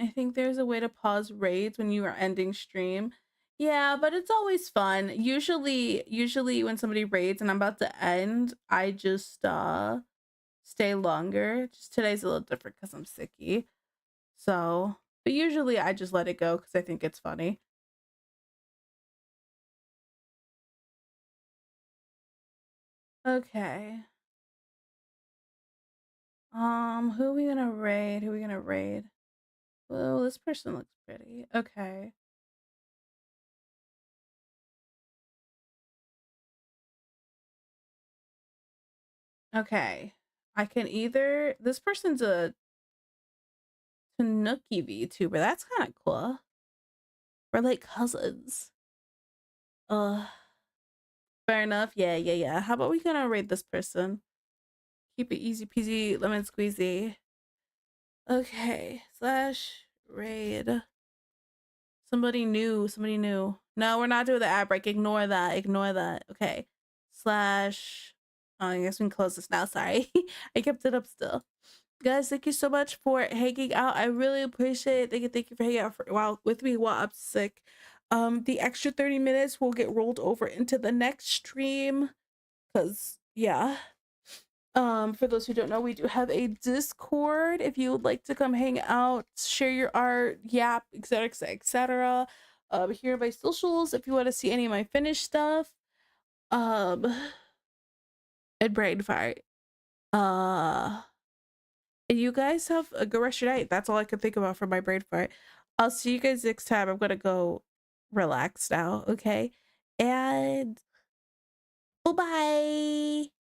I think there's a way to pause raids when you are ending stream. Yeah, but it's always fun. Usually when somebody raids and I'm about to end, I just stay longer. Just today's a little different because I'm sicky. So, but usually I just let it go because I think it's funny. Okay. Who are we gonna raid? Who are we gonna raid? Well, this person looks pretty. Okay. Okay. I can either this person's a Tanuki VTuber. That's kind of cool. We're like cousins. Fair enough. Yeah, yeah, yeah. How about we gonna rate this person? Keep it easy peasy lemon squeezy. Okay. Slash raid. Somebody new. Somebody new. No, we're not doing the ad break. Ignore that. Ignore that. Okay. Slash. Oh, I guess we can close this now. Sorry. I kept it up still. Guys, thank you so much for hanging out. I really appreciate it. Thank you for hanging out for while with me while I'm sick. The extra 30 minutes will get rolled over into the next stream. Cause yeah. For those who don't know, we do have a Discord. If you would like to come hang out, share your art, yap, etc., etc., etc. Here are my socials if you want to see any of my finished stuff. Um, and brain fart. Uh, and you guys have a good rest of your night. That's all I could think about for my brain fart. I'll see you guys next time. I'm gonna go relax now, okay? And bye bye.